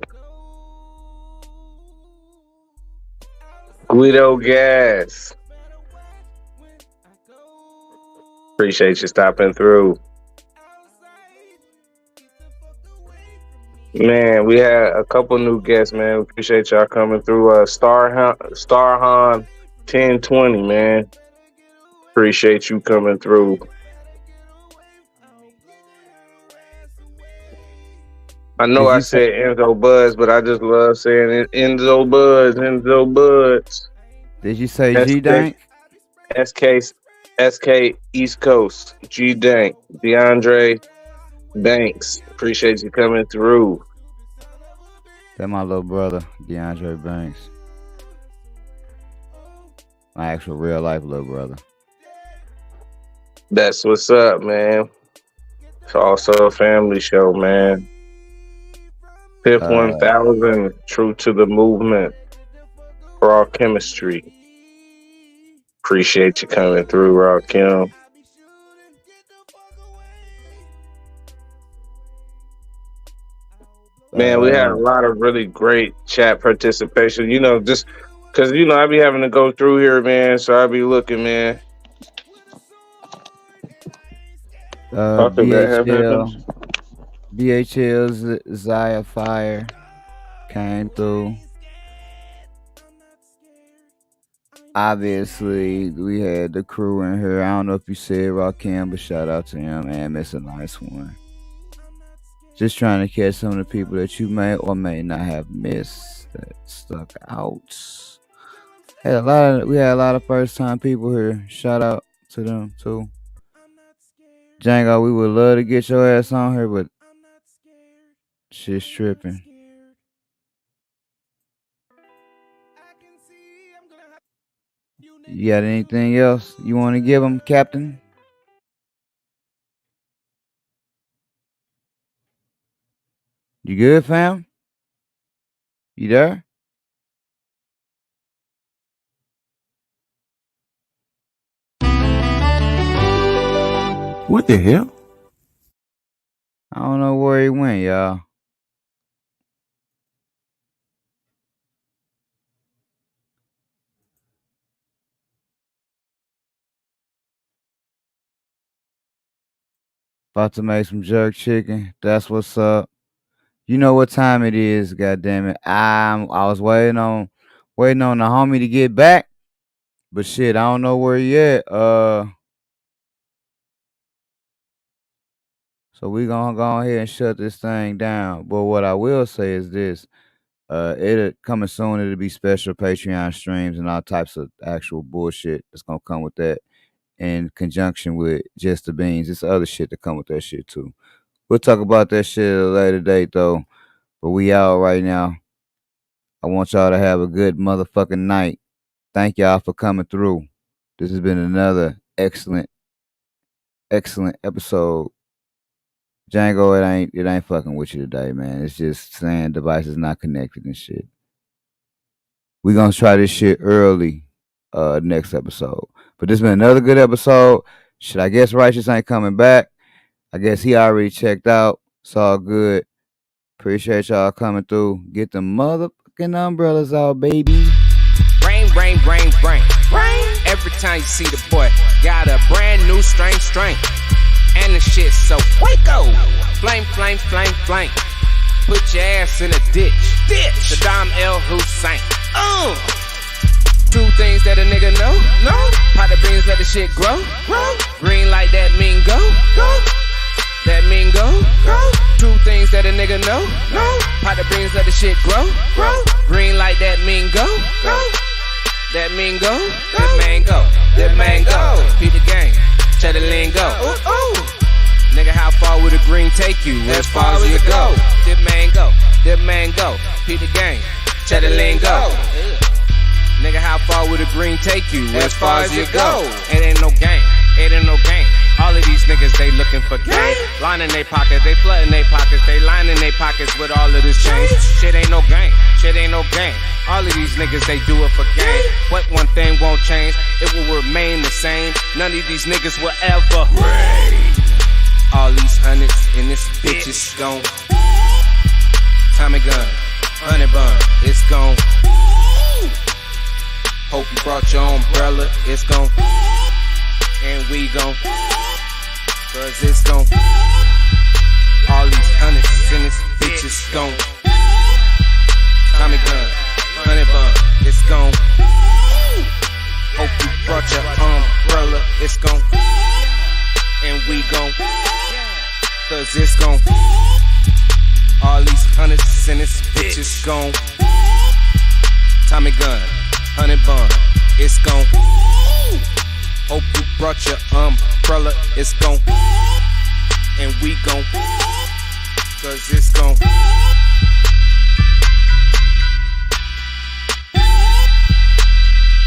Guido Gas. Appreciate you stopping through. Man, we had a couple new guests, man. We appreciate y'all coming through. Starhan 1020, man. Appreciate you coming through. I know I said Enzo Buds, but I just love saying it. Enzo Buds. Did you say G Dank? SK East Coast. G Dank. DeAndre Banks. Appreciate you coming through. That's my little brother, DeAndre Banks. My actual real life little brother. That's what's up, man. It's also a family show, man. Fifth 1000, true to the movement. Raw chemistry. Appreciate you coming through, Raw Kim. Man, we had a lot of really great chat participation. You know, just because, you know, I be having to go through here, man. So I be looking, man. BHL's Zaya Fire came through. Obviously, we had the crew in here. I don't know if you said Rakim, but shout out to him, man. It's a nice one. Just trying to catch some of the people that you may or may not have missed that stuck out. We had a lot of first time people here. Shout out to them too. Django, we would love to get your ass on here, but shit's tripping. You got anything else you want to give them, Captain? You good, fam? You there? What the hell? I don't know where he went, y'all. About to make some jerk chicken. That's what's up. You know what time it is, goddammit. I was waiting on the homie to get back. But shit, I don't know where he at. So we gonna go ahead and shut this thing down. But what I will say is this. It'll coming soon, it'll be special Patreon streams and all types of actual bullshit that's gonna come with that in conjunction with Just the Beans. It's other shit that come with that shit too. We'll talk about that shit at a later date though. But we out right now. I want y'all to have a good motherfucking night. Thank y'all for coming through. This has been another excellent episode. Django, it ain't fucking with you today, man. It's just saying devices not connected and shit. We gonna try this shit early next episode. But this has been another good episode. Shit, I guess Righteous ain't coming back. I guess he already checked out. It's all good. Appreciate y'all coming through. Get the motherfucking umbrellas out, baby. Rain. Every time you see the boy, got a brand new strain. And the shit so Waco. Flame. Put your ass in a ditch. Saddam El Hussein. Two things that a nigga know. Pot the beans, let the shit grow. Green like that mean go. That mean go. Two things that a nigga know. Pot the beans, let the shit grow. Green like that mean go. That mean go. That mango. Beat the game. Check the lingo. Nigga, how far would the green take you? As far as you go. That mango. Beat the game. Check the lingo. Nigga, how far would the green take you? As far as you go. It ain't no game. All of these niggas, they looking for game. Lining their pockets, they flooding their pockets. They lining their pockets with all of this change. Shit ain't no game. All of these niggas, they do it for game. But one thing won't change, it will remain the same. None of these niggas will ever reign. All these hundreds in this bitch is gone. Tommy gun, honey bun, it's gone. Hope you brought your umbrella, it's gone. And we gon' cause it's gon' all these hundreds in this bitch is gon' Tommy gun, honey bun, it's gon' hope you brought your umbrella, it's gon' and we gon' cause it's gon' All these hundreds and this bitch is gone. Tommy gun, 100 bun, it's gone. Hope you brought your umbrella, it's gone. And we gon', cause it's gone.